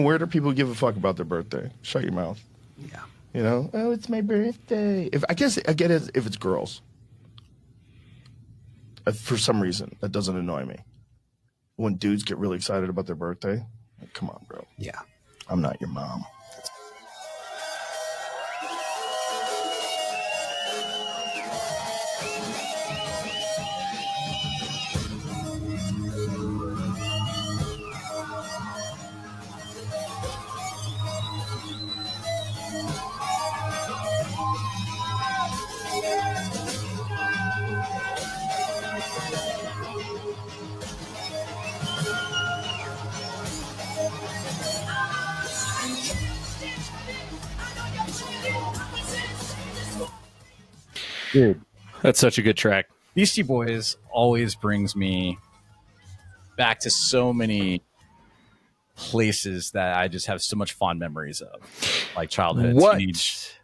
Where do people give a fuck about their birthday? Shut your mouth. Yeah. You know, oh, it's my birthday. I guess I get it if it's girls. For some reason, that doesn't annoy me. When dudes get really excited about their birthday, like, come on, bro. Yeah. I'm not your mom. Dude, That's such a good track. Beastie Boys always brings me back to so many places that I just have so much fond memories of, like childhood, teenage.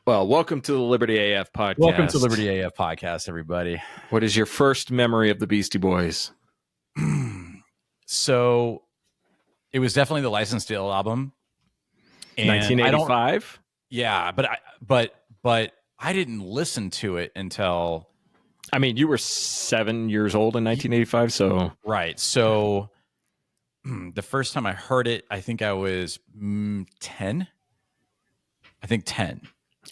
Well, welcome to the Liberty AF podcast. Welcome to Liberty AF podcast, everybody. What is your first memory of the Beastie Boys? So it was definitely the License to Ill album. 1985? Yeah, but I didn't listen to it until... I mean, you were 7 years old in 1985, so... Right. So the first time I heard it, I think I was 10. I think 10.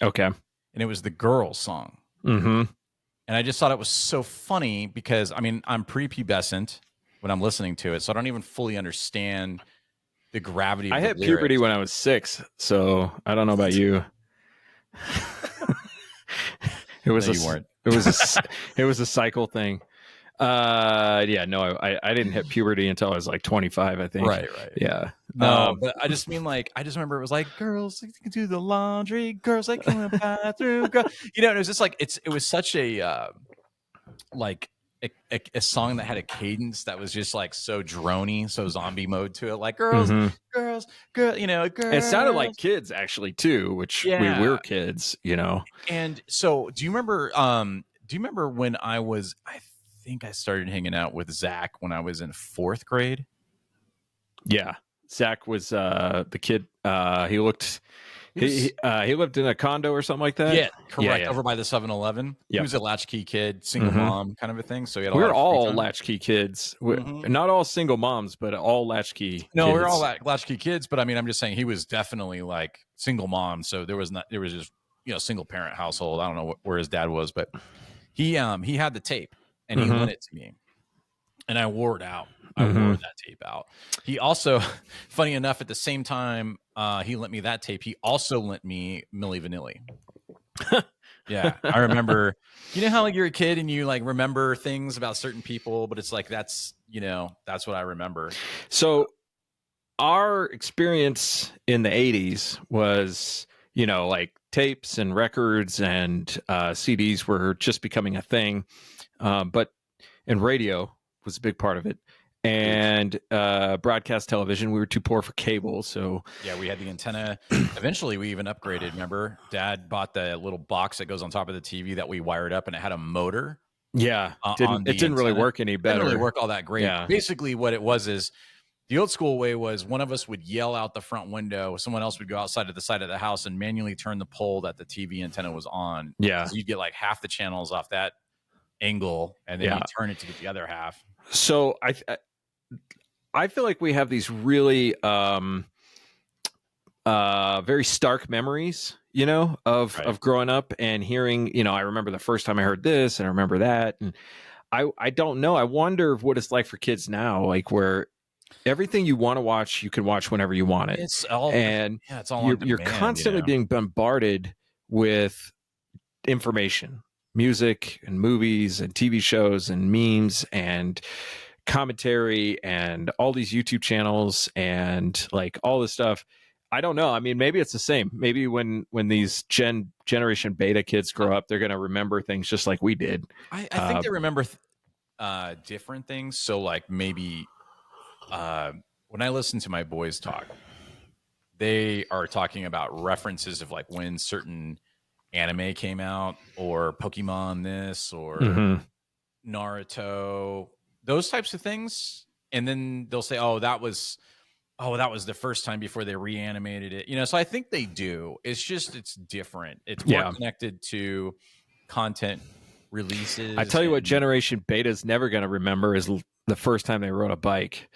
Okay. And it was the Girls song. Mm-hmm. And I just thought it was so funny because, I mean, I'm prepubescent when I'm listening to it, so I don't even fully understand the gravity of I the hit lyrics. puberty when I was 6, so I don't know about you. It was No, you weren't. It was a cycle thing. I didn't hit puberty until I was like 25, I think. Right. Yeah. No, but I just mean, like, I just remember it was like, girls like can do the laundry, girls like can the bathroom, girl. You know, it was just like it was such a like a song that had a cadence that was just like so droney, so zombie mode to it, like girls, you know, girls. It sounded like kids actually too, which we were kids, you know. And so, do you remember when I think I started hanging out with Zach when I was in 4th grade? Yeah. Zach was the kid. He lived in a condo or something like that. Yeah, correct. Yeah. Over by the 7-Eleven. Yep. He was a latchkey kid, single mom kind of a thing. So he had we're all latchkey kids. Not all single moms, but all latchkey. No, kids. we're all latchkey kids. But I mean, I'm just saying he was definitely like single mom. So there was just, you know, single parent household. I don't know where his dad was, but he had the tape and he lent it to me, and I wore it out. I wore that tape out. He also, funny enough, at the same time he lent me that tape, he also lent me Milli Vanilli. Yeah, I remember. You know how like you're a kid and you like remember things about certain people, but it's like that's what I remember. So our experience in the 80s was, you know, like tapes and records and CDs were just becoming a thing, but radio was a big part of it. And broadcast television, we were too poor for cable, so yeah, we had the antenna. Eventually we even upgraded. Remember, Dad bought the little box that goes on top of the TV that we wired up, and it had a motor. Yeah, it didn't really work any better. It didn't really work all that great. Yeah. Basically what it was is the old school way was one of us would yell out the front window, someone else would go outside to the side of the house and manually turn the pole that the TV antenna was on. Yeah, so you'd get like half the channels off that angle, and then you turn it to get the other half. So I feel like we have these really very stark memories, you know, of growing up and hearing, you know, I remember the first time I heard this and I remember that. And I don't know. I wonder what it's like for kids now, like where everything you want to watch, you can watch whenever you want it. It's all you're constantly being bombarded with information, music and movies and TV shows and memes and commentary and all these YouTube channels and like all this stuff. I don't know. I mean, maybe it's the same. Maybe when these generation beta kids grow up, they're going to remember things just like we did. I think they remember different things. So like maybe when I listen to my boys talk, they are talking about references of like when certain anime came out or Pokemon this or Naruto, those types of things. And then they'll say, oh, that was Oh, that was the first time before they reanimated it. So I think they do. It's different. It's more connected to content releases. I tell you what, Generation Beta's never going to remember is the first time they rode a bike.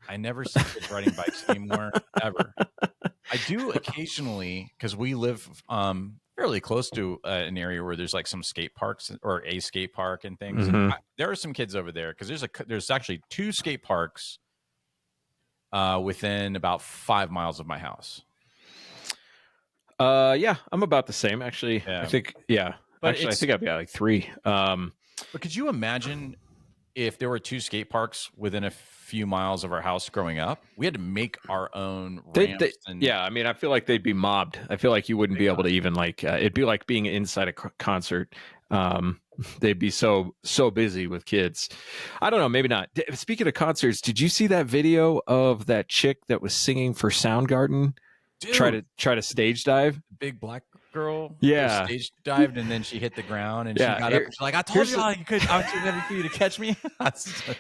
I never see kids riding bikes anymore, ever. I do occasionally, because we live fairly close to an area where there's like some skate parks or a skate park and things. Mm-hmm. And there are some kids over there because there's actually 2 skate parks within about 5 miles of my house. Yeah, I'm about the same actually. Yeah. I think, but actually, I think I'd be at like 3. But could you imagine if there were 2 skate parks within a few miles of our house growing up? We had to make our own ramps. I mean, I feel like they'd be mobbed. I feel like you wouldn't be able to even like, it'd be like being inside a concert. They'd be so busy with kids. I don't know, maybe not. Speaking of concerts, did you see that video of that chick that was singing for Soundgarden? Dude, try to stage dive? Big black girl. Yeah. Stage dived and then she hit the ground and she got up and she's like, I told you I was too heavy for you to catch me.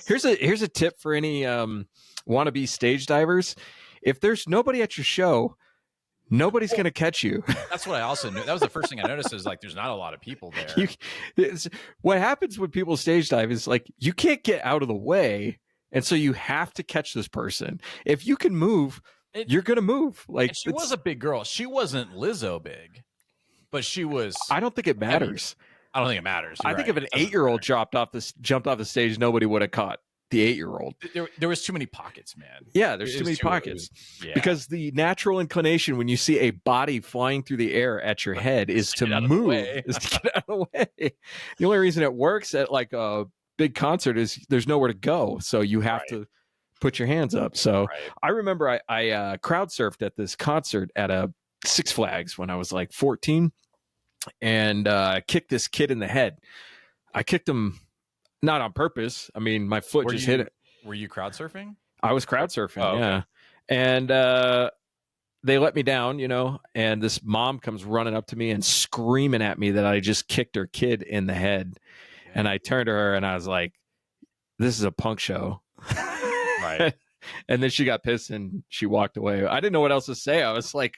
Here's a tip for any wannabe stage divers. If there's nobody at your show, nobody's going to catch you. That's what I also knew. That was the first thing I noticed is like there's not a lot of people there. What happens when people stage dive is like you can't get out of the way, and so you have to catch this person. If you can move, you're going to move. Like she was a big girl. She wasn't Lizzo big, but she was. I don't think it matters. I don't think it matters. I think if an 8-year-old jumped off the stage, nobody would have caught the 8-year-old. There was too many pockets, man. Yeah, there's too many pockets. Because the natural inclination when you see a body flying through the air at your head is to move, is to get out of the way. The only reason it works at like a big concert is there's nowhere to go, so you have to put your hands up. So I remember I crowd surfed at this concert at a Six Flags when I was like 14, and kicked this kid in the head. I kicked him. Not on purpose. I mean, my foot just hit it. Were you crowd surfing? I was crowd surfing, okay. Yeah. And they let me down, and this mom comes running up to me and screaming at me that I just kicked her kid in the head. Yeah. And I turned to her and I was like, this is a punk show. Right. And then she got pissed and she walked away. I didn't know what else to say. I was like,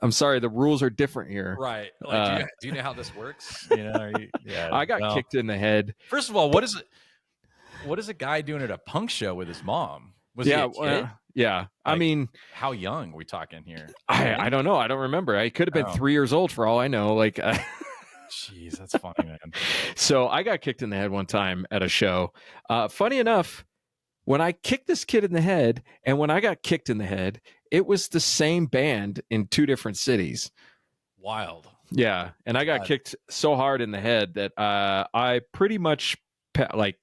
I'm sorry, the rules are different here. Right. Like, do you know how this works? I got kicked in the head. First of all, what is a guy doing at a punk show with his mom? Was he a kid? Yeah. Like, I mean, how young are we talking here? I don't know. I don't remember. I could have been 3 years old for all I know. Like, jeez, that's funny, man. So I got kicked in the head one time at a show. Funny enough, when I kicked this kid in the head and when I got kicked in the head, it was the same band in 2 different cities. Wild. Yeah. And I got kicked so hard in the head that I pretty much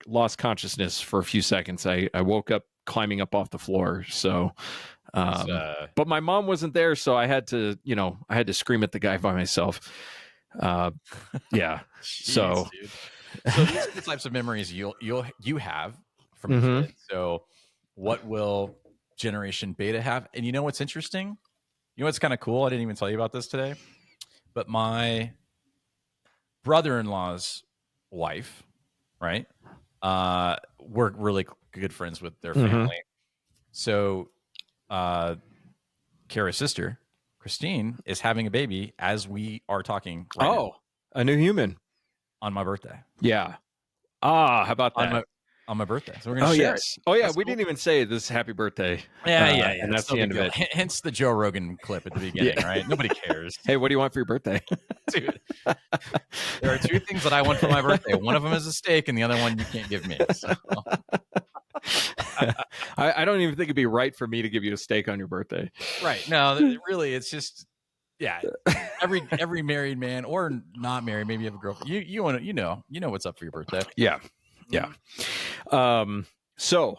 lost consciousness for a few seconds. I woke up climbing up off the floor. So, but my mom wasn't there. So I had to scream at the guy by myself. Yeah. Jeez, so these are the types of memories you have from a kid. So what will Generation Beta have? And you know what's interesting? You know what's kind of cool? I didn't even tell you about this today, but my brother-in-law's wife, right? We're really good friends with their family. So Kara's sister, Christine, is having a baby as we are talking right now. A new human. On my birthday. Yeah. How about that? On my birthday. So we're going to share it. Oh, yeah. That's we cool. didn't even say this happy birthday. Yeah. And that's the end of it. Hence the Joe Rogan clip at the beginning, right? Nobody cares. Hey, what do you want for your birthday? Dude, there are 2 things that I want for my birthday. One of them is a steak and the other one you can't give me. So. I don't even think it'd be right for me to give you a steak on your birthday. Right. No, really, it's just, every married man or not married, maybe you have a girlfriend. You want to, you know what's up for your birthday. Yeah. Yeah. So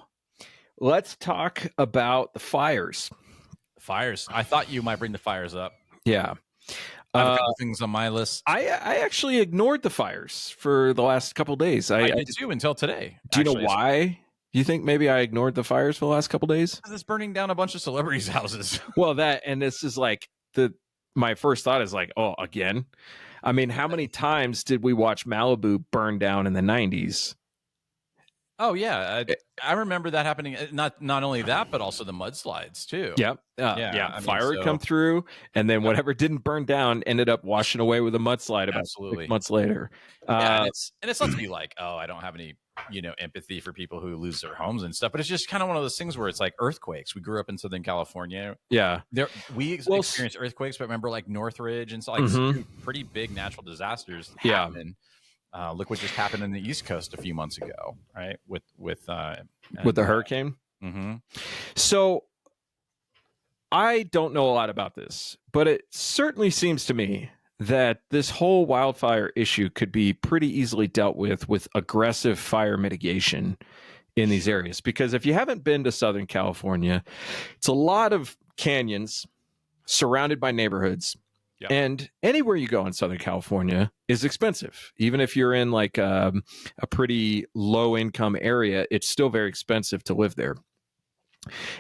let's talk about the fires. Fires. I thought you might bring the fires up. Yeah. I have a couple things on my list. I actually ignored the fires for the last couple of days. I did too until today. Do you know why? Do you think maybe I ignored the fires for the last couple of days? Because it's burning down a bunch of celebrities' houses. Well, and this is like my first thought is like, oh, again? I mean, how many times did we watch Malibu burn down in the 90s? Oh yeah, I remember that happening. Not only that, but also the mudslides too. Yep. Fire would come through, and then whatever didn't burn down ended up washing away with a mudslide about 6 months later. And it's not to be like, oh, I don't have any empathy for people who lose their homes and stuff, but it's just kind of one of those things where it's like earthquakes. We grew up in Southern California. Yeah, we experienced earthquakes, but remember like Northridge and so like pretty big natural disasters happen. Look what just happened in the East Coast a few months ago, right? With the hurricane. So I don't know a lot about this, but it certainly seems to me that this whole wildfire issue could be pretty easily dealt with aggressive fire mitigation in these areas. Because if you haven't been to Southern California, it's a lot of canyons surrounded by neighborhoods. Yep. And anywhere you go in Southern California is expensive. Even if you're in like a pretty low income area, it's still very expensive to live there.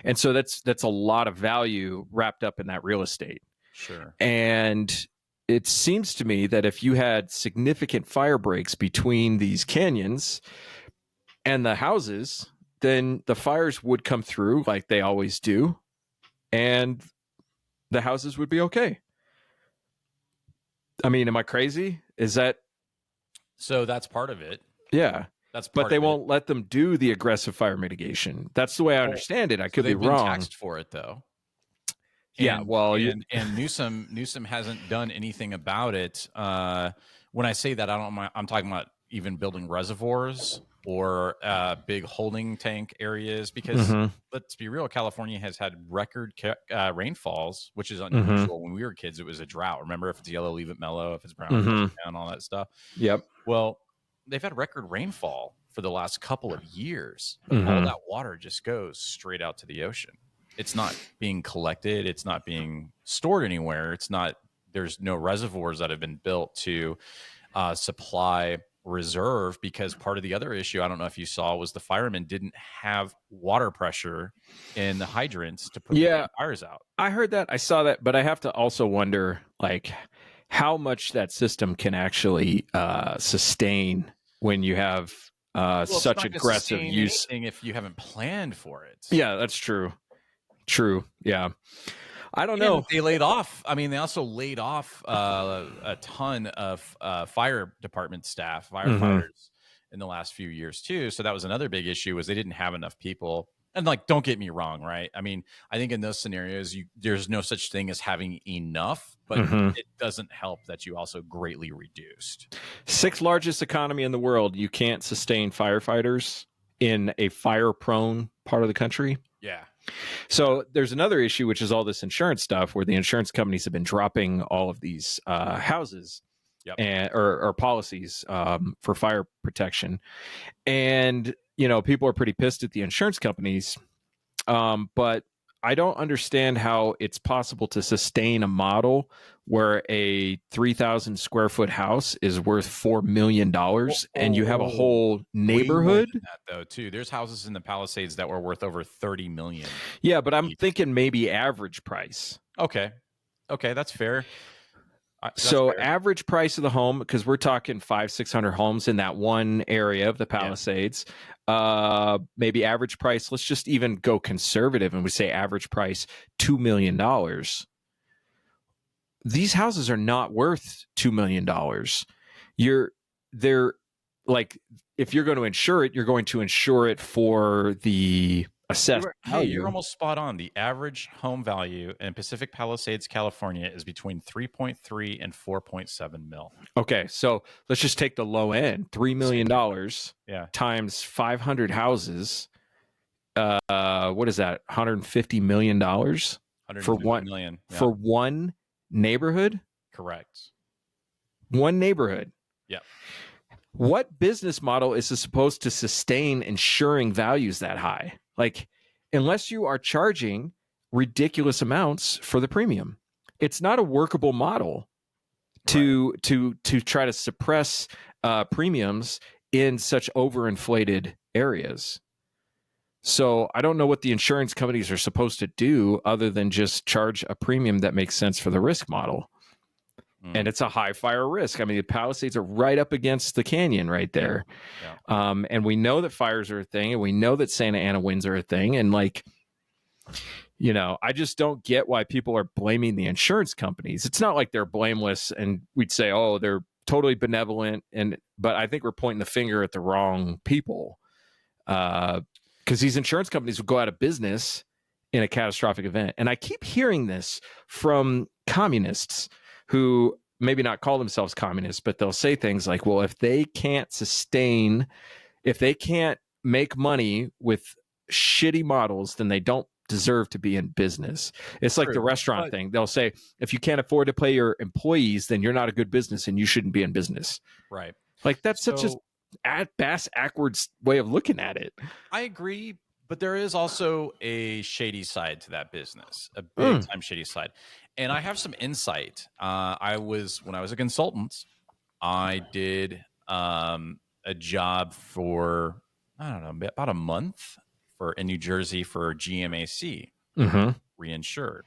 And so that's a lot of value wrapped up in that real estate. Sure. And it seems to me that if you had significant fire breaks between these canyons and the houses, then the fires would come through like they always do, and the houses would be okay. I mean, am I crazy? Is that so? That's part of it. Yeah, but they won't let them do the aggressive fire mitigation. That's the way I understand it. I could be wrong. Been taxed for it though. And Newsom hasn't done anything about it. When I say that, I'm talking about even building reservoirs or big holding tank areas, because let's be real, California has had record rainfalls, which is unusual. When we were kids, it was a drought. Remember, if it's yellow, leave it mellow. If it's brown, down, all that stuff. Yep. Well, they've had record rainfall for the last couple of years. All that water just goes straight out to the ocean. It's not being collected. It's not being stored anywhere. There's no reservoirs that have been built to supply reserve, because part of the other issue, I don't know if you saw, was the firemen didn't have water pressure in the hydrants to put the fires out. I heard that. I saw that, but I have to also wonder like how much that system can actually sustain when you have such aggressive use. If you haven't planned for it. Yeah, that's true. Yeah. I don't know. They laid off. I mean, they also laid off a ton of fire department staff, firefighters, in the last few years too. So that was another big issue, was they didn't have enough people. And like, don't get me wrong, right? I mean, I think in those scenarios, there's no such thing as having enough, but it doesn't help that you also greatly reduced. 6th largest economy in the world. You can't sustain firefighters in a fire-prone part of the country. Yeah. So there's another issue, which is all this insurance stuff, where the insurance companies have been dropping all of these houses or policies for fire protection. And, people are pretty pissed at the insurance companies. But I don't understand how it's possible to sustain a model where a 3,000 square foot house is worth $4 million and you have a whole neighborhood. That though, too. There's houses in the Palisades that were worth over $30 million. Yeah, but I'm thinking maybe average price. Okay, that's fair. Average price of the home, because we're talking 500-600 homes in that one area of the Palisades. Maybe average price, let's just even go conservative and we say average price $2 million. These houses are not worth $2 million. They're like, if you're going to insure it, you're going to insure it for the assessed value. You're almost spot on. The average home value in Pacific Palisades, California, is between 3.3 and 4.7 mil. Okay, so let's just take the low end, $3 million times 500 houses. What is that? $150 million for one neighborhood? Correct. One neighborhood. Yeah. What business model is supposed to sustain insuring values that high? Like, unless you are charging ridiculous amounts for the premium, it's not a workable model to try to suppress premiums in such overinflated areas. So I don't know what the insurance companies are supposed to do other than just charge a premium that makes sense for the risk model. and it's a high fire risk. I mean, the Palisades are right up against the canyon right there. Yeah. And we know that fires are a thing, and we know that Santa Ana winds are a thing. And like, you know, I just don't get why people are blaming the insurance companies. It's not like they're blameless and we'd say, oh, they're totally benevolent. But I think we're pointing the finger at the wrong people. Because these insurance companies will go out of business in a catastrophic event. And I keep hearing this from communists who maybe not call themselves communists, but they'll say things like, well, if they can't make money with shitty models, then they don't deserve to be in business. It's like the restaurant thing. They'll say, if you can't afford to pay your employees, then you're not a good business and you shouldn't be in business. Right. Like that's such a backwards way of looking at it. I agree, but there is also a shady side to that business, a big time shady side. And I have some insight. When I was a consultant, I did a job for, I don't know, about a month in New Jersey for GMAC, reinsured.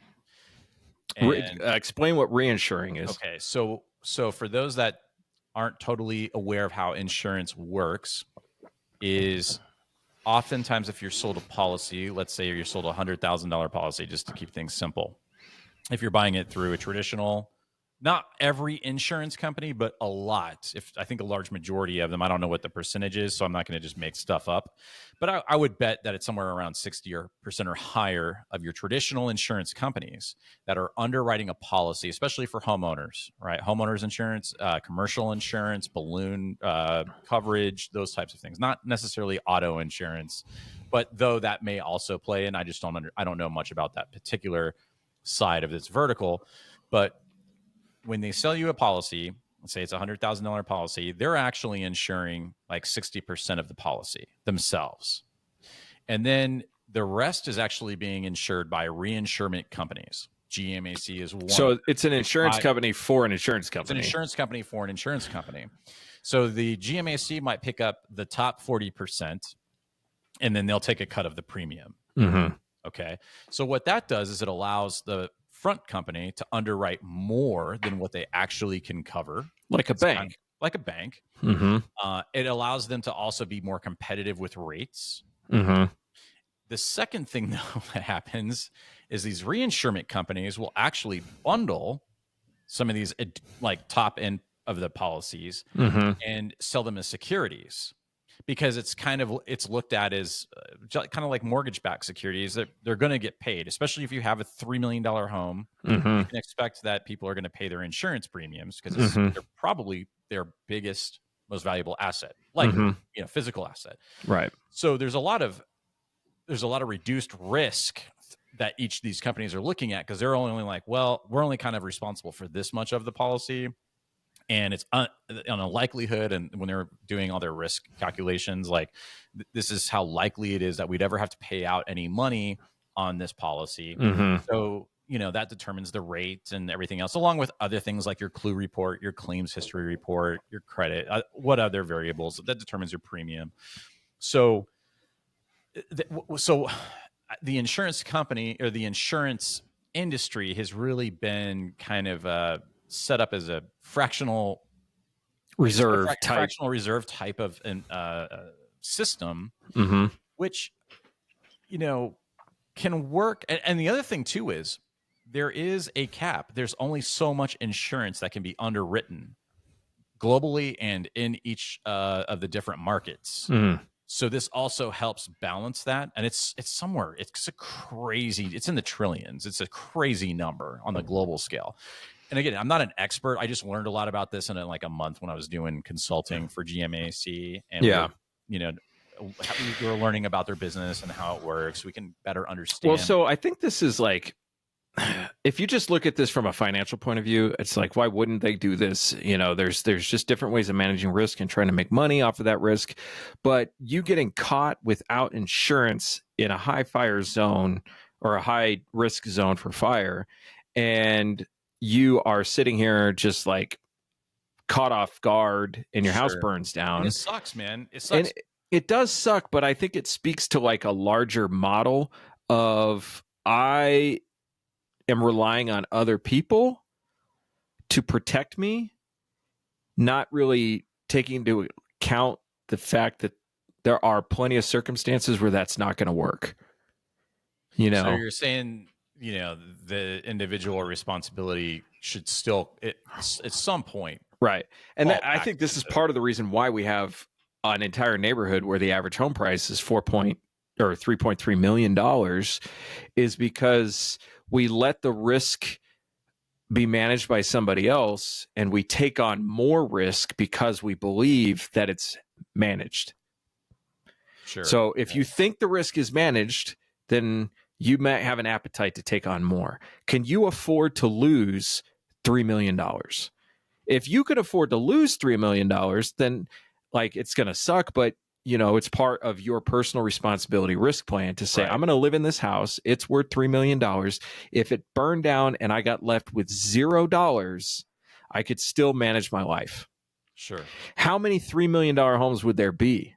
And, explain what reinsuring is. Okay, so for those that aren't totally aware of how insurance works, is oftentimes if you're sold a policy, let's say you're sold a $100,000 policy, just to keep things simple. If you're buying it through a traditional, not every insurance company, but a lot. I think a large majority of them, I don't know what the percentage is, so I'm not going to just make stuff up. But I would bet that it's somewhere around 60% or higher of your traditional insurance companies that are underwriting a policy, especially for homeowners, right? Homeowners insurance, commercial insurance, balloon coverage, those types of things. Not necessarily auto insurance, but though that may also play in. I just I don't know much about that particular side of this vertical. But when they sell you a policy, let's say it's a $100,000 policy, they're actually insuring like 60% of the policy themselves. And then the rest is actually being insured by reinsurement companies. GMAC is one. So it's an insurance company for an insurance company. It's an insurance company for an insurance company. So the GMAC might pick up the top 40%, and then they'll take a cut of the premium. Okay. So what that does is it allows the front company to underwrite more than what they actually can cover. Like a bank. Like a bank. It allows them to also be more competitive with rates. The second thing, though, that happens is these reinsurement companies will actually bundle some of these like top end of the policies and sell them as securities. Because it's looked at as kind of like mortgage-backed securities. They're going to get paid, especially if you have a $3 million home. You can expect that people are going to pay their insurance premiums because they're probably their biggest, most valuable asset, like physical asset. Right. So there's a lot of reduced risk that each of these companies are looking at because they're only like, well, we're only kind of responsible for this much of the policy. And it's on a likelihood, and when they're doing all their risk calculations, like this is how likely it is that we'd ever have to pay out any money on this policy. So, that determines the rate and everything else, along with other things like your clue report, your claims history report, your credit, what other variables that determines your premium. So the insurance company or the insurance industry has really been kind of set up as a fractional reserve type of system, which can work. And the other thing too is there is a cap. There's only so much insurance that can be underwritten globally and in each of the different markets. So this also helps balance that. And it's somewhere, it's in the trillions. It's a crazy number on the global scale. And again, I'm not an expert. I just learned a lot about this in like a month when I was doing consulting for GMAC. And we were learning about their business and how it works. We can better understand. Well, so I think this is like, if you just look at this from a financial point of view, it's like, why wouldn't they do this? There's just different ways of managing risk and trying to make money off of that risk. But you getting caught without insurance in a high fire zone or a high risk zone for fire, and you are sitting here just like caught off guard and your house burns down. And it sucks, man. It sucks. And it does suck, but I think it speaks to like a larger model of I am relying on other people to protect me, not really taking into account the fact that there are plenty of circumstances where that's not going to work. So you're saying, the individual responsibility should still, at some point. Right. And I think this is part of the reason why we have an entire neighborhood where the average home price is $3.3 million, is because we let the risk be managed by somebody else, and we take on more risk because we believe that it's managed. Sure. So if you think the risk is managed, then you might have an appetite to take on more. Can you afford to lose $3 million? If you can afford to lose $3 million, then it's going to suck, but it's part of your personal responsibility risk plan to say, right, I'm going to live in this house. It's worth $3 million. If it burned down and I got left with $0, I could still manage my life. Sure. How many $3 million because would there be?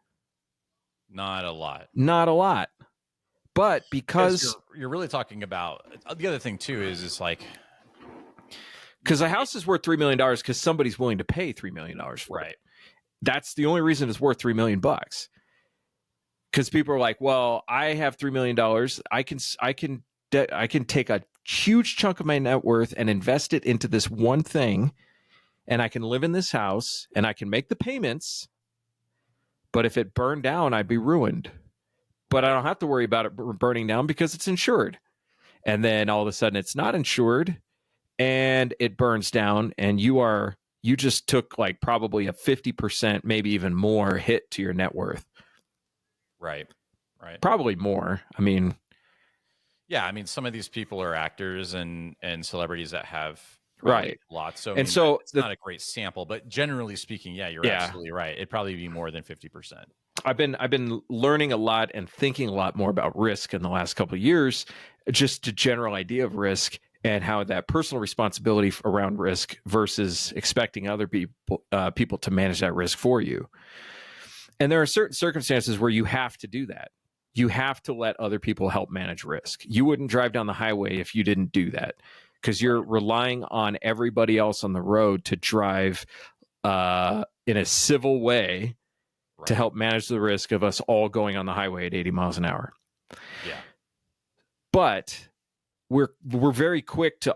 Not a lot. Not a lot. But because you're really talking about the other thing too is because a house is worth $3 million because somebody's willing to pay $3 million for it. That's the only reason it's worth $3 million. Because people are like, well, I have $3 million. I can take a huge chunk of my net worth and invest it into this one thing, and I can live in this house and I can make the payments. But if it burned down, I'd be ruined. But I don't have to worry about it burning down because it's insured. And then all of a sudden it's not insured and it burns down, and you just took probably a 50%, maybe even more hit to your net worth. Right. Probably more. I mean, yeah, some of these people are actors and celebrities that have lots. So, so it's not a great sample, but generally speaking, you're absolutely right. It'd probably be more than 50%. I've been learning a lot and thinking a lot more about risk in the last couple of years, just a general idea of risk and how that personal responsibility around risk versus expecting other people to manage that risk for you. And there are certain circumstances where you have to do that. You have to let other people help manage risk. You wouldn't drive down the highway if you didn't do that, because you're relying on everybody else on the road to drive in a civil way to help manage the risk of us all going on the highway at 80 miles an hour. Yeah. But we're very quick to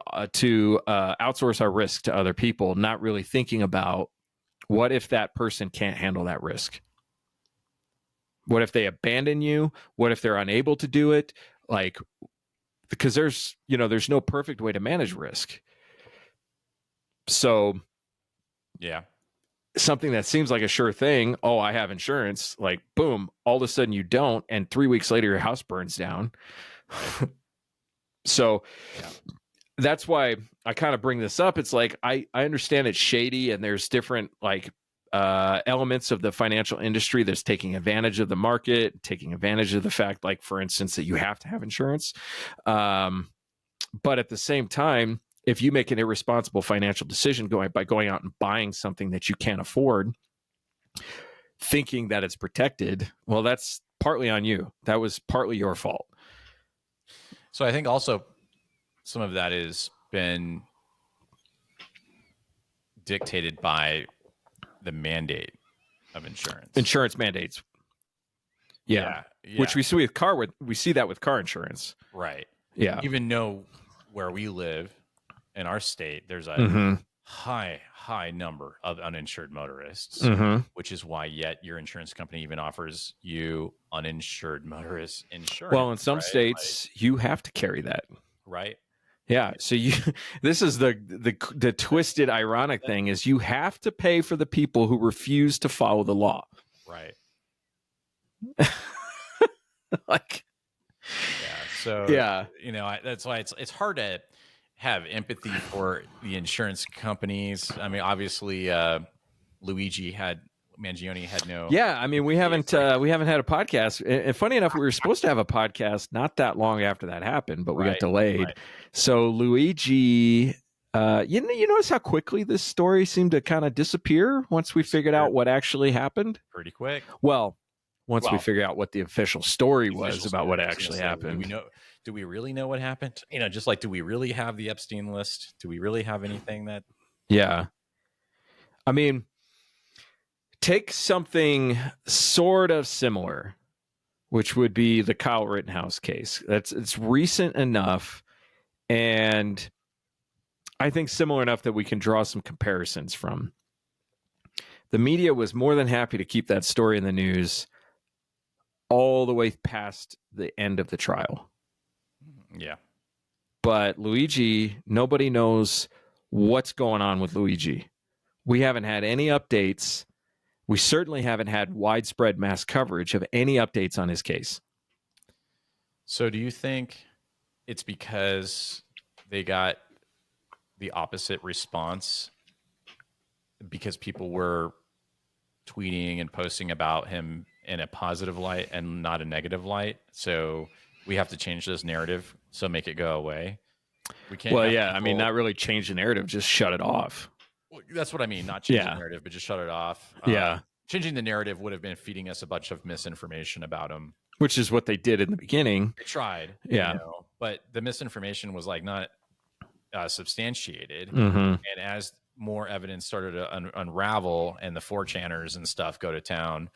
outsource our risk to other people, not really thinking about what if that person can't handle that risk? What if they abandon you? What if they're unable to do it? Because there's no perfect way to manage risk. So, yeah. Something that seems like a sure thing. Oh, I have insurance. Boom, all of a sudden you don't. And 3 weeks later, your house burns down. So that's why I kind of bring this up. It's I understand it's shady and there's different elements of the financial industry that's taking advantage of the market, taking advantage of the fact, for instance, that you have to have insurance. But at the same time, if you make an irresponsible financial decision by going out and buying something that you can't afford, thinking that it's protected, well, that's partly on you. That was partly your fault. So I think also some of that has been dictated by the mandate of insurance. Insurance mandates. Yeah. Which we see we see that with car insurance. Right. Yeah. Even though where we live in our state, there's a high number of uninsured motorists, which is why yet your insurance company even offers you uninsured motorist insurance. Well, in some states, you have to carry that. Right. Yeah. So this is the twisted, ironic thing is you have to pay for the people who refuse to follow the law. Right. So that's why it's hard to have empathy for the insurance companies. Obviously, Mangione had no. Yeah, we haven't had a podcast. And funny enough, we were supposed to have a podcast not that long after that happened, but we got delayed. Right. So Luigi, you notice how quickly this story seemed to kind of disappear once we figured out what actually happened? Pretty quick. Well, we figured out what the official story was about what actually happened. Do we really know what happened? Just do we really have the Epstein list? Do we really have anything that Yeah. I mean, take something sort of similar, which would be the Kyle Rittenhouse case. It's recent enough, and I think similar enough that we can draw some comparisons from. The media was more than happy to keep that story in the news all the way past the end of the trial. Yeah. But Luigi, nobody knows what's going on with Luigi. We haven't had any updates. We certainly haven't had widespread mass coverage of any updates on his case. So do you think it's because they got the opposite response because people were tweeting and posting about him in a positive light and not a negative light? So we have to change this narrative, so make it go away. We can't. Well, yeah, I mean, not really change the narrative, just shut it off. Well, that's what I mean. Not change the narrative, but just shut it off. Yeah. Changing the narrative would have been feeding us a bunch of misinformation about him. Which is what they did in the beginning. They tried. Yeah. But the misinformation was like not substantiated. Mm-hmm. And as more evidence started to unravel and the 4chaners and stuff go to town,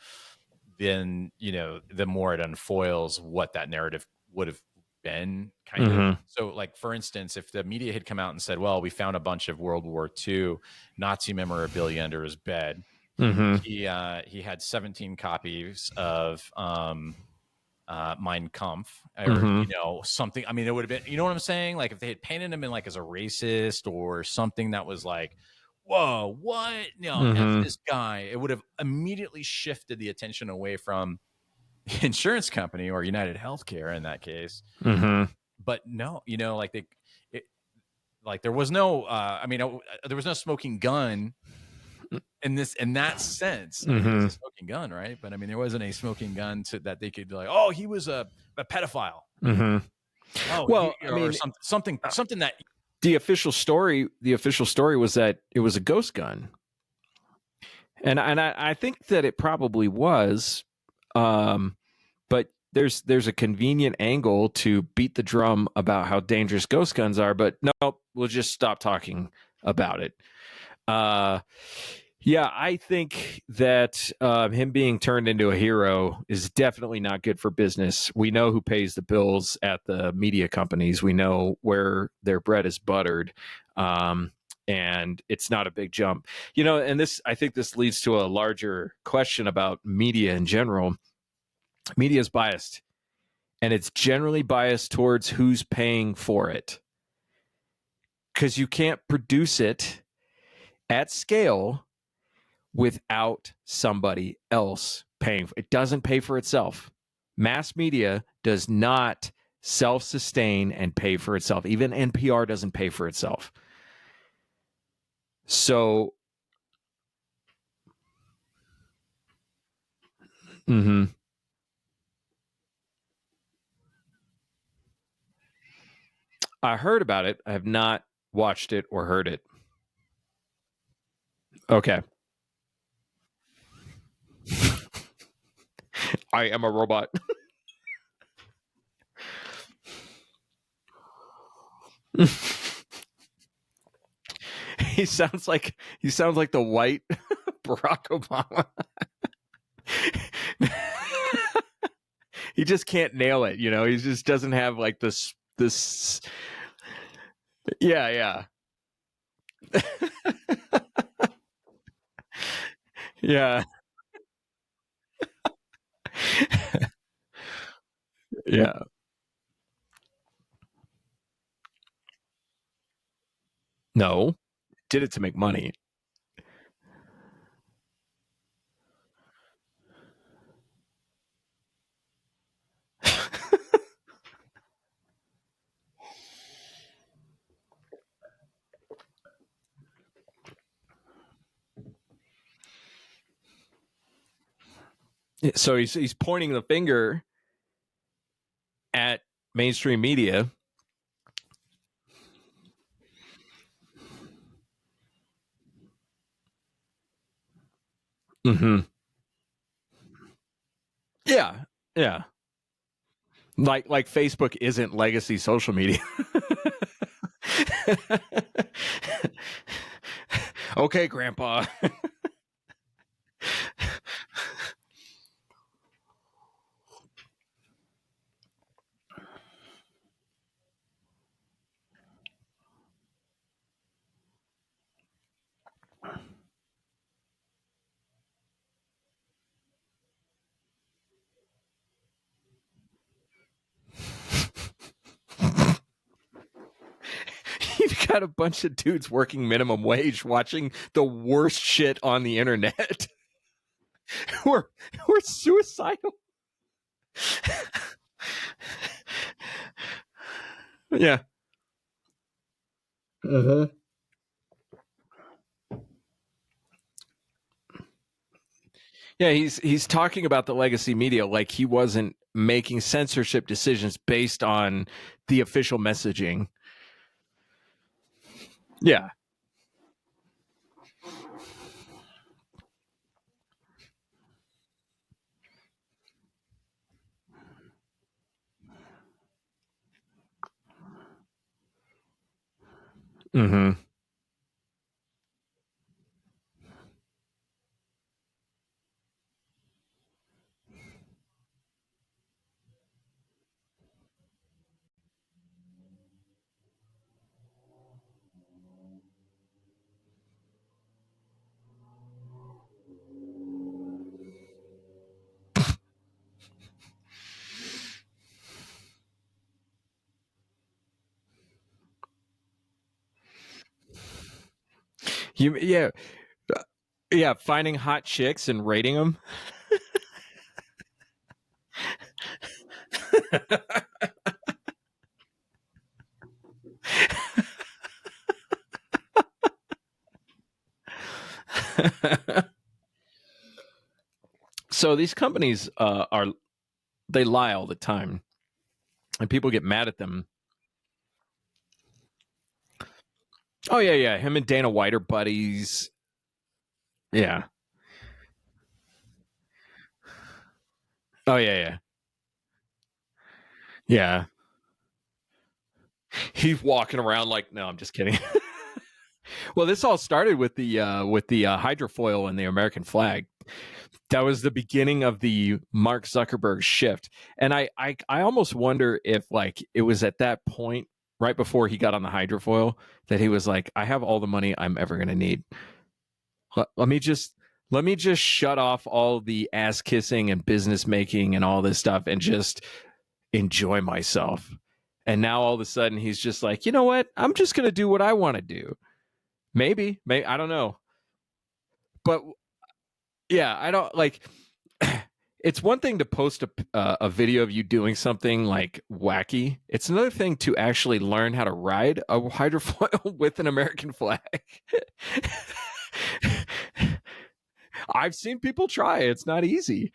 then, the more it unfoils what that narrative would have been kind of. So like, for instance, if the media had come out and said, well, we found a bunch of World War II Nazi memorabilia under his bed. He had 17 copies of Mein Kampf or something. I mean, it would have been, you know what I'm saying? Like if they had painted him in like as a racist or something that was like, whoa, what? F this guy. It would have immediately shifted the attention away from the insurance company or United Healthcare in that case. But no, like there was no, there was no smoking gun in that sense. I mean, it was a smoking gun, right? But I mean, there wasn't a smoking gun that they could be like, oh, he was a pedophile. Oh, well, or something that the official story was that it was a ghost gun, and I think that it probably was, but there's a convenient angle to beat the drum about how dangerous ghost guns are. But no, we'll just stop talking about it. Yeah, I think that him being turned into a hero is definitely not good for business. We know who pays the bills at the media companies. We know where their bread is buttered. And it's not a big jump. And I think this leads to a larger question about media in general. Media is biased, and it's generally biased towards who's paying for it. Because you can't produce it at scale without somebody else paying. It doesn't pay for itself. Mass media does not self-sustain and pay for itself. Even NPR doesn't pay for itself. So, I heard about it. I have not watched it or heard it. Okay. I am a robot. He sounds like the white Barack Obama. He just can't nail it, he just doesn't have like this yeah. Yeah. Yeah. No. Did it to make money. So he's pointing the finger at mainstream media. Yeah. Like Facebook isn't legacy social media. Okay, Grandpa. You've got a bunch of dudes working minimum wage watching the worst shit on the internet. We're suicidal. Yeah. Uh-huh. Yeah, he's talking about the legacy media like he wasn't making censorship decisions based on the official messaging. Yeah. Mm-hmm. Yeah. Yeah, finding hot chicks and rating them. So these companies they lie all the time, and people get mad at them. Oh yeah. Him and Dana White are buddies. Yeah. Oh yeah. Yeah. He's walking around like, no, I'm just kidding. Well, this all started with the hydrofoil and the American flag. That was the beginning of the Mark Zuckerberg shift, and I almost wonder if like it was at that point right before he got on the hydrofoil that he was like, I have all the money I'm ever going to need. Let me just shut off all the ass kissing and business making and all this stuff and just enjoy myself. And now all of a sudden he's just like, you know what? I'm just going to do what I want to do. Maybe I don't know. But yeah, I don't like it's one thing to post a video of you doing something like wacky. It's another thing to actually learn how to ride a hydrofoil with an American flag. I've seen people try. It's not easy.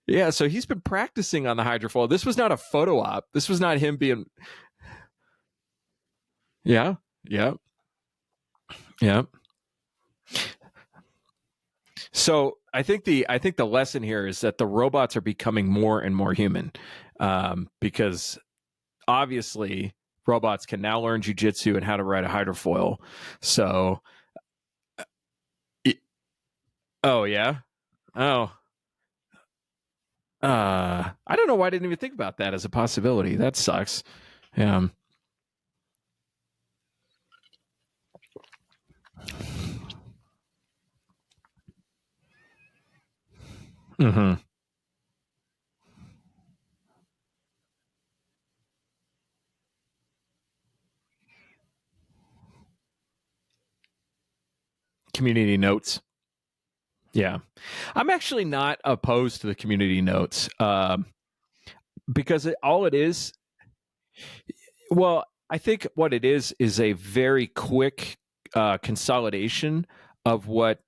Yeah, so he's been practicing on the hydrofoil. This was not a photo op. This was not him being. Yeah. So I think the lesson here is that the robots are becoming more and more human, because obviously robots can now learn jujitsu and how to ride a hydrofoil. So, oh yeah, oh. I don't know why I didn't even think about that as a possibility. That sucks. Yeah. Mm-hmm. Community notes. Yeah. I'm actually not opposed to the community notes, because all it is, well, I think what it is a very quick consolidation of what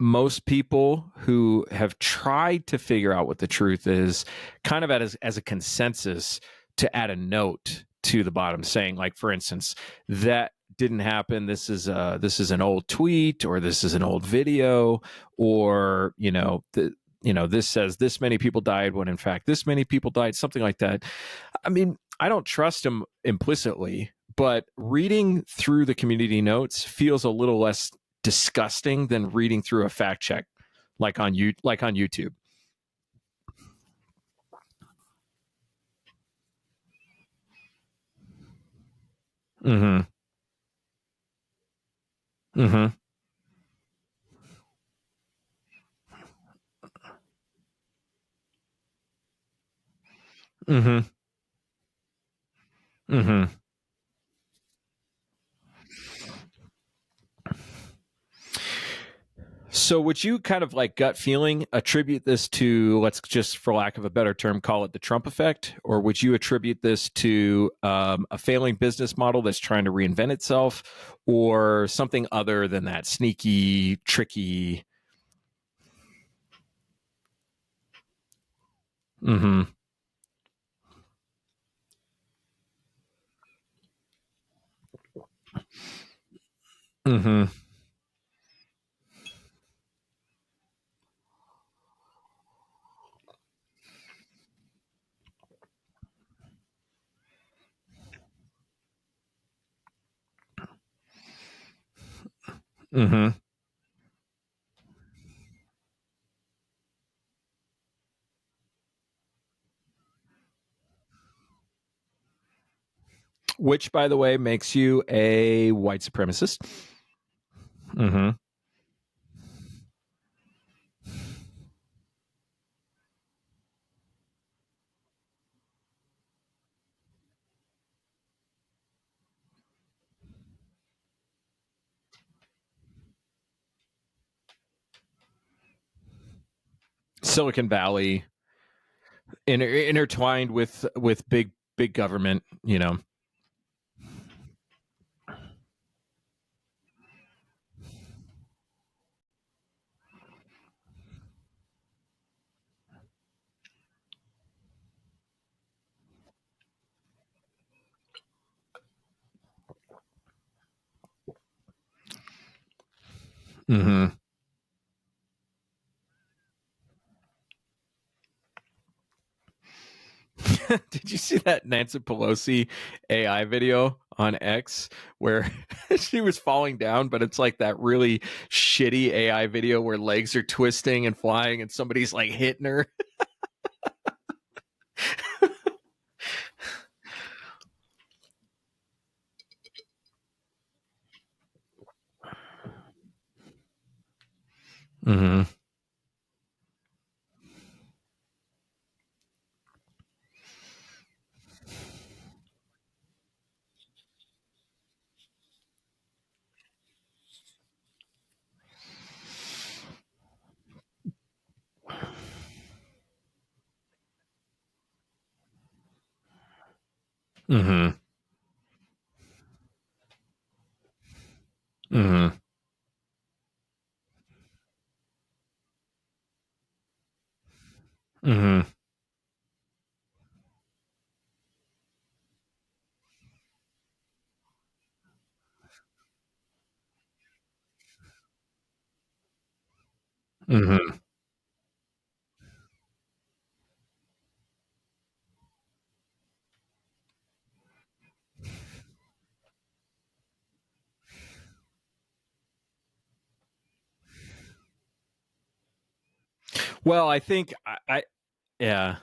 most people who have tried to figure out what the truth is kind of as a consensus to add a note to the bottom saying, like, for instance, that didn't happen. This is an old tweet, or this is an old video, or this says this many people died when in fact this many people died, something like that. I mean, I don't trust him implicitly, but reading through the community notes feels a little less disgusting than reading through a fact check like on YouTube. Mm-hmm. Mm-hmm. Mm-hmm. Mm-hmm. So would you kind of like gut feeling attribute this to, let's just for lack of a better term, call it the Trump effect? Or would you attribute this to a failing business model that's trying to reinvent itself, or something other than that, sneaky, tricky? Mm-hmm. Mm-hmm. Mm-hmm. Which, by the way, makes you a white supremacist. Mm-hmm. Silicon Valley, intertwined with big government, you know. Mm-hmm. Did you see that Nancy Pelosi AI video on X where she was falling down, but it's like that really shitty AI video where legs are twisting and flying and somebody's like hitting her? Mm-hmm. Mm-hmm. Mm-hmm. Mm-hmm. Mm-hmm. Well, I think I yeah.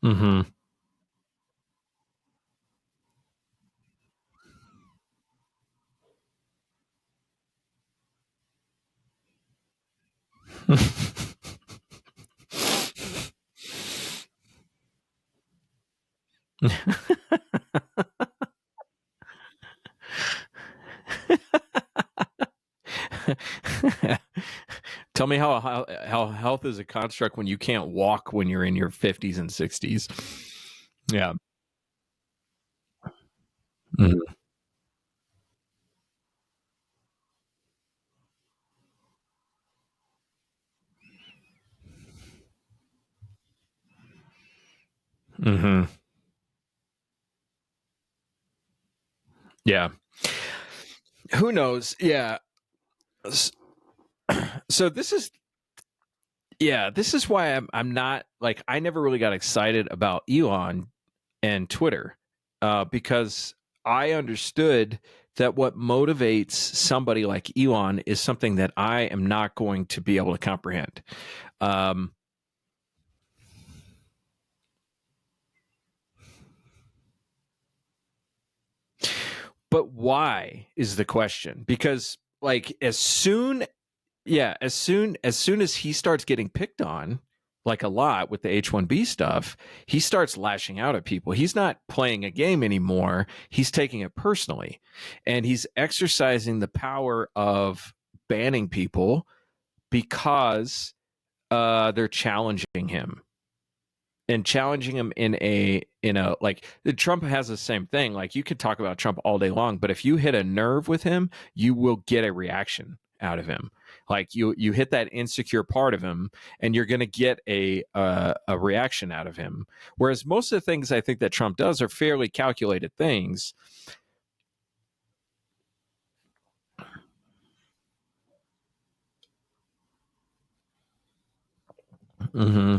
Mm-hmm. Tell me how health is a construct when you can't walk when you're in your 50s and 60s. Yeah. Mm-hmm. Mm-hmm. Yeah. Who knows? Yeah. So this is why I'm not like, I never really got excited about Elon and Twitter, because I understood that what motivates somebody like Elon is something that I am not going to be able to comprehend. But why is the question? Because like as soon as he starts getting picked on, like a lot with the H-1B stuff, he starts lashing out at people. He's not playing a game anymore. He's taking it personally. And he's exercising the power of banning people because they're challenging him. And challenging him in a like Trump has the same thing. Like you could talk about Trump all day long, but if you hit a nerve with him, you will get a reaction out of him. Like you hit that insecure part of him, and you're going to get a reaction out of him. Whereas most of the things I think that Trump does are fairly calculated things. Mm-hmm.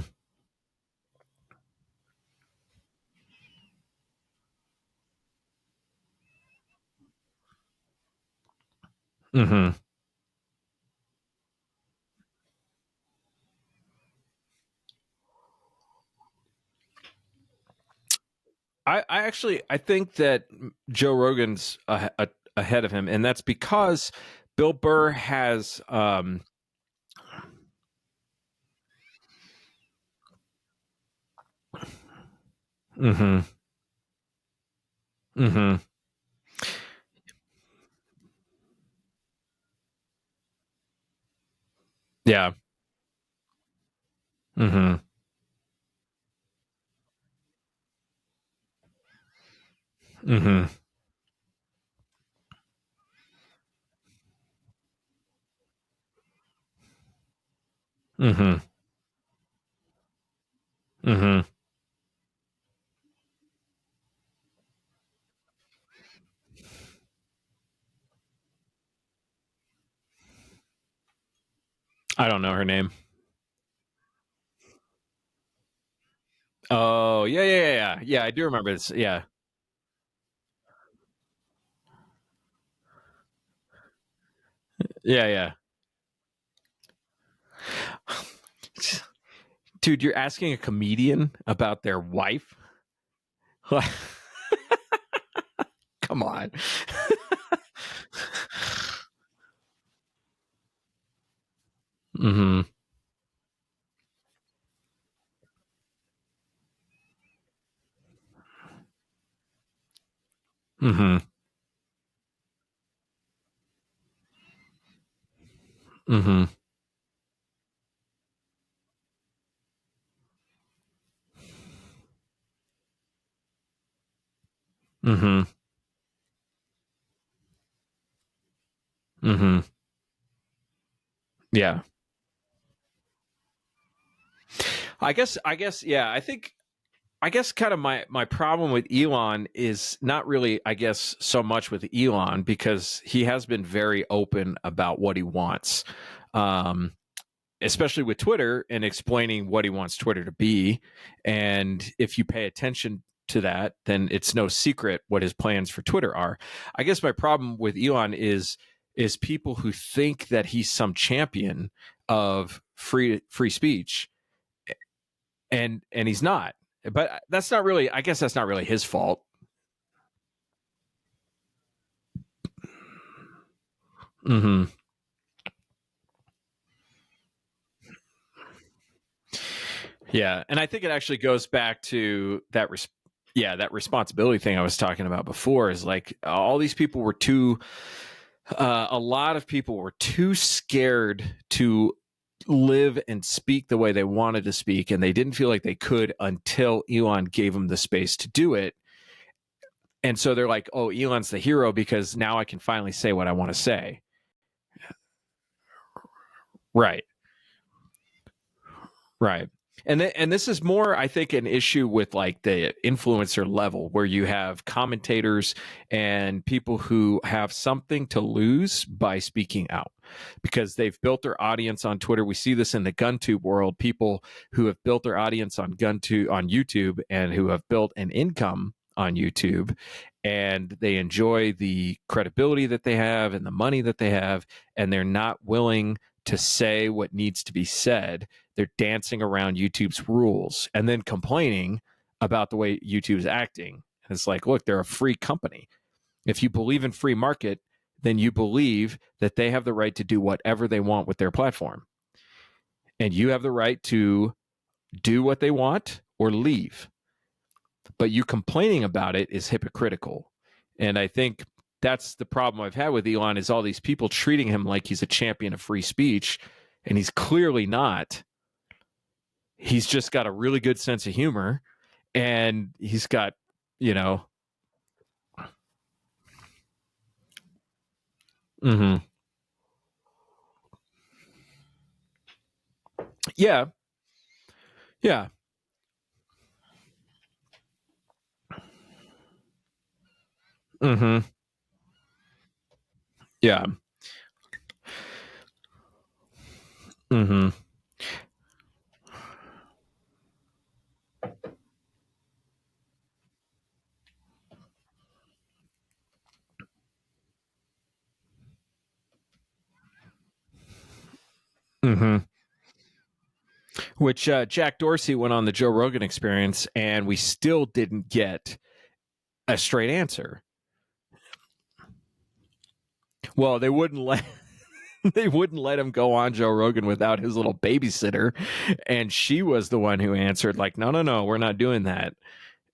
Mm-hmm. I think that Joe Rogan's ahead of him, and that's because Bill Burr has mm-hmm. Mm-hmm. Yeah. Mm-hmm. Mm-hmm. Mm-hmm. Mm-hmm. I don't know her name. Oh, yeah. Yeah, I do remember this. Yeah. Yeah. Dude, you're asking a comedian about their wife? Come on. Mm-hmm. Mm-hmm. Mm-hmm. Mm-hmm. Mm-hmm. Yeah. I guess, yeah, I guess kind of my problem with Elon is not really, I guess, so much with Elon because he has been very open about what he wants, especially with Twitter and explaining what he wants Twitter to be. And if you pay attention to that, then it's no secret what his plans for Twitter are. I guess my problem with Elon is people who think that he's some champion of free speech, and he's not. But that's not really, I guess that's not really his fault. Mm-hmm. Yeah, and I think it actually goes back to that that responsibility thing I was talking about before. Is like all these people were too a lot of people were too scared to live and speak the way they wanted to speak, and they didn't feel like they could until Elon gave them the space to do it. And so they're like, oh, Elon's the hero because now I can finally say what I want to say. Right. Right. And this is more, I think, an issue with like the influencer level where you have commentators and people who have something to lose by speaking out because they've built their audience on Twitter. We see this in the GunTube world, people who have built their audience on YouTube and who have built an income on YouTube. and they enjoy the credibility that they have and the money that they have, and they're not willing to say what needs to be said. They're dancing around YouTube's rules and then complaining about the way YouTube's acting. And it's like, look, they're a free company. If you believe in free market, then you believe that they have the right to do whatever they want with their platform. And you have the right to do what they want or leave. But you complaining about it is hypocritical. And I think that's the problem I've had with Elon, is all these people treating him like he's a champion of free speech, and he's clearly not. He's just got a really good sense of humor, and he's got, mm-hmm. Yeah. Yeah. Mm-hmm. Yeah. Mm-hmm. Mm-hmm. Which Jack Dorsey went on the Joe Rogan Experience, and we still didn't get a straight answer. Well, they wouldn't let him go on Joe Rogan without his little babysitter, and she was the one who answered, like, no, we're not doing that.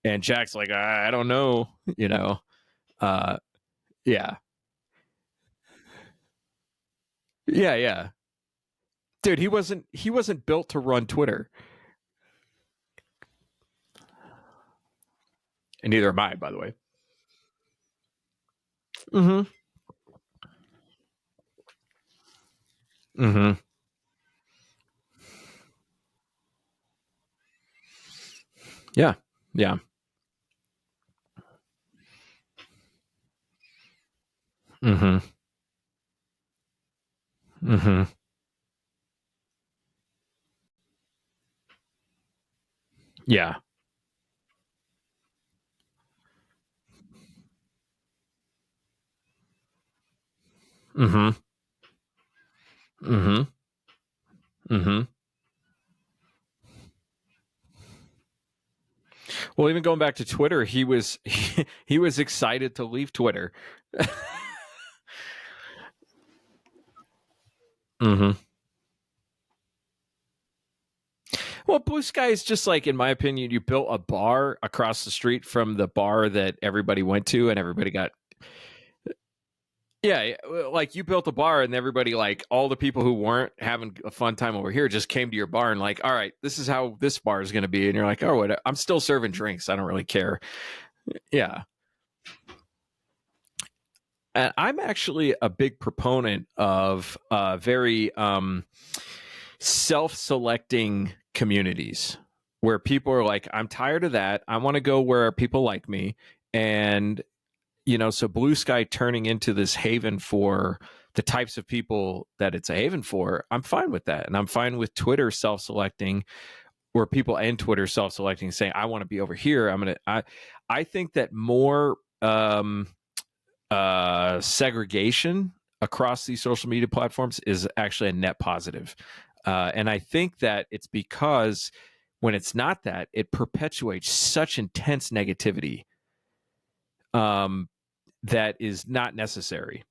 And Jack's like, I don't know, yeah. Yeah. Dude, he wasn't built to run Twitter. And neither am I, by the way. Mm-hmm. Mm-hmm. Yeah. Mm-hmm. Mm-hmm. Yeah. Mm-hmm. Mm-hmm. Mm-hmm. Well, even going back to Twitter, he was excited to leave Twitter. Mm-hmm. Well, Blue Sky is just like, in my opinion, you built a bar across the street from the bar that everybody went to, and everybody got. Yeah, like you built a bar, and everybody, like all the people who weren't having a fun time over here, just came to your bar and like, all right, this is how this bar is going to be, and you're like, oh, what? I'm still serving drinks. I don't really care. Yeah. And I'm actually a big proponent of very self-selecting communities where people are like, I'm tired of that. I want to go where people like me. And, so Blue Sky turning into this haven for the types of people that it's a haven for, I'm fine with that. And I'm fine with Twitter self-selecting, where people and Twitter self-selecting, saying, I want to be over here. I think that more segregation across these social media platforms is actually a net positive. And I think that it's because when it's not that, it perpetuates such intense negativity that is not necessary.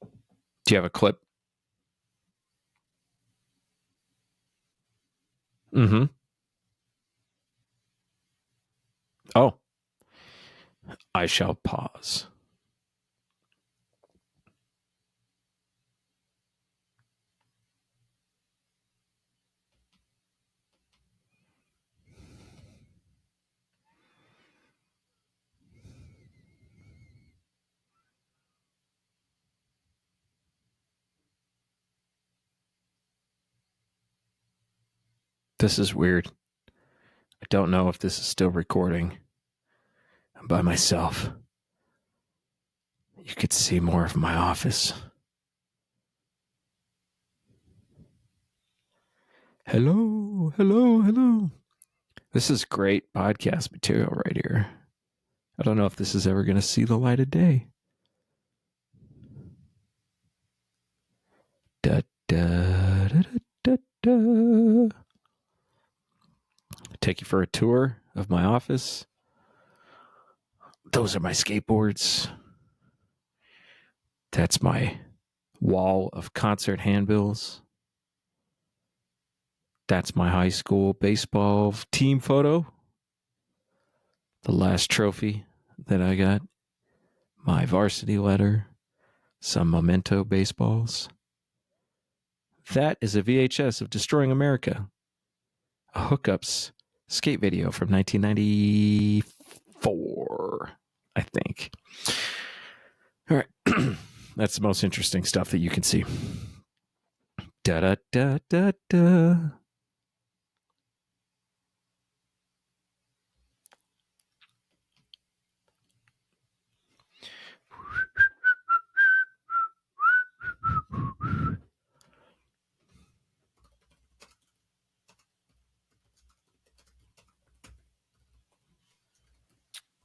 Do you have a clip? Mm-hmm. Oh, I shall pause. This is weird. I don't know if this is still recording. I'm by myself. You could see more of my office. Hello. This is great podcast material right here. I don't know if this is ever going to see the light of day. Da, da, da, da, da. Take you for a tour of my office. Those are my skateboards. That's my wall of concert handbills. That's my high school baseball team photo. The last trophy that I got. My varsity letter. Some memento baseballs. That is a VHS of Destroying America. A hookups skate video from 1994, I think. All right. That's the most interesting stuff that you can see. Da da da da da.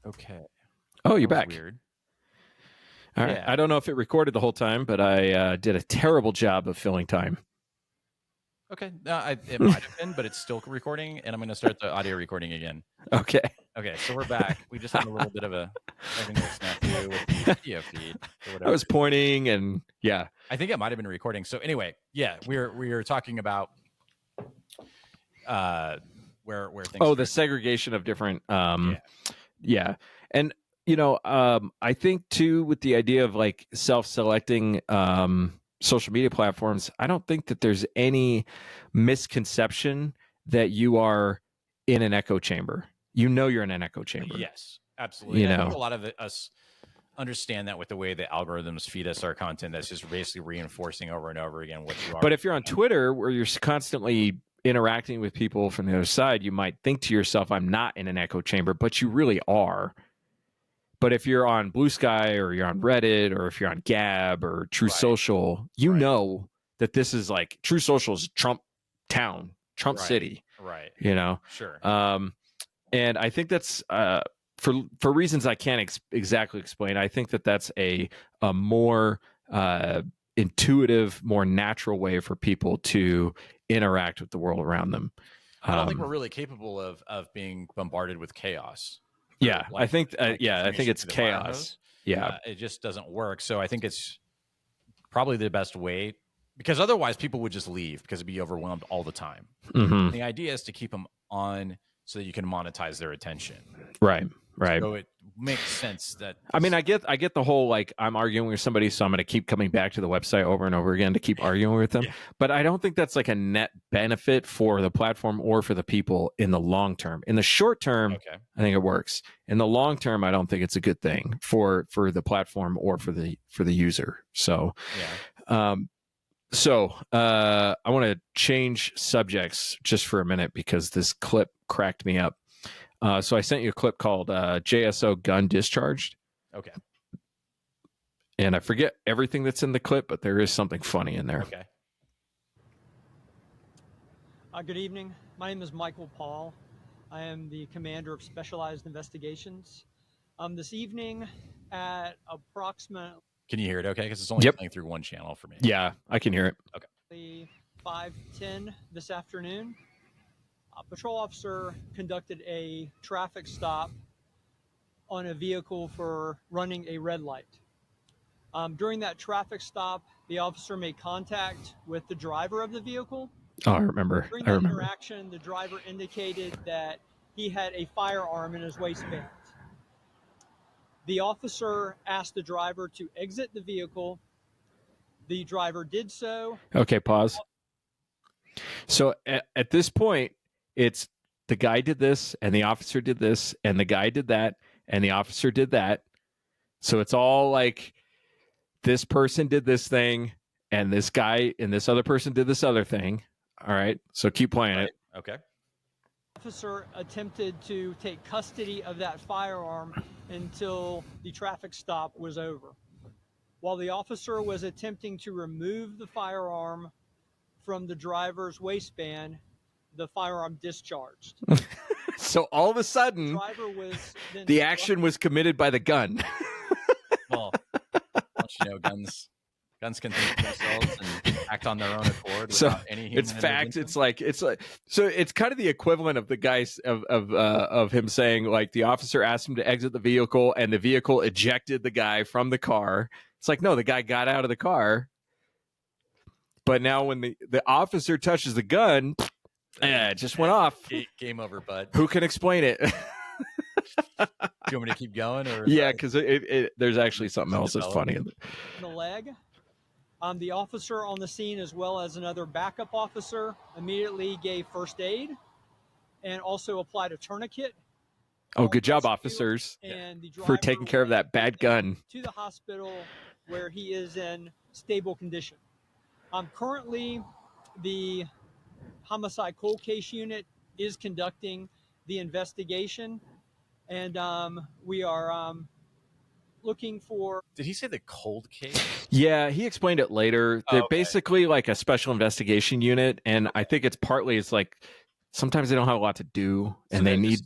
Okay. Oh, you're back. Weird. All right. I don't know if it recorded the whole time, but I did a terrible job of filling time. Okay. It might have been, but it's still recording, and I'm going to start the audio recording again. Okay. Okay, so we're back. We just had a little bit of a technical snafu with the video feed. Or whatever. I was pointing, and yeah. I think it might have been recording. So anyway, yeah, we were talking about where things. Oh, the segregation of different. Yeah. And I think too with the idea of like self-selecting social media platforms, I don't think that there's any misconception that you are in an echo chamber. You're in an echo chamber. Yes, absolutely. I think a lot of us understand that with the way the algorithms feed us our content, that's just basically reinforcing over and over again what you are. But if you're on Twitter, where you're constantly interacting with people from the other side, you might think to yourself, I'm not in an echo chamber, but you really are. But if you're on Blue Sky or you're on Reddit or if you're on Gab or True Social, you know that this is like True Social is Trump town, Trump city. Right. Sure. And I think that's for reasons I can't exactly explain. I think that that's a more intuitive, more natural way for people to interact with the world around them. I don't think we're really capable of being bombarded with chaos. Yeah, I think I think it's chaos. Yeah, it just doesn't work. So I think it's probably the best way, because otherwise people would just leave because it'd be overwhelmed all the time. Mm-hmm. The idea is to keep them on so that you can monetize their attention. Right. So it makes sense that. I mean, I get the whole like I'm arguing with somebody, so I'm going to keep coming back to the website over and over again to keep arguing with them. Yeah. But I don't think that's like a net benefit for the platform or for the people in the long term. In the short term, I think it works. In the long term, I don't think it's a good thing for the platform or for the user. So, I want to change subjects just for a minute because this clip cracked me up. So I sent you a clip called JSO Gun Discharged. Okay. And I forget everything that's in the clip, but there is something funny in there. Okay. Good evening. My name is Michael Paul. I am the commander of Specialized Investigations. This evening at approximately... Can you hear it okay? Because it's only playing through one channel for me. Yeah, I can hear it. Okay. 5:10 this afternoon. A patrol officer conducted a traffic stop on a vehicle for running a red light. During that traffic stop, the officer made contact with the driver of the vehicle. Oh, I remember. During that interaction, the driver indicated that he had a firearm in his waistband. The officer asked the driver to exit the vehicle. The driver did so. Okay, pause. So at this point, it's the guy did this and the officer did this and the guy did that and the officer did that. So it's all like this person did this thing and this guy and this other person did this other thing. All right. So keep playing it. Okay. The officer attempted to take custody of that firearm until the traffic stop was over. While the officer was attempting to remove the firearm from the driver's waistband, the firearm discharged. So all of a sudden, driver was then the action was committed by the gun. Well, don't you know, guns can think for themselves and act on their own accord without any human it's fact. intervention. It's like so. It's kind of the equivalent of the guys of him saying like the officer asked him to exit the vehicle and the vehicle ejected the guy from the car. It's like no, the guy got out of the car. But now when the officer touches the gun, it just went off. Game over, bud. Who can explain it? Do you want me to keep going? Or yeah, because there's actually something else that's funny. The leg. The officer on the scene, as well as another backup officer, immediately gave first aid and also applied a tourniquet. Oh, good job, officers, and the for taking care of that bad gun. To the hospital where he is in stable condition. Currently, the homicide cold case unit is conducting the investigation, and we are looking for... Did he say the cold case? Yeah, he explained it later. They're basically like a special investigation unit, and I think it's like sometimes they don't have a lot to do, and they need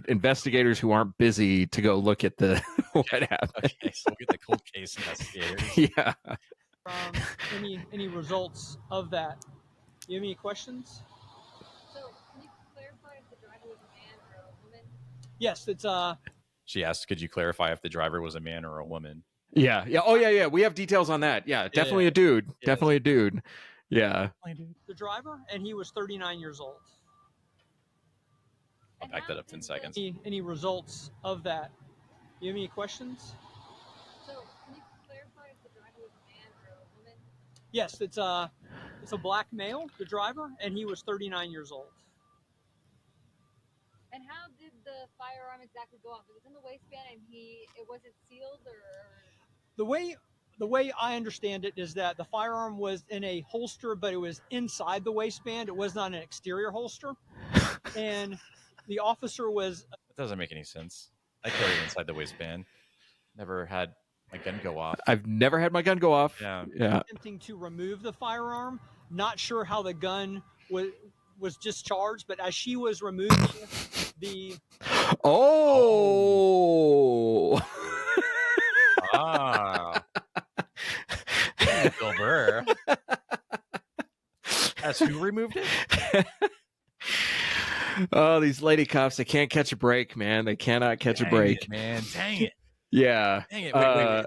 investigators who aren't busy to go look at the what happened. Okay, so we'll get the cold case investigators. Yeah. Any results of that? You have any questions? So, can you clarify if the driver was a man or a woman? Yes, it's She asked, "Could you clarify if the driver was a man or a woman?" Yeah. Oh, yeah. We have details on that. Yeah, definitely a dude. Yes. Definitely a dude. Yeah. The driver, and he was 39 years old. I'll back that up 10 seconds. Any results of that? You have any questions? So, can you clarify if the driver was a man or a woman? Yes, it's a black male, the driver, and he was 39 years old. And how did the firearm exactly go off? It was in the waistband, and it wasn't sealed, or The way I understand it is that the firearm was in a holster, but it was inside the waistband. It was not an exterior holster, and the officer was... That doesn't make any sense. I carry it inside the waistband. Never had my gun go off. I've never had my gun go off. Yeah. Attempting to remove the firearm. Not sure how the gun was discharged, but as she was removing the... Oh! Ah. Bill Burr. As who removed it? Oh, these lady cops, they can't catch a break, man. They cannot catch a break. Man, dang it. Yeah. Dang it. Wait.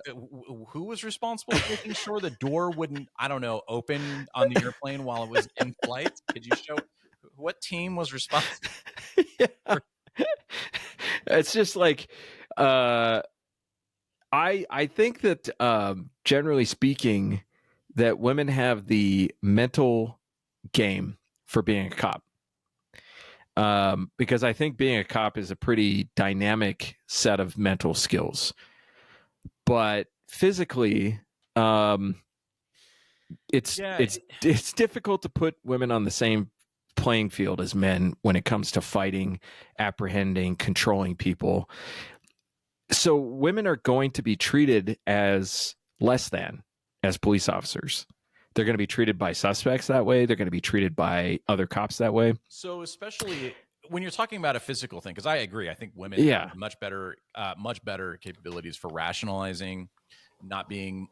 Who was responsible for making sure the door wouldn't, I don't know, open on the airplane while it was in flight? Could you show what team was responsible? Yeah. It's just like I think that generally speaking that women have the mental game for being a cop. Because I think being a cop is a pretty dynamic set of mental skills, but physically, it's difficult to put women on the same playing field as men when it comes to fighting, apprehending, controlling people. So women are going to be treated as less than as police officers. They're going to be treated by suspects that way. They're going to be treated by other cops that way. So especially when you're talking about a physical thing, because I agree, I think women have much better capabilities for rationalizing, not being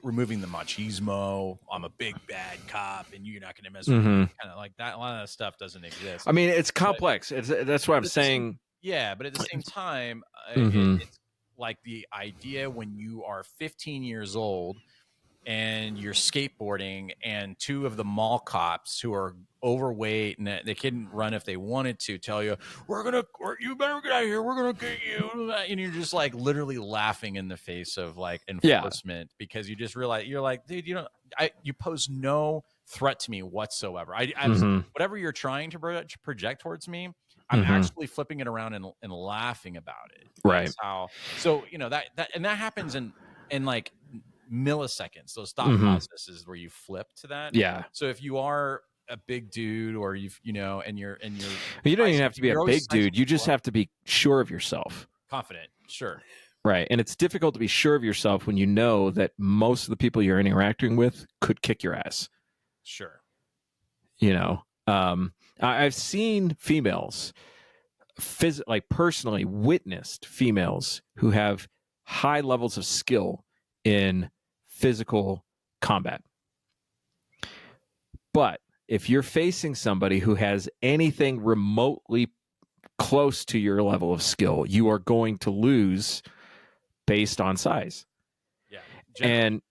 removing the machismo. I'm a big bad cop, and you're not going to mess with me. Kind of like that. A lot of that stuff doesn't exist. I mean, it's complex. That's what I'm saying. But at the same time, it's like the idea when you are 15 years old and you're skateboarding, and two of the mall cops who are overweight and they couldn't run if they wanted to tell you, you better get out of here, we're gonna get you, and you're just like literally laughing in the face of like enforcement because you just realize you're like, dude, you pose no threat to me whatsoever. I whatever you're trying to project towards me, I'm actually flipping it around and laughing about it. Right. That happens in like milliseconds. Those thought processes where you flip to that. Yeah. So if you are a big dude, or you don't even have to be a big dude. You just have to be sure of yourself, confident. Sure. Right. And it's difficult to be sure of yourself when you know that most of the people you're interacting with could kick your ass. Sure. I've seen females like personally witnessed females who have high levels of skill in physical combat. But if you're facing somebody who has anything remotely close to your level of skill, you are going to lose based on size. Yeah.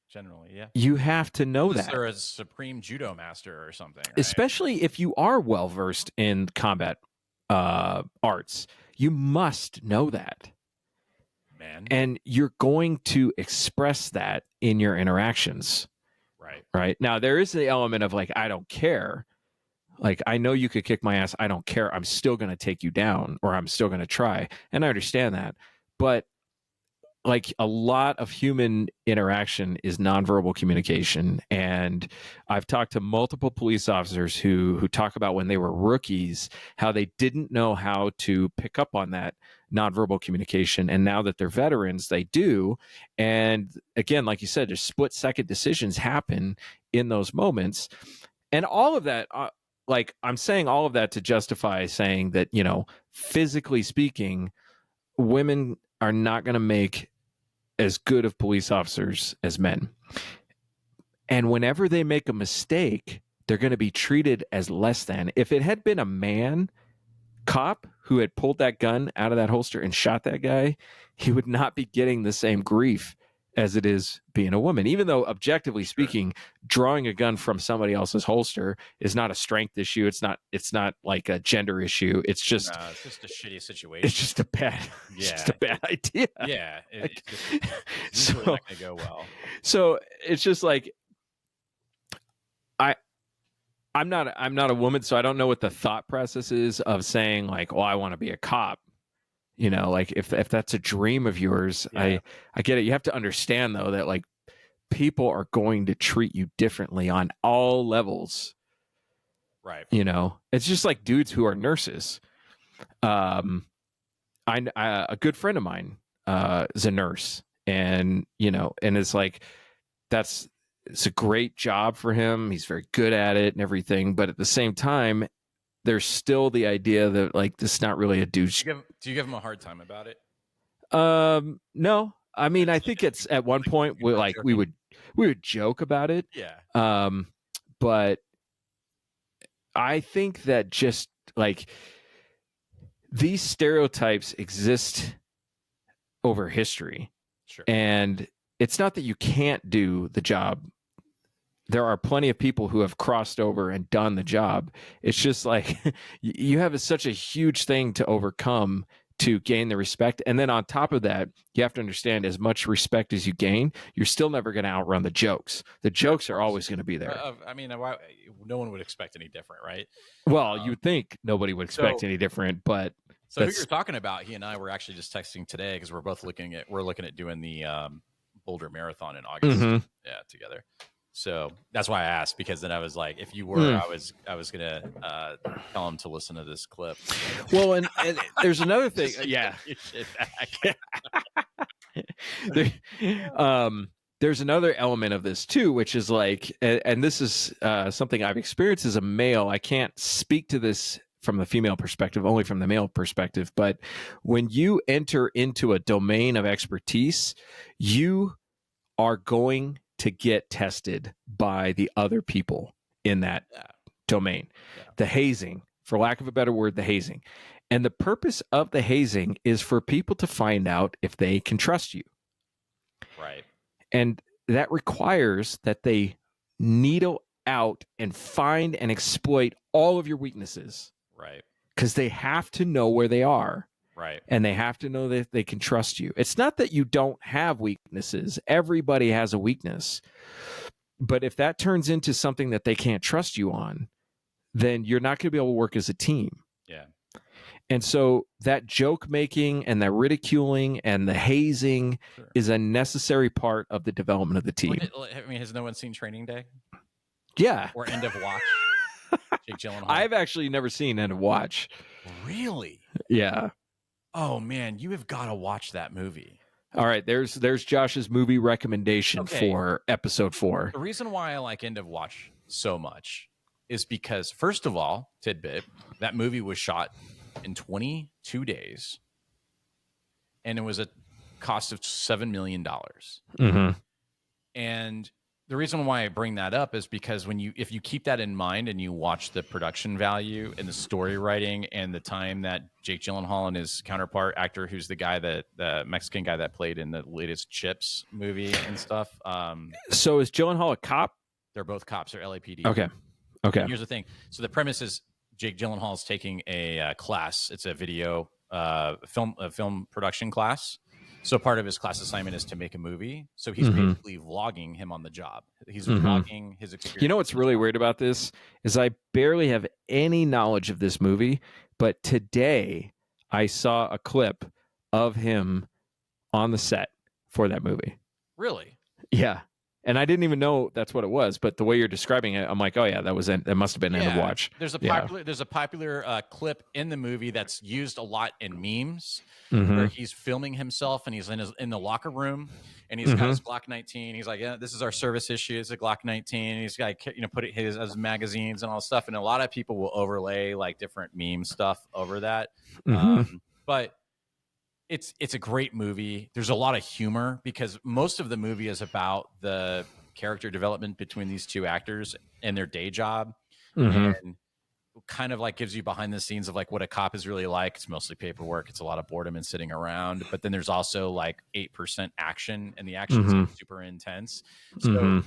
Generally, yeah. You have to know Unless that. they're a supreme judo master or something. Right? Especially if you are well versed in combat arts, you must know that. Man. And you're going to express that in your interactions. Right. Now, there is the element of like, I don't care. Like, I know you could kick my ass. I don't care. I'm still going to take you down, or I'm still going to try. And I understand that. But like, a lot of human interaction is nonverbal communication. And I've talked to multiple police officers who talk about when they were rookies, how they didn't know how to pick up on that nonverbal communication. And now that they're veterans, they do. And again, like you said, just split-second decisions happen in those moments. And all of that, like, I'm saying all of that to justify saying that, you know, physically speaking, women are not going to make as good of police officers as men. And whenever they make a mistake, they're going to be treated as less than. If it had been a man cop who had pulled that gun out of that holster and shot that guy, he would not be getting the same grief as it is being a woman. Even though, objectively speaking, drawing a gun from somebody else's holster is not a strength issue. It's not like a gender issue. It's just a shitty situation. It's just a bad, just a bad idea. Yeah, it's so not going to go well. So it's just like, I'm not a woman, so I don't know what the thought process is of saying like, oh, I want to be a cop. You know, like if that's a dream of yours, I get it. You have to understand though that like people are going to treat you differently on all levels. Right. You know, it's just like dudes who are nurses. A good friend of mine is a nurse, and you know, and it's like it's a great job for him. He's very good at it and everything, but at the same time, there's still the idea that like this is not really a douche. Do you give him a hard time about it? No. I mean, I think it's at one point we would joke about it. Yeah. But I think that just like these stereotypes exist over history. Sure. And it's not that you can't do the job. There are plenty of people who have crossed over and done the job. It's just like you have such a huge thing to overcome to gain the respect. And then on top of that, you have to understand as much respect as you gain, you're still never going to outrun the jokes. The jokes are always going to be there. I mean, no one would expect any different, right? Well, you'd think nobody would expect any different, but so who you're talking about, he and I were actually just texting today because we're looking at doing the Boulder Marathon in August, together. So that's why I asked, because then I was like, if you were, I was gonna tell him to listen to this clip. Well, and there's another thing. There's another element of this too, which is like, and this is something I've experienced as a male. I can't speak to this from the female perspective, only from the male perspective. But when you enter into a domain of expertise, you are going to get tested by the other people in that domain. Yeah. The hazing, for lack of a better word, the hazing. And the purpose of the hazing is for people to find out if they can trust you. Right. And that requires that they needle out and find and exploit all of your weaknesses. Right. Because they have to know where they are. Right. And they have to know that they can trust you. It's not that you don't have weaknesses. Everybody has a weakness. But if that turns into something that they can't trust you on, then you're not going to be able to work as a team. Yeah. And so that joke making and the ridiculing and the hazing is a necessary part of the development of the team. I mean, has no one seen Training Day? Yeah. Or End of Watch? Jake Gyllenhaal. I've actually never seen End of Watch. Really? Yeah. Oh man, you have got to watch that movie. All right, there's Josh's movie recommendation for episode 4. The reason why I like End of Watch so much is because, first of all, tidbit, that movie was shot in 22 days, and it was a cost of $7 million. And the reason why I bring that up is because if you keep that in mind and you watch the production value and the story writing and the time that Jake Gyllenhaal and his counterpart actor, who's the Mexican guy that played in the latest Chips movie and stuff. So is Gyllenhaal a cop? They're both cops. They're LAPD. Okay. And here's the thing. So the premise is Jake Gyllenhaal is taking a class. It's a video film production class. So part of his class assignment is to make a movie. So he's basically vlogging him on the job. He's vlogging his experience. You know what's really weird about this is I barely have any knowledge of this movie, but today I saw a clip of him on the set for that movie. Really? Yeah. And I didn't even know that's what it was, but the way you're describing it, I'm like, oh yeah, that must have been End of Watch. There's a popular clip in the movie that's used a lot in memes where he's filming himself and he's in the locker room and he's got his Glock 19. He's like, yeah, this is our service issue. It's a Glock 19. And he's got put it his magazines and all this stuff. And a lot of people will overlay like different meme stuff over that. But it's a great movie. There's a lot of humor because most of the movie is about the character development between these two actors and their day job, and kind of like gives you behind the scenes of like what a cop is really like. It's mostly paperwork. It's a lot of boredom and sitting around. But then there's also like 8% action, and the action is super intense. So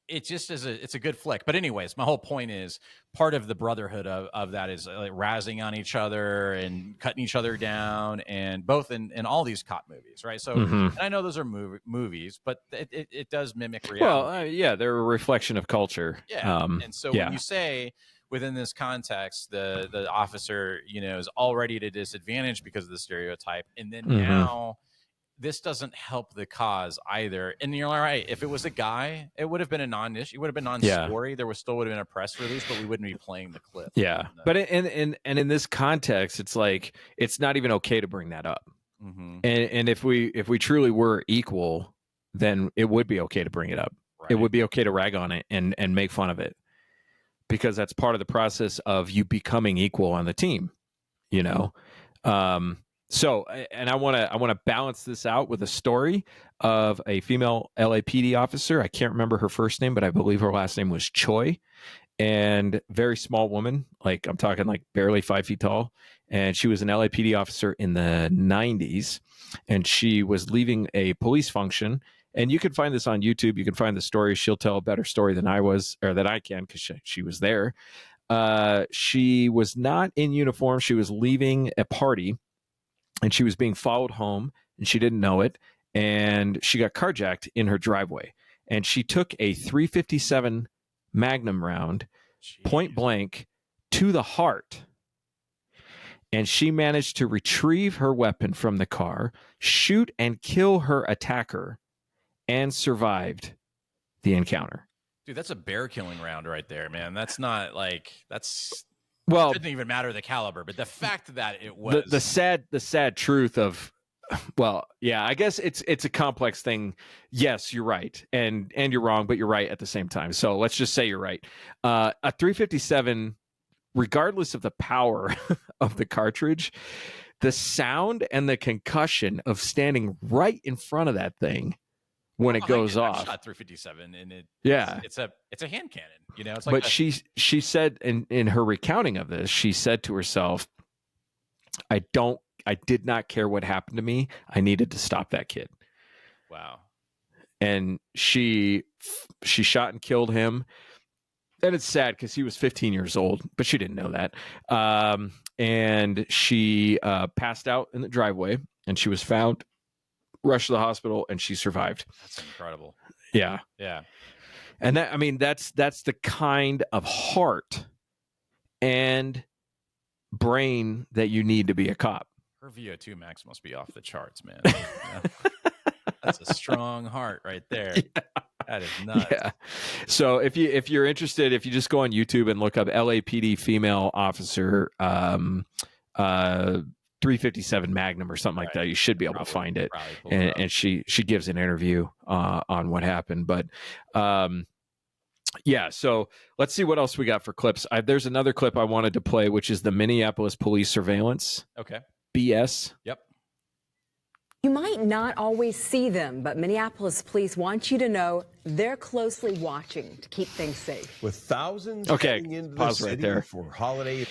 it just is it's a good flick. But anyways, my whole point is part of the brotherhood of that is like razzing on each other and cutting each other down, and both in all these cop movies, right? So and I know those are movies, but it does mimic reality. Well, they're a reflection of culture. Yeah. And so when you say within this context, the officer, is already at a disadvantage because of the stereotype, and then now this doesn't help the cause either. And you're all right. If it was a guy, it would have been a non-issue. It would have been non-story. There still would have been a press release, but we wouldn't be playing the clip. Yeah. But in this context, it's like, it's not even okay to bring that up. And if we truly were equal, then it would be okay to bring it up. Right. It would be okay to rag on it and make fun of it, because that's part of the process of you becoming equal on the team, So, and I want to balance this out with a story of a female LAPD officer. I can't remember her first name, but I believe her last name was Choi, and very small woman. Like I'm talking like barely 5 feet tall. And she was an LAPD officer in the 90s, and she was leaving a police function. And you can find this on YouTube. You can find the story. She'll tell a better story than I was, or that I can, because she was there. She was not in uniform. She was leaving a party, and she was being followed home, and she didn't know it. And she got carjacked in her driveway. And she took a .357 Magnum round, point blank, to the heart. And she managed to retrieve her weapon from the car, shoot and kill her attacker, and survived the encounter. Dude, that's a bear killing round right there, man. That's not like well, it doesn't even matter the caliber, but the fact that it was the sad truth of, well, yeah, I guess it's a complex thing. Yes, you're right, and you're wrong, but you're right at the same time. So let's just say you're right. A .357, regardless of the power of the cartridge, the sound and the concussion of standing right in front of that thing when it goes off. I've shot .357, and it's a hand cannon. It's like. But she said in her recounting of this, she said to herself, I did not care what happened to me. I needed to stop that kid. Wow. And she shot and killed him. And it's sad because he was 15 years old, but she didn't know that. And she passed out in the driveway, and she was found, rushed to the hospital, and she survived. That's incredible. Yeah. Yeah. And that's the kind of heart and brain that you need to be a cop. Her VO2 max must be off the charts, man. That's a strong heart right there. Yeah. That is nuts. Yeah. So if you're interested, if you just go on YouTube and look up LAPD female officer .357 Magnum or something like that, you should be able to find it. And she gives an interview on what happened. But Yeah, so let's see what else we got for clips. There's another clip I wanted to play, which is the Minneapolis police surveillance. Okay. BS. Yep. You might not always see them, but Minneapolis police want you to know they're closely watching to keep things safe. With thousands heading into pause the right city there. for holiday.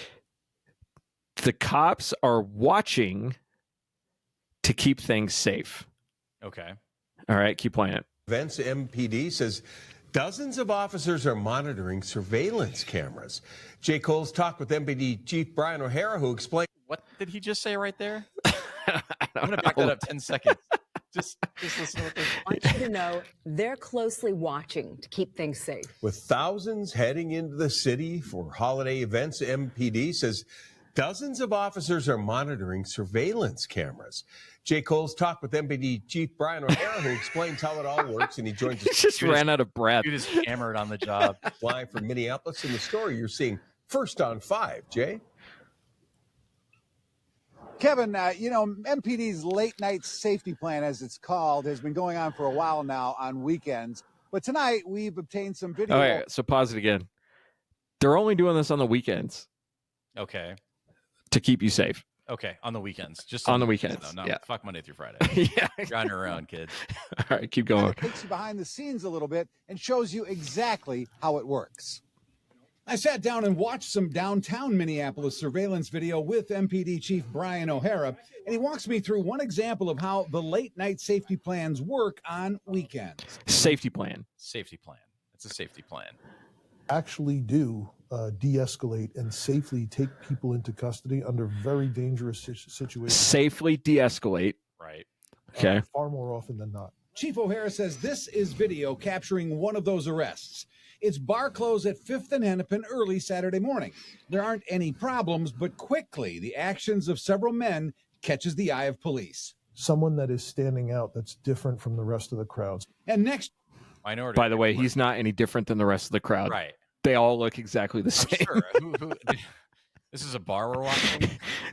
The cops are watching to keep things safe. Okay. All right, keep playing it. Events MPD says dozens of officers are monitoring surveillance cameras. Jay Cole's talked with MPD Chief Brian O'Hara, who explained. What did he just say right there? I'm going to back that up 10 seconds. Just listen to what they Want you to know they're closely watching to keep things safe. With thousands heading into the city for holiday events, MPD says dozens of officers are monitoring surveillance cameras. Jay Cole's talked with MPD Chief Brian O'Hara, who explains how it all works, and he joins us. He just ran out of breath. Dude is hammered on the job. Live from Minneapolis. In the story you're seeing first on 5, Jay. Kevin, MPD's late night safety plan, as it's called, has been going on for a while now on weekends. But tonight we've obtained some video. All right, so pause it again. They're only doing this on the weekends Okay. to keep you safe. Okay. On the weekends. Just On the weekends, No, yeah. fuck Monday through Friday. Yeah. You're on your own, kids. All right, keep going. It takes you behind the scenes a little bit and shows you exactly how it works. I sat down and watched some downtown Minneapolis surveillance video with MPD Chief Brian O'Hara, and he walks me through one example of how the late night safety plans work on weekends. Safety plan. Safety plan. It's a safety plan. Actually do de-escalate and safely take people into custody under very dangerous situations. Safely de-escalate. Right. Okay. Far more often than not. Chief O'Hara says this is video capturing one of those arrests. It's bar close at 5th and Hennepin early Saturday morning. There aren't any problems, but quickly the actions of several men catches the eye of police. Someone that is standing out that's different from the rest of the crowds. And next, Minority. By the way, report. he's not any different than the rest of the crowd. Right. They all look exactly the I'm same. sure. Who, this is a bar we're watching?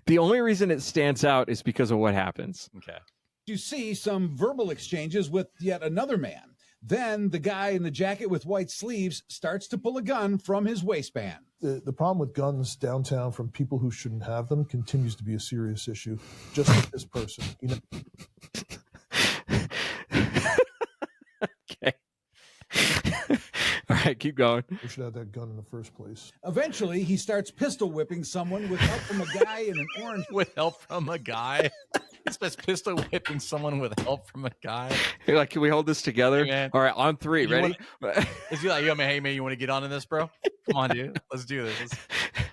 The only reason it stands out is because of what happens. Okay. you see some verbal exchanges with yet another man. Then the guy in the jacket with white sleeves starts to pull a gun from his waistband. The problem with guns downtown from people who shouldn't have them continues to be a serious issue, just like this person. You know? Okay. All right, keep going. We should have that gun in the first place. Eventually, he starts pistol whipping someone with help from a guy in an orange. With help from a guy? He starts pistol whipping someone with help from a guy? You're like, can we hold this together? Hey, man. All right, on three. You Ready? Is he like, yo, man, hey, man, you want to get onto this, bro? Come on, dude. Let's do this.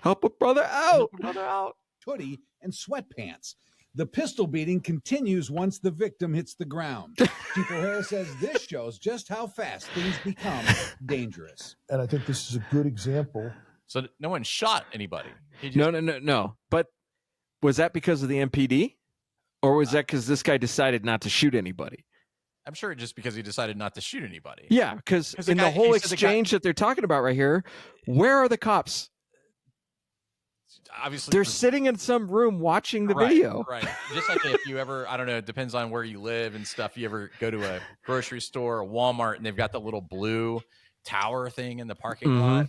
Help a brother out. Hoodie and sweatpants. The pistol beating continues once the victim hits the ground. Chief O'Hara says this shows just how fast things become dangerous. And I think this is a good example. So no one shot anybody. He just, No. But was that because of the MPD? Or was that because this guy decided not to shoot anybody? I'm sure just because he decided not to shoot anybody. Yeah, because in the whole exchange that they're talking about right here, where are the cops? Obviously, They're sitting in some room watching the video. Right. Just like if you ever, I don't know, it depends on where you live and stuff. You ever go to a grocery store or Walmart and they've got the little blue tower thing in the parking lot.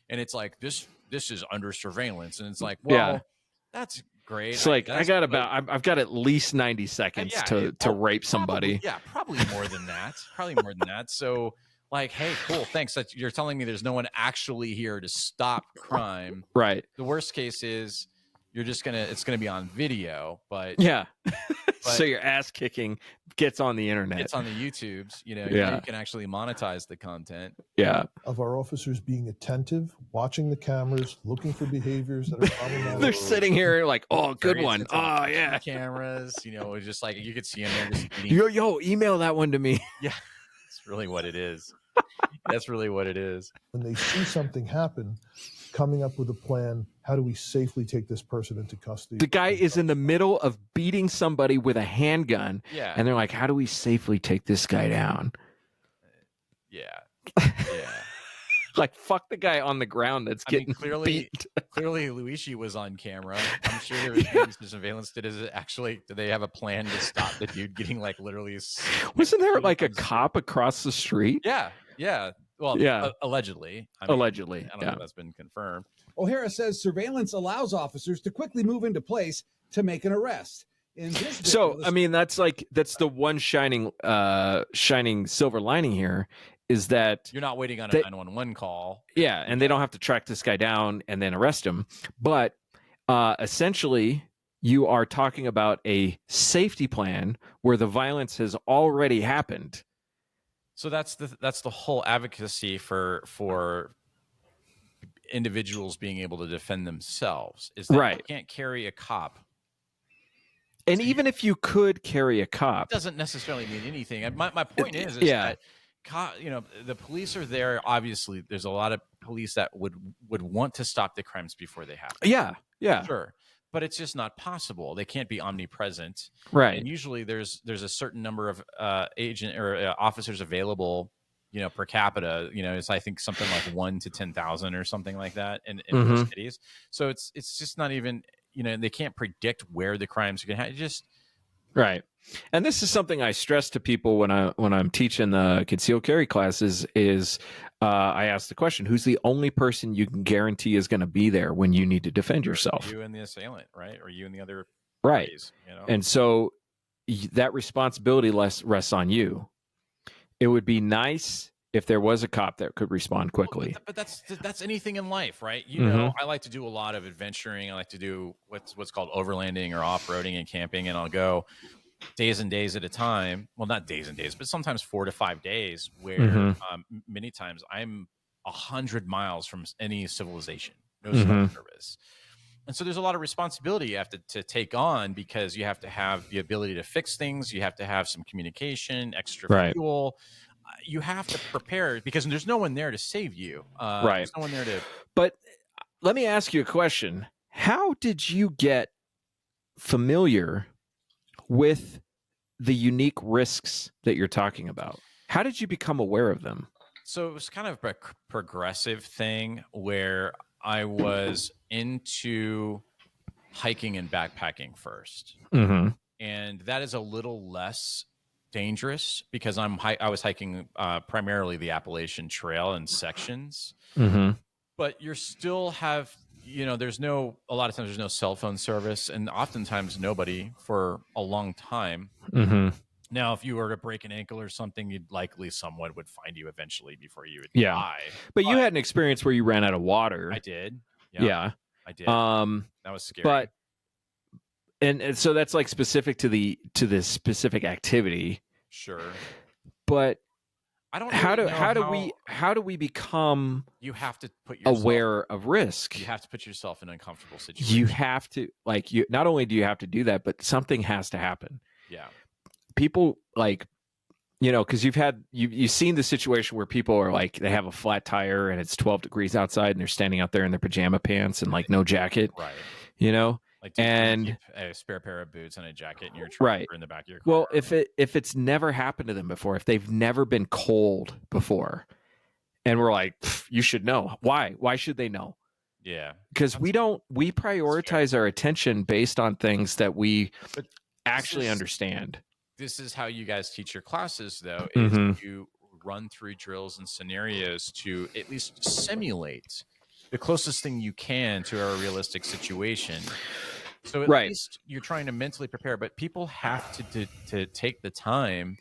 And it's like, this is under surveillance. And it's like, well, that's great. It's like, I've got at least 90 seconds to rape somebody. Probably more than that. So like, hey, cool, thanks. You're telling me there's no one actually here to stop crime. Right. The worst case is it's gonna be on video, but yeah. So your ass kicking gets on the internet. It's on the YouTubes, you can actually monetize the content. Yeah. Of our officers being attentive, watching the cameras, looking for behaviors that are problematic. They're sitting here like, oh, good one. Oh, yeah. Cameras, just like you could see them there just eating. Yo, email that one to me. Yeah. That's really what it is. That's really what it is. When they see something happen, coming up with a plan, how do we safely take this person into custody? The guy is in the middle of beating somebody with a handgun. Yeah. And they're like, how do we safely take this guy down? Yeah. Like, fuck the guy on the ground that's getting clearly beat. Clearly Luigi was on camera. I'm sure there was maybe some surveillance. Did they have a plan to stop the dude getting like literally wasn't there like a cop across the street? Yeah Well, Yeah. Allegedly. Allegedly, I don't yeah. know if that's been confirmed. O'Hara says surveillance allows officers to quickly move into place to make an arrest. In this video, So, I mean, that's the one shining silver lining here is that You're not waiting on a they- 911 call. yeah, and they don't have to track this guy down and then arrest him. But essentially, you are talking about a safety plan where the violence has already happened. So that's the whole advocacy for individuals being able to defend themselves. Is that Right. you can't carry a cop. And even if you could carry a cop, It doesn't necessarily mean anything. And my point is yeah. that the police are there. Obviously, there's a lot of police that would want to stop the crimes before they happen. Yeah. Sure. But it's just not possible. They can't be omnipresent. Right. And usually there's a certain number of agent or officers available, per capita. It's I think something like 1 to 10,000 or something like that in most cities. So it's just not even, they can't predict where the crimes are going to happen. Just right. And this is something I stress to people when I'm teaching the concealed carry classes is I ask the question, who's the only person you can guarantee is going to be there when you need to defend yourself? You and the assailant, right? Or you and the other right. parties, And so that responsibility rests on you. It would be nice if there was a cop that could respond quickly. But that's anything in life, right? I like to do a lot of adventuring. I like to do what's called overlanding or off-roading and camping, and I'll go days and days at a time. Well, not days and days, but sometimes 4 to 5 days where many times I'm 100 miles from any civilization, no cell service. And so there's a lot of responsibility you have to take on because you have to have the ability to fix things. You have to have some communication, extra fuel. You have to prepare because there's no one there to save you. There's no one there to. But let me ask you a question. How did you get familiar with the unique risks that you're talking about? How did you become aware of them? So it was kind of a progressive thing where I was into hiking and backpacking first. And that is a little less dangerous because I was hiking primarily the Appalachian Trail in sections. But you still have, a lot of times there's no cell phone service and oftentimes nobody for a long time. Now, if you were to break an ankle or something, you'd likely someone would find you eventually before you would die. But you had an experience where you ran out of water. I did. Yeah. I did. That was scary. But and so that's like specific to the specific activity. Sure. But I don't really how do we become you have to put yourself aware of risk? You have to put yourself in uncomfortable situations. You have to not only do you have to do that, but something has to happen. Yeah. People because you've seen the situation where people are like they have a flat tire and it's 12 degrees outside and they're standing out there in their pajama pants and like no jacket. Right. And keep a spare pair of boots and a jacket in your truck or in the back of your car. Well, if it's never happened to them before, if they've never been cold before, and we're like, you should know. Why should they know? Yeah. Because we prioritize our attention based on things that we actually understand. This is how you guys teach your classes, though, is you run through drills and scenarios to at least simulate the closest thing you can to a realistic situation. So at least you're trying to mentally prepare, but people have to take the time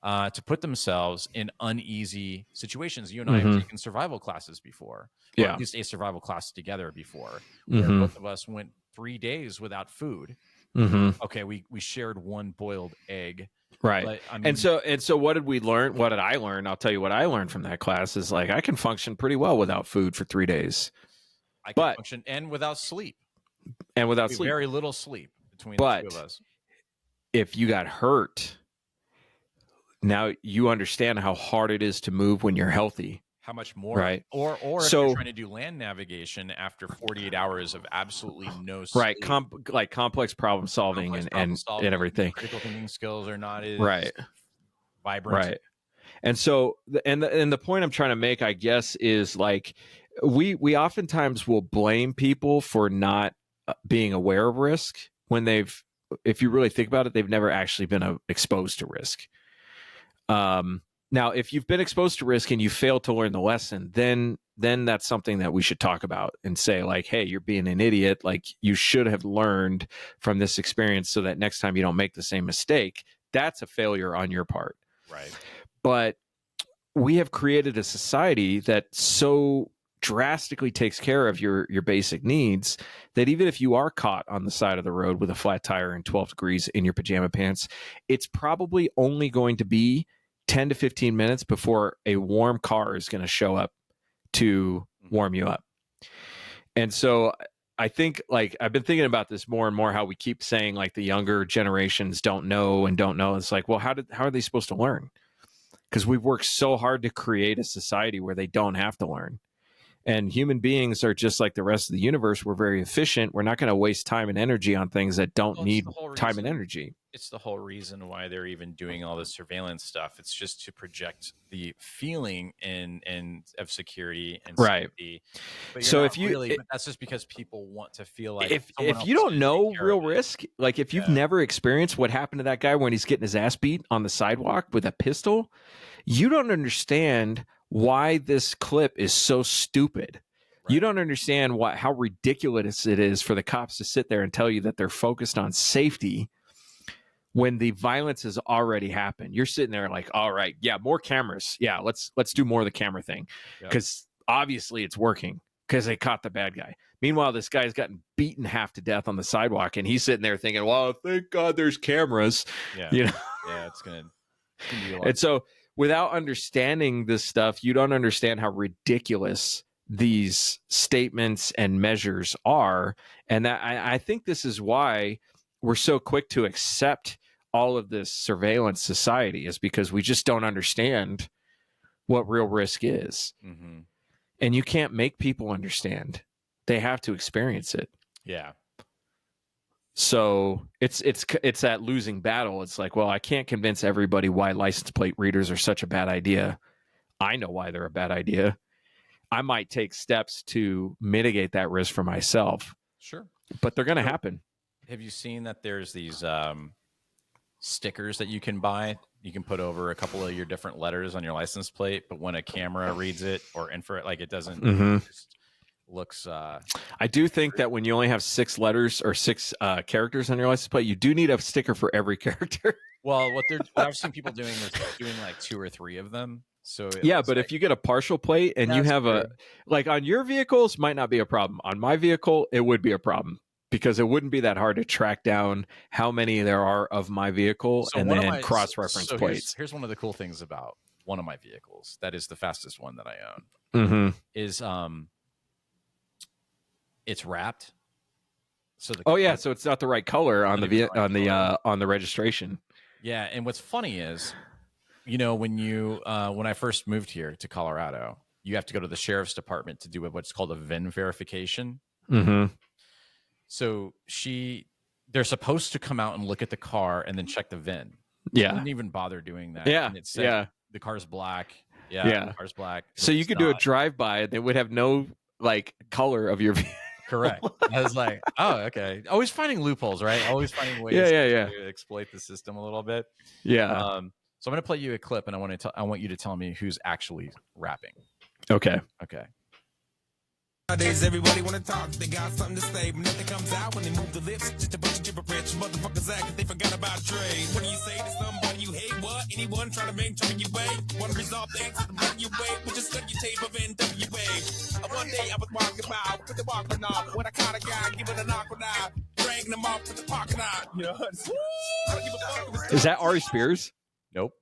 to put themselves in uneasy situations. You and I have taken survival classes before, or at least a survival class together before, where both of us went 3 days without food. Okay, we shared one boiled egg. Right. But, and so what did we learn? What did I learn? I'll tell you what I learned from that class is like I can function pretty well without food for 3 days. I can function and without sleep. Very little sleep between the two of us. If you got hurt, now you understand how hard it is to move when you're healthy. How much more? Right. Or if you're trying to do land navigation after 48 hours of absolutely no sleep. Right. Complex problem solving and everything. Critical thinking skills are not as vibrant. Right. And so the point I'm trying to make, I guess, is like we oftentimes will blame people for not being aware of risk when if you really think about it, they've never actually been exposed to risk. Now Now, if you've been exposed to risk and you fail to learn the lesson, then that's something that we should talk about and say, like, hey, you're being an idiot. Like, you should have learned from this experience so that next time you don't make the same mistake. That's a failure on your part. Right. But we have created a society that so drastically takes care of your basic needs that even if you are caught on the side of the road with a flat tire and 12 degrees in your pajama pants, it's probably only going to be 10 to 15 minutes before a warm car is going to show up to warm you up. And so I think, like, I've been thinking about this more and more, how we keep saying, like, the younger generations don't know. It's like, well, how are they supposed to learn? Because we've worked so hard to create a society where they don't have to learn. And human beings are just like the rest of the universe. We're very efficient. We're not going to waste time and energy on things that don't need time and energy. It's the whole reason why they're even doing all this surveillance stuff. It's just to project the feeling of security and safety. But so if you, but that's just because people want to feel like if you don't know real risk, like if you've never experienced what happened to that guy when he's getting his ass beat on the sidewalk with a pistol, you don't understand why this clip is so stupid. Right. You don't understand how ridiculous it is for the cops to sit there and tell you that they're focused on safety when the violence has already happened. You're sitting there like, all right, yeah, more cameras. Yeah, let's do more of the camera thing, because obviously it's working because they caught the bad guy. Meanwhile, this guy's gotten beaten half to death on the sidewalk, and he's sitting there thinking, well, thank God there's cameras. Yeah, you know? Yeah, it's gonna be a lot. And so, without understanding this stuff, you don't understand how ridiculous these statements and measures are. And that I think this is why we're so quick to accept all of this surveillance society, is because we just don't understand what real risk is. Mm-hmm. And you can't make people understand. They have to experience it. Yeah. So it's that losing battle. It's like, well, I can't convince everybody why license plate readers are such a bad idea. I know why they're a bad idea. I might take steps to mitigate that risk for myself. Sure. But they're going to happen. Have you seen that there's these stickers that you can buy? You can put over a couple of your different letters on your license plate, but when a camera reads it or infrared, like it doesn't, it just looks. I do think that when you only have 6 letters or 6 characters on your license plate, you do need a sticker for every character. Well, what I've seen people doing is doing like 2 or 3 of them. So yeah, but if you get a partial plate and you have like on your vehicles, might not be a problem. On my vehicle, it would be a problem, because it wouldn't be that hard to track down how many there are of my vehicle and then cross-reference plates. Here's one of the cool things about one of my vehicles that is the fastest one that I own. Is it's wrapped. So so it's not the right color on the registration. Yeah, and what's funny is, you know, when I first moved here to Colorado, you have to go to the sheriff's department to do what's called a VIN verification. Mm-hmm. So they're supposed to come out and look at the car and then check the VIN. Yeah. I didn't even bother doing that. Yeah. And it said the car's black. Yeah. The car's black. So you could do a drive-by. They would have no like color of your vehicle. Correct. I was like, oh, okay. Always finding loopholes, right? Always finding ways to exploit the system a little bit. Yeah. So I'm going to play you a clip, and I want you to tell me who's actually rapping. Okay. Okay. Nowadays, everybody want to talk. They got something to say, but nothing comes out when they move the lips. Just a bunch of gibberish. Motherfuckers act like they forgot about trade. What do you say to somebody you hate? What? Anyone trying to make trouble you way? Want to resolve things to the money you wait? But just stuck your tape of NWA. One day I was walking about with the walking off. When I caught a guy giving a knock on out, dragging him off to the parking lot. You know, is that Ari Spears? Nope.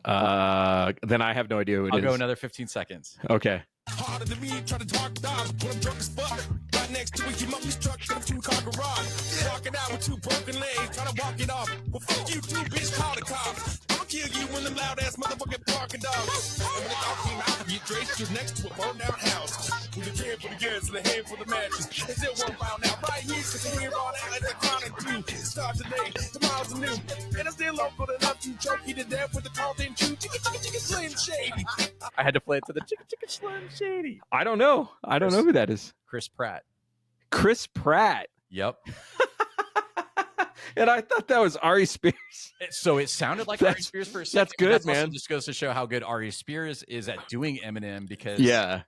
Then I have no idea who it is. I'll go another 15 seconds. Okay. Harder than me, try to talk down when I'm drunk as fuck. Right next to a humongous truck in a 2-car garage. Walking out with 2 broken legs, trying to walk it off. Well, fuck you too, bitch, call the cops. I'ma kill you when them loud ass motherfucking barking dogs. And when the dog came out, you traced you next to a burned down house. With a can for the gas and a hand for the matches. They still weren't found out right here, cause they hear all that like they're chronic too. Start today, tomorrow's a new. And I'm still local enough to choke you to death with the Carlton chew. Chicka Slim Shady. I had to play it to the Chicka Slim Shady. I don't know. I don't know who that is. Chris Pratt. Chris Pratt. Yep. And I thought that was Ari Spears. So it sounded like Ari Spears for a second. That's good, that's man. Also just goes to show how good Ari Spears is at doing Eminem because yeah.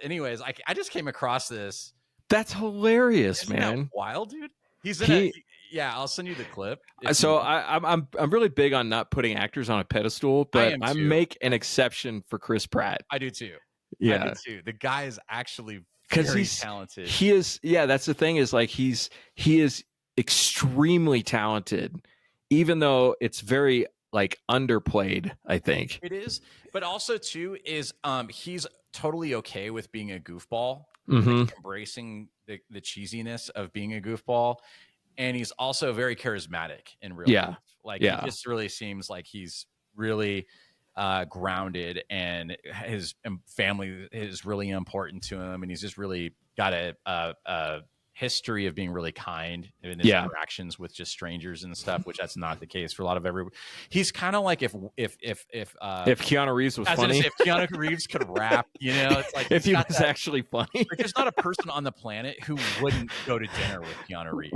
Anyways, I just came across this. That's hilarious, Isn't man. that wild, dude. He's in I'll send you the clip. So I'm really big on not putting actors on a pedestal, but I make an exception for Chris Pratt. I do too. Yeah, I do too. The guy is actually because he's talented. He is. Yeah, that's the thing. Is like he is extremely talented, even though it's very like underplayed. I think it is, but also too is he's totally okay with being a goofball, like embracing the cheesiness of being a goofball. And he's also very charismatic in real life. Like he just really seems like he's really grounded, and his family is really important to him, and he's just really got a history of being really kind in his interactions with just strangers and stuff, which that's not the case for a lot of everybody. He's kind of like if Keanu Reeves was funny, if Keanu Reeves could rap, it's like if he was actually funny. Like there's not a person on the planet who wouldn't go to dinner with Keanu Reeves.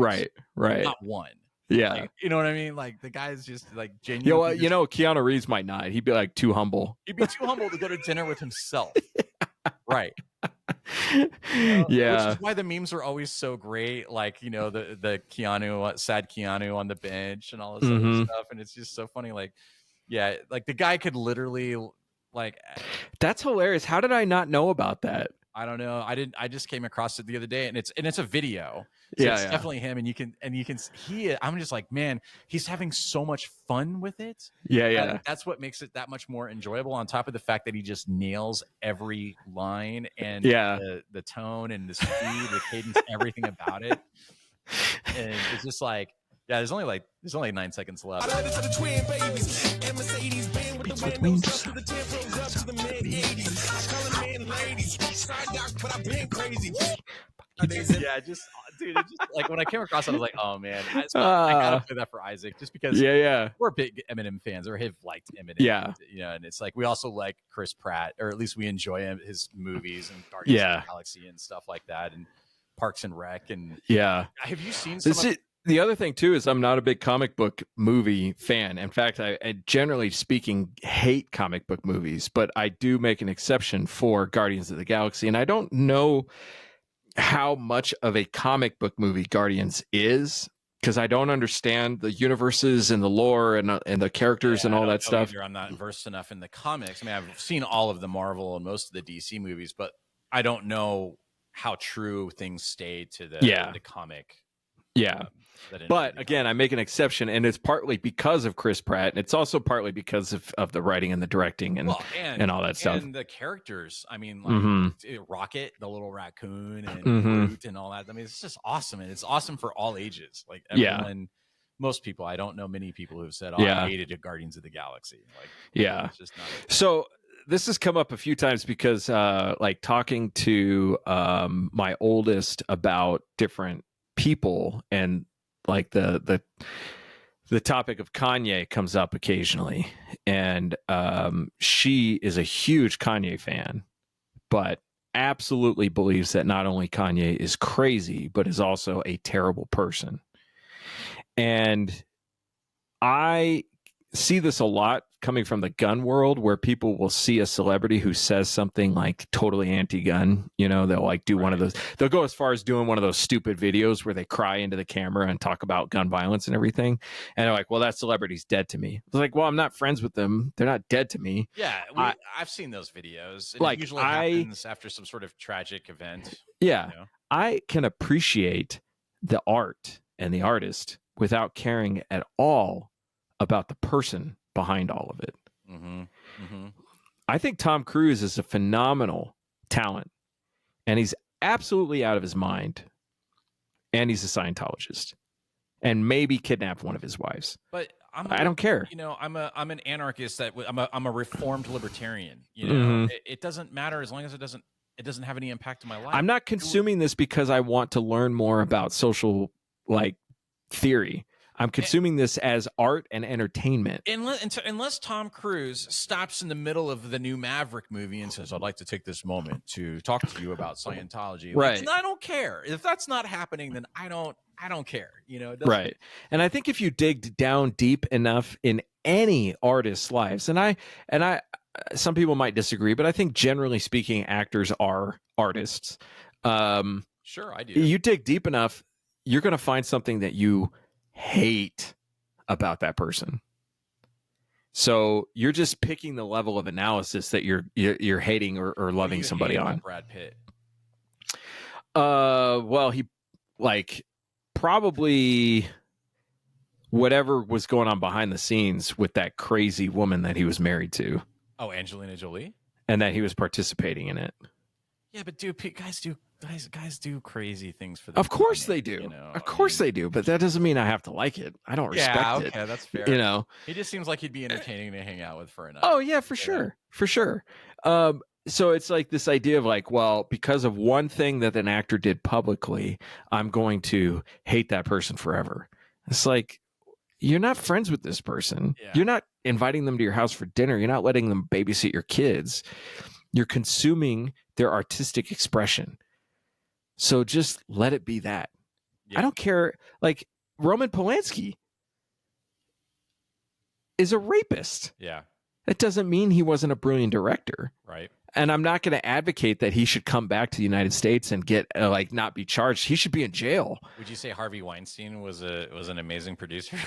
Right. Not one. Yeah. Like, you know what I mean? Like the guy's just like genuine. Keanu Reeves might not. He'd be like too humble. He'd be too humble to go to dinner with himself. Right. Yeah. Which is why the memes are always so great. Like, the Keanu, sad Keanu on the bench and all this other stuff. And it's just so funny. Like, yeah, like the guy could literally that's hilarious. How did I not know about that? I don't know. I just came across it the other day, and it's a video. So it's definitely him, and you can I'm just like, man, he's having so much fun with it. Yeah. That's what makes it that much more enjoyable, on top of the fact that he just nails every line and the tone and the speed, the cadence, everything about it. And it's just like, there's only 9 seconds left. Dude, it's just like when I came across it, I was like, oh man, I gotta play that for Isaac, just because we're big Eminem fans, or have liked Eminem. And it's like we also like Chris Pratt, or at least we enjoy his movies and Guardians of the Galaxy and stuff like that, and Parks and Rec, and have you seen the other thing too is I'm not a big comic book movie fan. In fact, I generally speaking hate comic book movies, but I do make an exception for Guardians of the Galaxy. And I don't know how much of a comic book movie Guardians is, because I don't understand the universes and the lore and the characters and all that stuff. I'm not versed enough in the comics. I mean, I've seen all of the Marvel and most of the DC movies, but I don't know how true things stay to the comic. But again, I make an exception, and it's partly because of Chris Pratt, and it's also partly because of the writing and the directing and all that stuff. And the characters. I mean, like Rocket, the little raccoon, and Groot, and all that. I mean, it's just awesome, and it's awesome for all ages. Like everyone, most people. I don't know many people who've said, I hated Guardians of the Galaxy. Like, it's just not. So this has come up a few times because, like, talking to my oldest about different people, and like the topic of Kanye comes up occasionally, and she is a huge Kanye fan, but absolutely believes that not only Kanye is crazy, but is also a terrible person. And I see this a lot coming from the gun world, where people will see a celebrity who says something like totally anti-gun, they'll like do one of those, they'll go as far as doing one of those stupid videos where they cry into the camera and talk about gun violence and everything. And they're like, well, that celebrity's dead to me. It's like, well, I'm not friends with them. They're not dead to me. Yeah. I've seen those videos. It usually happens after some sort of tragic event. Yeah. I can appreciate the art and the artist without caring at all about the person behind all of it. I think Tom Cruise is a phenomenal talent, and he's absolutely out of his mind, and he's a Scientologist, and maybe kidnapped one of his wives. But I don't care. I'm an anarchist. I'm a reformed libertarian. It doesn't matter as long as it doesn't have any impact on my life. I'm not consuming this because I want to learn more about social theory. I'm consuming this as art and entertainment. Unless Tom Cruise stops in the middle of the new Maverick movie and says, I'd like to take this moment to talk to you about Scientology. Right. I don't care. If that's not happening, then I don't I don't care. Right. And I think if you dig down deep enough in any artist's lives, and I, some people might disagree, but I think generally speaking, actors are artists. Sure, I do. You dig deep enough, you're going to find something that you hate about that person. So you're just picking the level of analysis that you're hating or loving somebody on. Brad Pitt. Well, he probably whatever was going on behind the scenes with that crazy woman that he was married to. Oh, Angelina Jolie, and that he was participating in it. Yeah, but guys do crazy things for. Of course they do. Of course they do. But that doesn't mean I have to like it. I don't respect it. Yeah, that's fair. He just seems like he'd be entertaining to hang out with for a night. Oh yeah, for sure. So it's like this idea of like, well, because of one thing that an actor did publicly, I'm going to hate that person forever. It's like, you're not friends with this person. Yeah. You're not inviting them to your house for dinner. You're not letting them babysit your kids. You're consuming their artistic expression. So just let it be that. Yeah. I don't care. Like, Roman Polanski is a rapist. Yeah. That doesn't mean he wasn't a brilliant director. Right. And I'm not going to advocate that he should come back to the United States and get not be charged. He should be in jail. Would you say Harvey Weinstein was an amazing producer?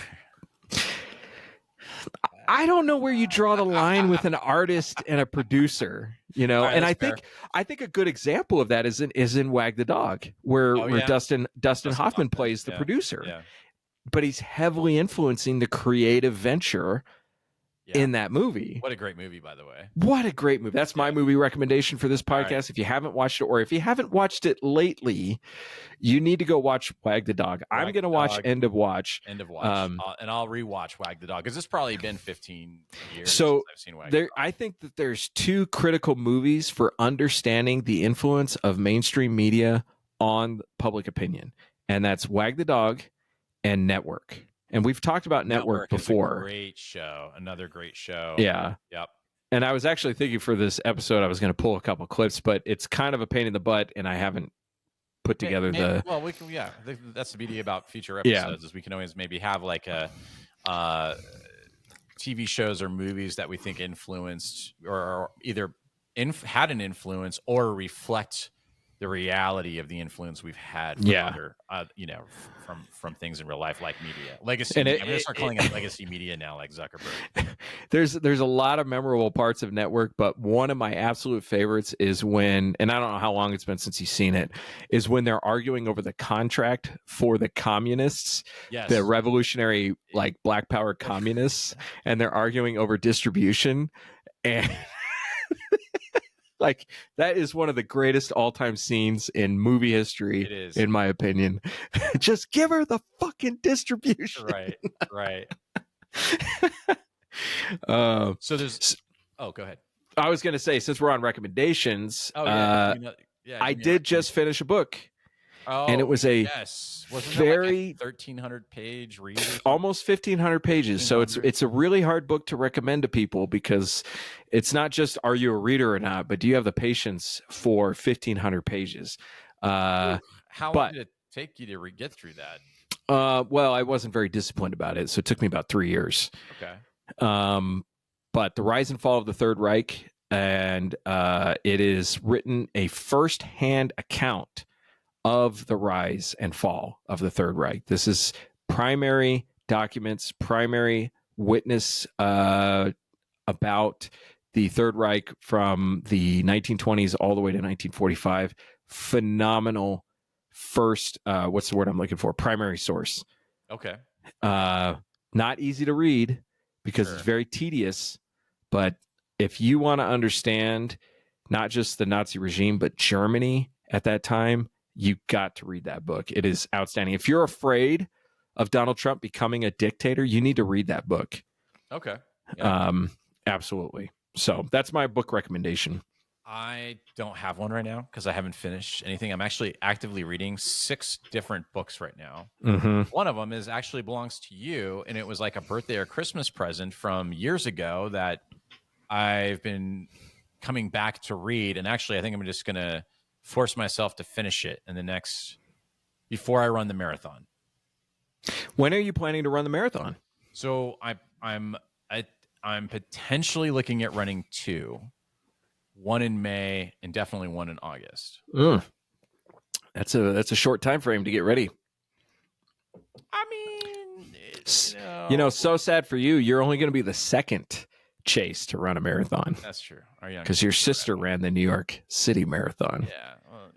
I don't know where you draw the line with an artist and a producer, Right, and I think a good example of that is in Wag the Dog, where Dustin Hoffman plays the producer, but he's heavily influencing the creative venture. In that movie. What a great movie, by the way. What a great movie. That's my movie recommendation for this podcast. Right. If you haven't watched it, or if you haven't watched it lately, you need to go watch Wag the Dog. I'm going to watch End of Watch. And I'll rewatch Wag the Dog because it's probably been 15 years since I've seen Wag the Dog. I think that there's two critical movies for understanding the influence of mainstream media on public opinion. And that's Wag the Dog and Network. And we've talked about Network before. Great show. Another great show. Yeah. Yep. And I was actually thinking for this episode, I was going to pull a couple clips, but it's kind of a pain in the butt, and I haven't put together the. Well, we can. Yeah, that's the beauty about future episodes is we can always maybe have like a TV shows or movies that we think influenced or either had an influence or reflect the reality of the influence we've had from other, from things in real life, like media, legacy. I'm going to start calling it legacy media now, like Zuckerberg. There's a lot of memorable parts of Network, but one of my absolute favorites is when, and I don't know how long it's been since you've seen it, is when they're arguing over the contract for the communists, the revolutionary, like Black Power communists, and they're arguing over distribution. And like, that is one of the greatest all-time scenes in movie history, it is, in my opinion. Just give her the fucking distribution. Right. So there's. Oh, go ahead. I was going to say, since we're on recommendations, I did just finish a book. Oh, and it was a Wasn't very 1,300 page read, almost 1,500 pages. So it's a really hard book to recommend to people because it's not just are you a reader or not, but do you have the patience for 1,500 pages? How long did it take you to get through that? Well, I wasn't very disciplined about it, so it took me about 3 years. Okay. But The Rise and Fall of the Third Reich, and it is written a first-hand account of the rise and fall of the Third Reich. This is primary documents, primary witness about the Third Reich from the 1920s all the way to 1945. Phenomenal first, what's the word I'm looking for? Primary source. Okay. Not easy to read because it's very tedious, but if you want to understand not just the Nazi regime, but Germany at that time, you got to read that book. It is outstanding. If you're afraid of Donald Trump becoming a dictator, you need to read that book. Okay. Yeah. Absolutely. So that's my book recommendation. I don't have one right now because I haven't finished anything. I'm actually actively reading 6 different books right now. Mm-hmm. One of them actually belongs to you, and it was like a birthday or Christmas present from years ago that I've been coming back to read. And actually, I think I'm just going to force myself to finish it in the next before I run the marathon. When are you planning to run the marathon? So I'm potentially looking at running 2, one in May and definitely one in August. That's a short time frame to get ready. I mean, so sad for you. You're only going to be the second Chase to run a marathon. That's true. Because your sister ran the New York City Marathon. Yeah, well,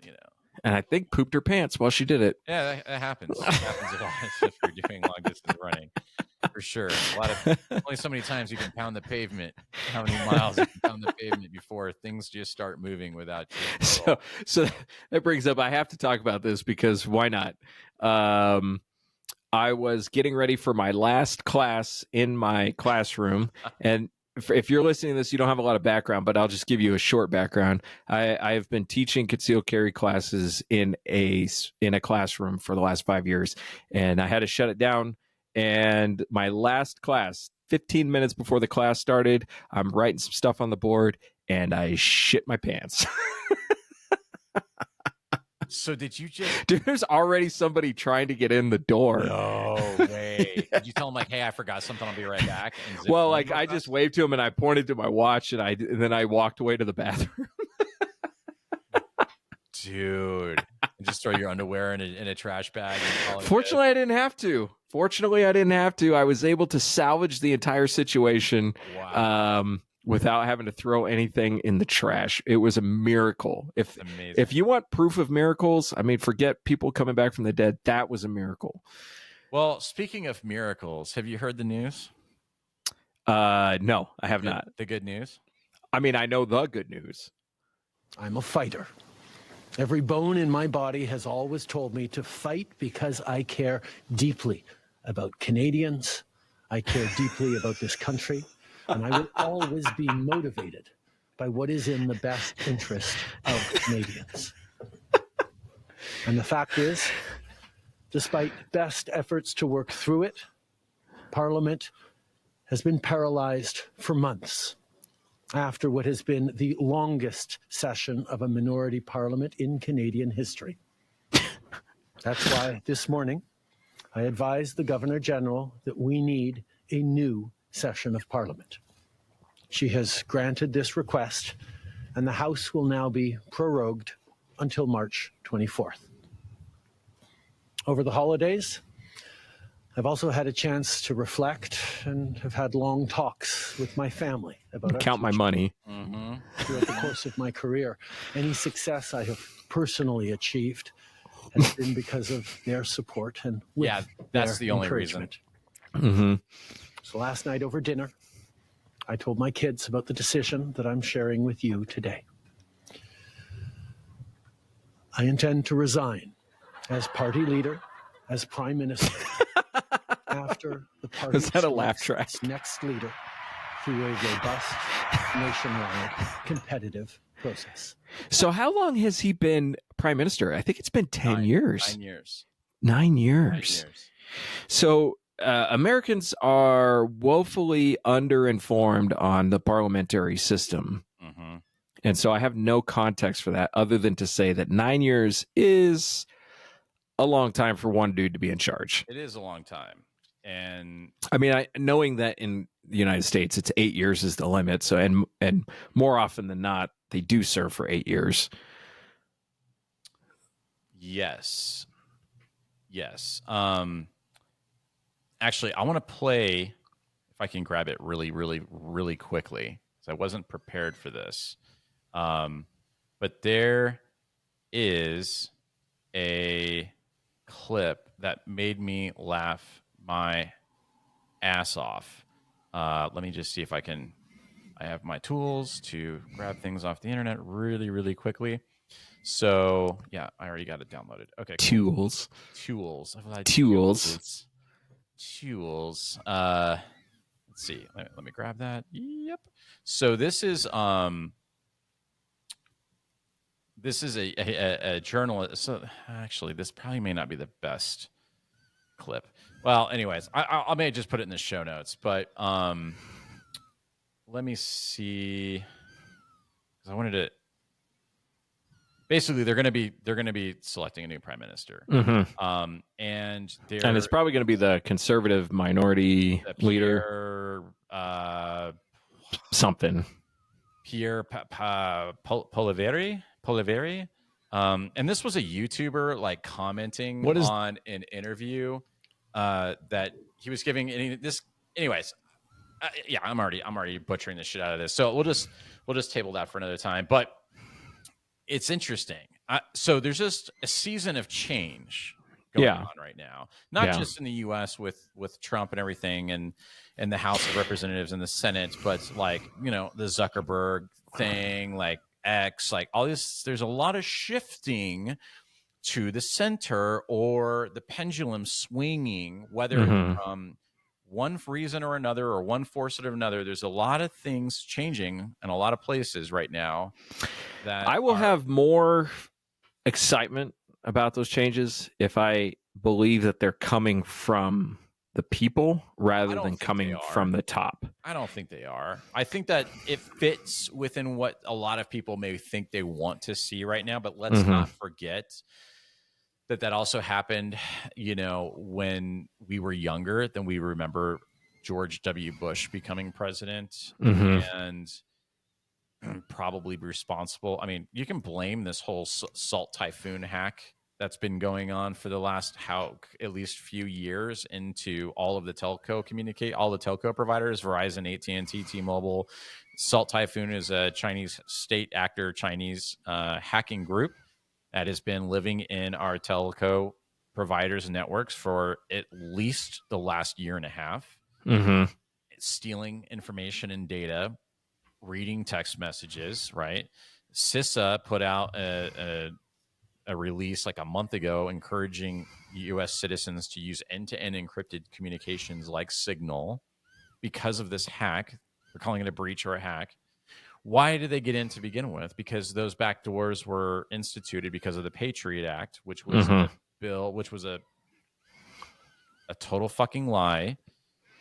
and I think pooped her pants while she did it. Yeah, that happens. It happens a lot if you're doing long distance running, for sure. Only so many times you can pound the pavement. How many miles you can pound the pavement before things just start moving without you? So that brings up. I have to talk about this because why not? I was getting ready for my last class in my classroom, and if you're listening to this, you don't have a lot of background, but I'll just give you a short background. I have been teaching concealed carry classes in a classroom for the last 5 years, and I had to shut it down. And my last class, 15 minutes before the class started, I'm writing some stuff on the board, and I shit my pants. So did you just... Dude, there's already somebody trying to get in the door. No way. Did you tell him, like, hey, I forgot something, I'll be right back? Well, like, I just waved to him, and I pointed to my watch, and then I walked away to the bathroom. Dude. And just throw your underwear in a trash bag. Fortunately, I didn't have to. I was able to salvage the entire situation. Wow. Without having to throw anything in the trash. It was a miracle. If you want proof of miracles, I mean, forget people coming back from the dead. That was a miracle. Well, speaking of miracles, have you heard the news? No, I have not. The good news? I mean, I know the good news. I'm a fighter. Every bone in my body has always told me to fight because I care deeply about Canadians. I care deeply about this country. And I will always be motivated by what is in the best interest of Canadians. And the fact is, despite best efforts to work through it, Parliament has been paralyzed for months after what has been the longest session of a minority parliament in Canadian history. That's why this morning I advised the Governor General that we need a new session of Parliament. She has granted this request, and the House will now be prorogued until March 24th. Over the holidays, I've also had a chance to reflect and have had long talks with my family about count my money. Throughout the course of my career. Any success I have personally achieved has been because of their support and that's the only reason. So last night over dinner, I told my kids about the decision that I'm sharing with you today. I intend to resign as party leader, as prime minister, after the party is that a laugh track? Its next leader through a robust, nationwide, competitive process. So how long has he been prime minister? I think it's been 10 years. 9 years. 9 years. So Americans are woefully underinformed on the parliamentary system. And so I have no context for that other than to say that 9 years is a long time for one dude to be in charge. It is a long time. And I mean, knowing that in the United States, it's 8 years is the limit. So, and more often than not, they do serve for 8 years. Yes. Actually, I want to play, if I can grab it really, really, really quickly, because I wasn't prepared for this. But there is a clip that made me laugh my ass off. Let me just see if I have my tools to grab things off the internet really, really quickly. So yeah, I already got it downloaded. Okay. Cool. Tools. Let's see. Let me grab that. Yep. So this is a journalist. So actually, this probably may not be the best clip. Well, anyways, I may just put it in the show notes, but let me see, because I wanted to basically they're going to be selecting a new prime minister. Mm-hmm. And it's probably going to be the conservative minority leader. Something. Pierre Poliveri. And this was a YouTuber like commenting on an interview that he was giving. Anyways, yeah, I'm already butchering the shit out of this. So we'll just table that for another time. But it's interesting. So there's just a season of change going on right now, not just in the U.S. with Trump and everything, and the House of Representatives and the Senate, but like, you know, the Zuckerberg thing, like X, like all this. There's a lot of shifting to the center, or the pendulum swinging, whether from one reason or another, or one force or another. There's a lot of things changing in a lot of places right now. That I will have more excitement about those changes if I believe that they're coming from the people rather than coming from the top. I don't think they are. I think that it fits within what a lot of people may think they want to see right now, but let's not forget that also happened, you know, when we were younger. Than we remember George W. Bush becoming president and probably responsible. I mean, you can blame this whole salt typhoon hack that's been going on for the last at least few years into all of the all the telco providers, Verizon, AT&T, T-Mobile. Salt Typhoon is a Chinese state actor, Chinese hacking group that has been living in our telco providers and networks for at least the last year and a half, stealing information and data, reading text messages, right? CISA put out a release like a month ago encouraging U.S. citizens to use end-to-end encrypted communications like Signal because of this hack. They're calling it a breach or a hack. Why did they get in to begin with? Because those backdoors were instituted because of the Patriot Act, which was a bill, which was a total fucking lie.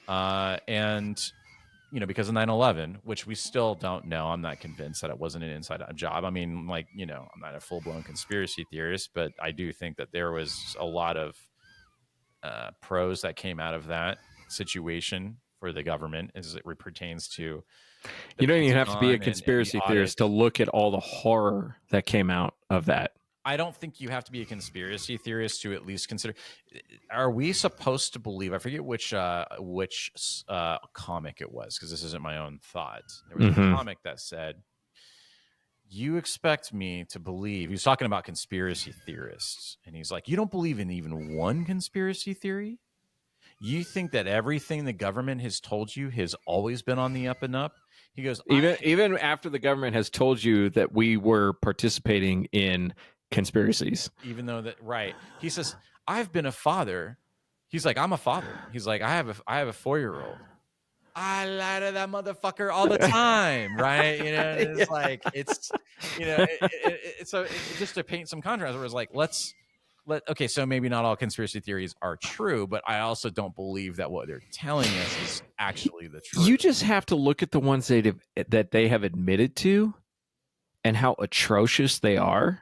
And you know, because of 9/11, which we still don't know. I'm not convinced that it wasn't an inside job. I mean, like, you know, I'm not a full-blown conspiracy theorist, but I do think that there was a lot of pros that came out of that situation for the government as it pertains to. You don't even have to be a conspiracy theorist to look at all the horror that came out of that. I don't think you have to be a conspiracy theorist to at least consider. Are we supposed to believe? I forget which comic it was, because this isn't my own thought. There was a comic that said, "You expect me to believe." He was talking about conspiracy theorists, and he's like, "You don't believe in even one conspiracy theory? You think that everything the government has told you has always been on the up and up?" He goes, even after the government has told you that we were participating in conspiracies, even though that, right? He says, "I've been a father." He's like, "I'm a father." He's like, I have a 4-year-old. I lie to that motherfucker all the time, right? You know, it's like, it's, you know, it's so just to paint some contrast, where it's like, okay, so maybe not all conspiracy theories are true, but I also don't believe that what they're telling us is actually the truth. You just have to look at the ones that they have admitted to and how atrocious they are.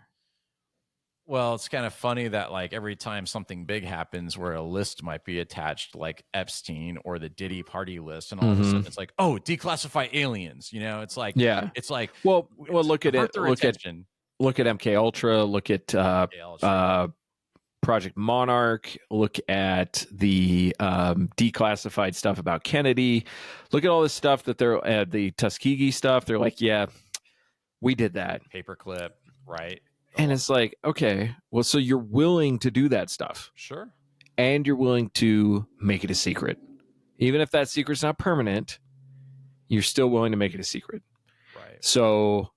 Well, it's kind of funny that like every time something big happens where a list might be attached, like Epstein or the Diddy party list, and all of a sudden it's like, oh, declassify aliens. You know, it's like, it's like, well, look at it. Look at MK Ultra. Look at Project Monarch. Look at the declassified stuff about Kennedy. Look at all this stuff that they're the Tuskegee stuff. They're like, yeah, we did that. Paperclip, right? And it's like, okay, well, so you're willing to do that stuff. Sure. And you're willing to make it a secret. Even if that secret's not permanent, you're still willing to make it a secret. Right. So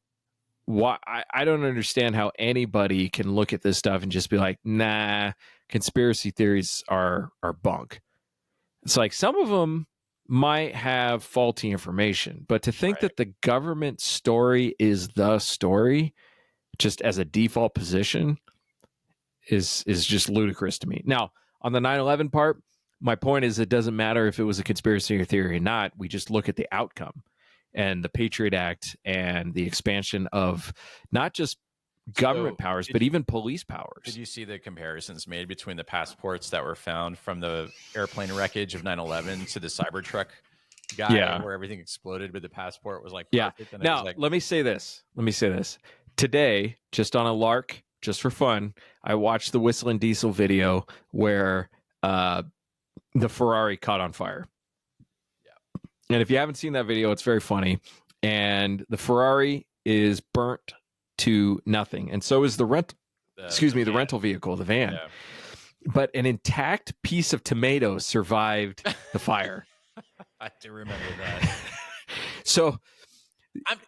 why I don't understand how anybody can look at this stuff and just be like, nah, conspiracy theories are bunk. It's like some of them might have faulty information, but to think that the government story is the story just as a default position is just ludicrous to me. Now, on the 9/11 part, my point is it doesn't matter if it was a conspiracy theory or not. We just look at the outcome and the Patriot Act and the expansion of not just government powers, but even police powers. Did you see the comparisons made between the passports that were found from the airplane wreckage of 9/11 to the Cybertruck guy, where everything exploded, but the passport was like perfect? And now, let me say this. Today, just on a lark, just for fun, I watched the Whistling Diesel video where the Ferrari caught on fire. Yeah. And if you haven't seen that video, it's very funny. And the Ferrari is burnt to nothing, and so is the rental vehicle, the van. Yeah. But an intact piece of tomato survived the fire. I do remember that. So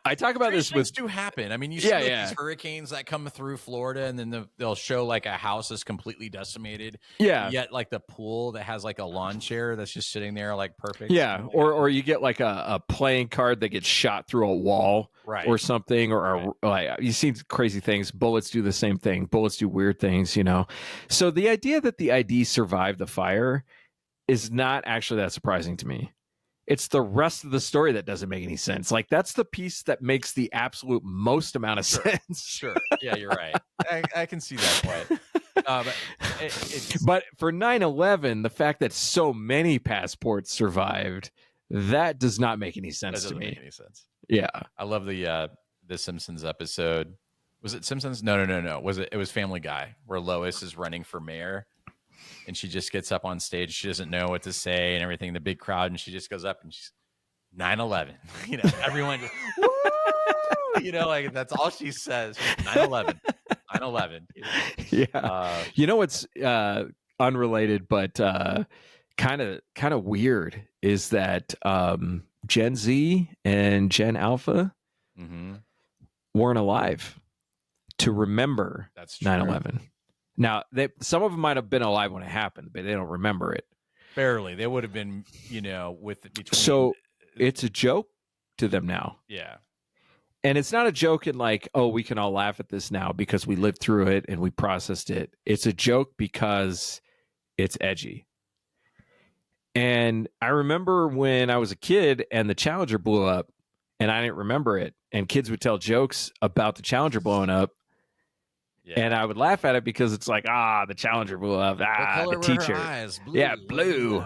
I talk about this with do happen. I mean, you see these hurricanes that come through Florida, and then they'll show like a house is completely decimated. Yeah. Yet like the pool that has like a lawn chair that's just sitting there like perfect. Yeah. Or you get like a playing card that gets shot through a wall or something, or like you see crazy things. Bullets do the same thing. Bullets do weird things, you know. So the idea that the ID survived the fire is not actually that surprising to me. It's the rest of the story that doesn't make any sense. Like, that's the piece that makes the absolute most amount of sense. Sure. Yeah, you're right. I can see that point. But for 9/11, the fact that so many passports survived, that does not make any sense to me. Make any sense. Yeah. I love the Simpsons episode. Was it Simpsons? No. It was Family Guy, where Lois is running for mayor. And she just gets up on stage. She doesn't know what to say and everything. The big crowd, and she just goes up and she's 9/11. You know, everyone just, woo! You know, like that's all she says. 9/11. 9/11. You know? Yeah. You know what's unrelated but kind of weird is that Gen Z and Gen Alpha weren't alive to remember 9/11. Now, some of them might have been alive when it happened, but they don't remember it. Barely. They would have been, you know, between. So it's a joke to them now. Yeah. And it's not a joke in like, oh, we can all laugh at this now because we lived through it and we processed it. It's a joke because it's edgy. And I remember when I was a kid and the Challenger blew up and I didn't remember it. And kids would tell jokes about the Challenger blowing up. Yeah. And I would laugh at it because it's like, the Challenger blew up. The teacher. Eyes? Blue. Yeah, blue.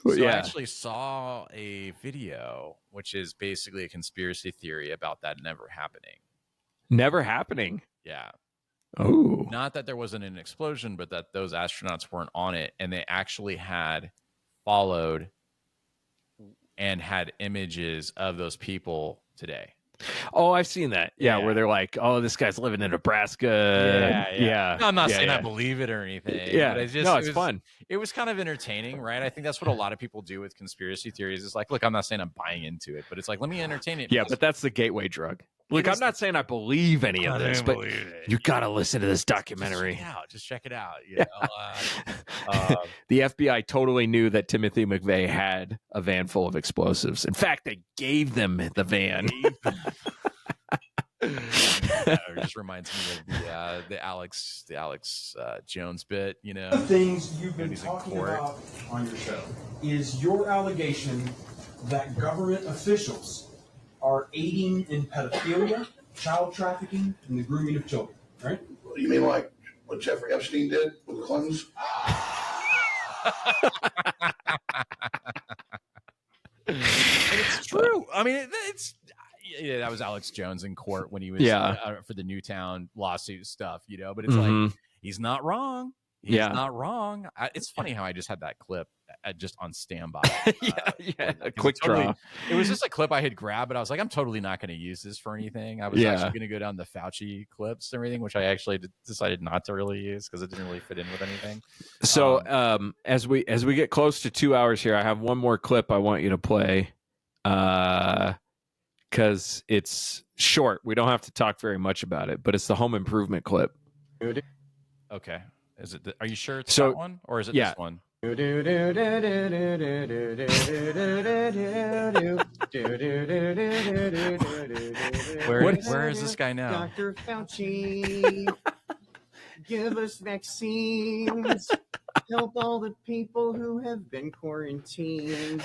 So I actually saw a video, which is basically a conspiracy theory about that never happening. Never happening? Yeah. Oh. Not that there wasn't an explosion, but that those astronauts weren't on it. And they actually had followed and had images of those people today. Oh, I've seen that. Yeah, where they're like, "Oh, this guy's living in Nebraska." Yeah. No, I'm not saying I believe it or anything. Yeah, but it's fun. It was kind of entertaining, right? I think that's what a lot of people do with conspiracy theories. It's like, look, I'm not saying I'm buying into it, but it's like, let me entertain it. Yeah, but that's the gateway drug. Look, I'm not saying I believe any of this, but you got to listen to this documentary. Just check it out. You know? The FBI totally knew that Timothy McVeigh had a van full of explosives. In fact, they gave them the van. It just reminds me of the Alex Jones bit. You know, one of the things you've been talking about on your show is your allegation that government officials are aiding in pedophilia, child trafficking, and the grooming of children, right? You mean like what Jeffrey Epstein did with the Clintons? It's true. I mean, that was Alex Jones in court when he was for the Newtown lawsuit stuff, you know. But it's like he's not wrong. He's not wrong. It's funny how I just had that clip just on standby. A quick draw. It was just a clip I had grabbed, but I was like, I'm totally not going to use this for anything. I was actually going to go down the Fauci clips and everything, which I actually decided not to really use because it didn't really fit in with anything. So as we get close to 2 hours here, I have one more clip I want you to play because it's short. We don't have to talk very much about it, but it's the home improvement clip. Okay. Is it? Are you sure it's that one, or is it this one? Where is this guy now? Dr. Fauci, give us vaccines. Help all the people who have been quarantined.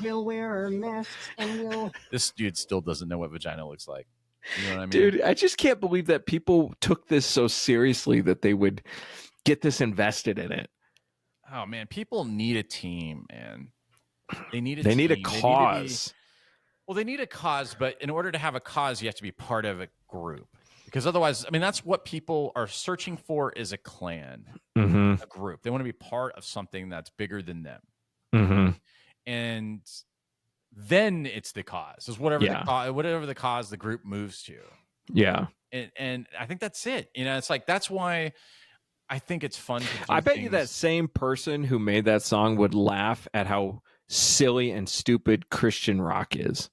We'll wear our masks and we'll. This dude still doesn't know what vagina looks like. You know what I mean? Dude, I just can't believe that people took this so seriously that they would get this invested in it. Oh man, people need a team, man. They need a They team. need a cause. They need a cause, but in order to have a cause, you have to be part of a group. Because otherwise, I mean, that's what people are searching for is a clan, a group. They want to be part of something that's bigger than them. And then it's the cause. It's whatever the cause the group moves to. Yeah. And I think that's it. You know, it's like that's why I think it's fun to do I bet things. you that same person who made that song would laugh at how silly and stupid Christian rock is.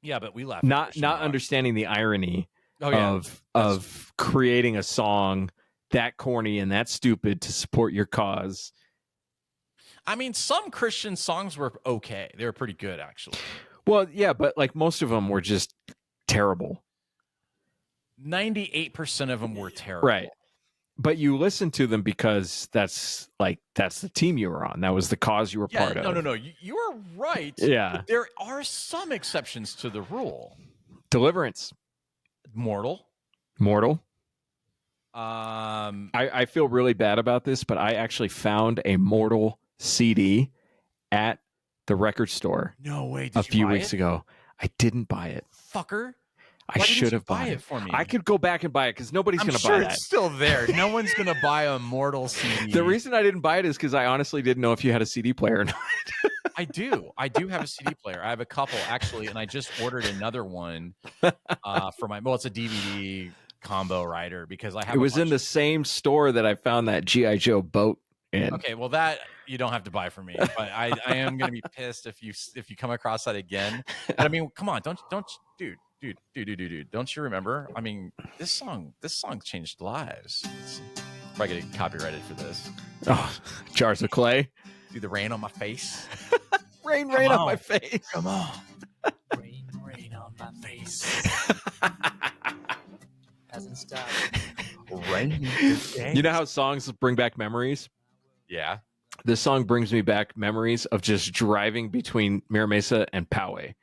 Yeah, but we laugh. Not understanding the irony Oh, of creating a song that corny and that stupid to support your cause. I mean, some Christian songs were okay. They were pretty good, actually. Well, yeah, but like most of them were just terrible. 98% of them were terrible. Right. But you listen to them because that's the team you were on. That was the cause you were part of. No. You are right. Yeah. But there are some exceptions to the rule. Deliverance. Mortal. I feel really bad about this, but I actually found a Mortal CD at the record store. No way. A few weeks ago. I didn't buy it. Fucker. I should have bought it for me. I could go back and buy it because nobody's going to buy that. It's still there. No one's going to buy a Mortal CD. The reason I didn't buy it is because I honestly didn't know if you had a CD player or not. I do have a CD player. I have a couple actually, and I just ordered another one for my. Well, it's a DVD combo rider because I have. It was in the same store that I found that G.I. Joe boat in. Okay, well that you don't have to buy for me, but I am going to be pissed if you come across that again. But I mean, come on, don't dude. Don't you remember? I mean, this song changed lives. Probably get copyrighted for this. Oh, Jars of Clay. Do the rain on my face. rain on my face. Come on. rain on my face. Hasn't stopped. Rain. You know how songs bring back memories? Yeah. This song brings me back memories of just driving between Mira Mesa and Poway.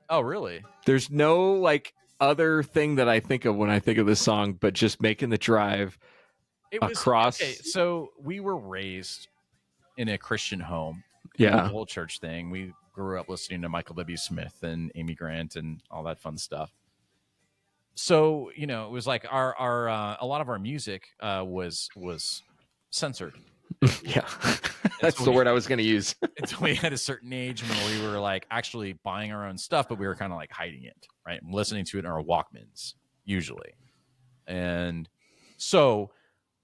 Oh, really? There's no like other thing that I think of when I think of this song, but just making the drive across. Okay, so we were raised in a Christian home. Yeah. The whole church thing. We grew up listening to Michael W. Smith and Amy Grant and all that fun stuff. So, you know, it was like our a lot of our music was censored. Yeah. That's the word I was going to use. Until we had a certain age when we were like actually buying our own stuff, but we were kind of like hiding it, right? And listening to it in our Walkmans usually. And so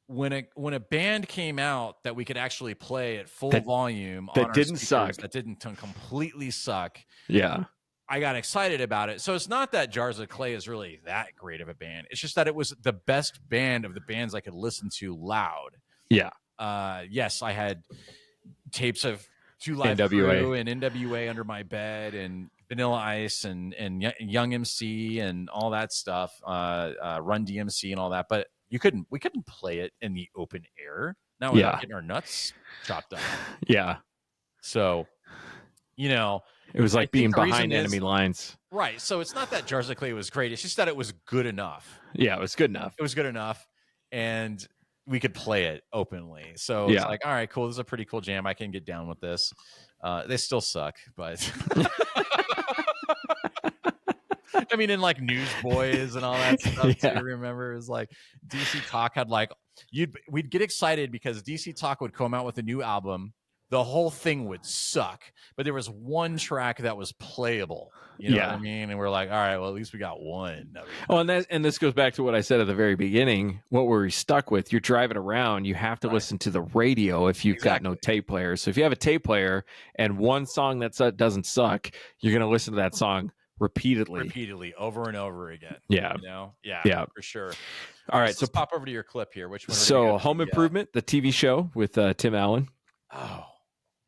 when a band came out that we could actually play at full volume on our didn't speakers, suck. that didn't completely suck. Yeah. I got excited about it. So it's not that Jars of Clay is really that great of a band. It's just that it was the best band of the bands I could listen to loud. Yeah. Yes, I had tapes of Two Live NWA. Crew and NWA under my bed and Vanilla Ice and Young MC and all that stuff, Run DMC and all that. But we couldn't play it in the open air. Now we're getting our nuts chopped off. Yeah. So, you know, it was like being behind enemy lines. Right. So it's not that Jars of Clay was great. It's just that it was good enough. Yeah, it was good enough. It was good enough. And we could play it openly. So it's like, all right, cool. This is a pretty cool jam. I can get down with this. They still suck, but I mean, in like Newsboys and all that stuff too, remember, it was like DC Talk had like, we'd get excited because DC Talk would come out with a new album. The whole thing would suck, but there was one track that was playable. You know what I mean? And we're like, all right, well, at least we got one. Oh, and this goes back to what I said at the very beginning. What were we stuck with? You're driving around. You have to listen to the radio if you've got no tape player. So if you have a tape player and one song that doesn't suck, you're going to listen to that song repeatedly, over and over again. Yeah. You know? Yeah, for sure. All right. So let's pop over to your clip here. Which one? So Home Improvement, the TV show with Tim Allen. Oh,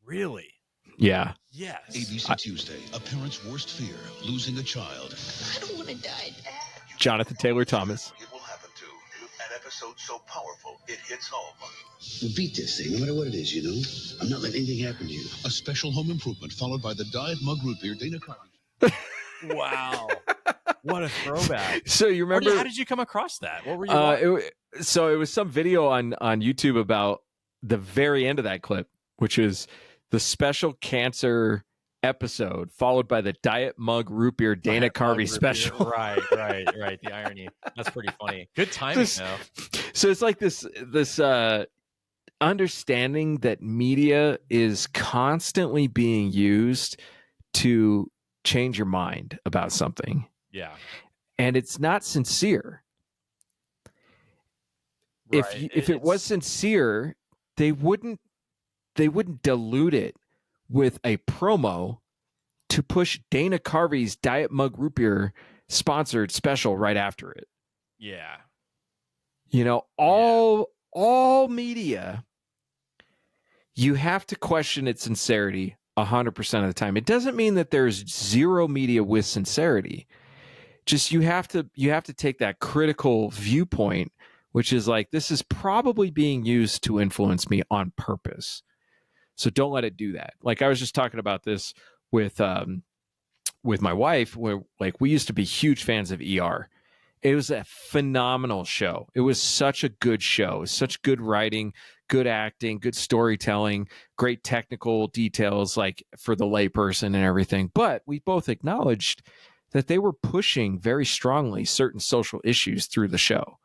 really? Yeah. Yes. ABC Tuesday, a parent's worst fear, losing a child. I don't want to die, Dad. Jonathan Taylor Thomas. It will happen to an episode so powerful it hits home. We'll beat this thing, no matter what it is, you know? I'm not letting anything happen to you. A special home improvement followed by the Diet Mug Root Beer Dana Carvey. Wow. What a throwback. So you remember? How did you come across that? What were you watching? So it was some video on YouTube about the very end of that clip, which is the special cancer episode followed by the Diet Mug Root Beer Dana Carvey special. Right. The irony. That's pretty funny. Good timing, though. So it's like this understanding that media is constantly being used to change your mind about something. Yeah. And it's not sincere. Right. If it was sincere, they wouldn't dilute it with a promo to push Dana Carvey's Diet Mug Root Beer sponsored special right after it. Yeah. You know, all media, you have to question its sincerity 100% of the time. It doesn't mean that there's zero media with sincerity. Just you have to take that critical viewpoint, which is like, this is probably being used to influence me on purpose. So don't let it do that. Like I was just talking about this with my wife, where like we used to be huge fans of ER. It was a phenomenal show. It was such a good show. It was such good writing, good acting, good storytelling, great technical details, like for the layperson and everything. But we both acknowledged that they were pushing very strongly certain social issues through the show.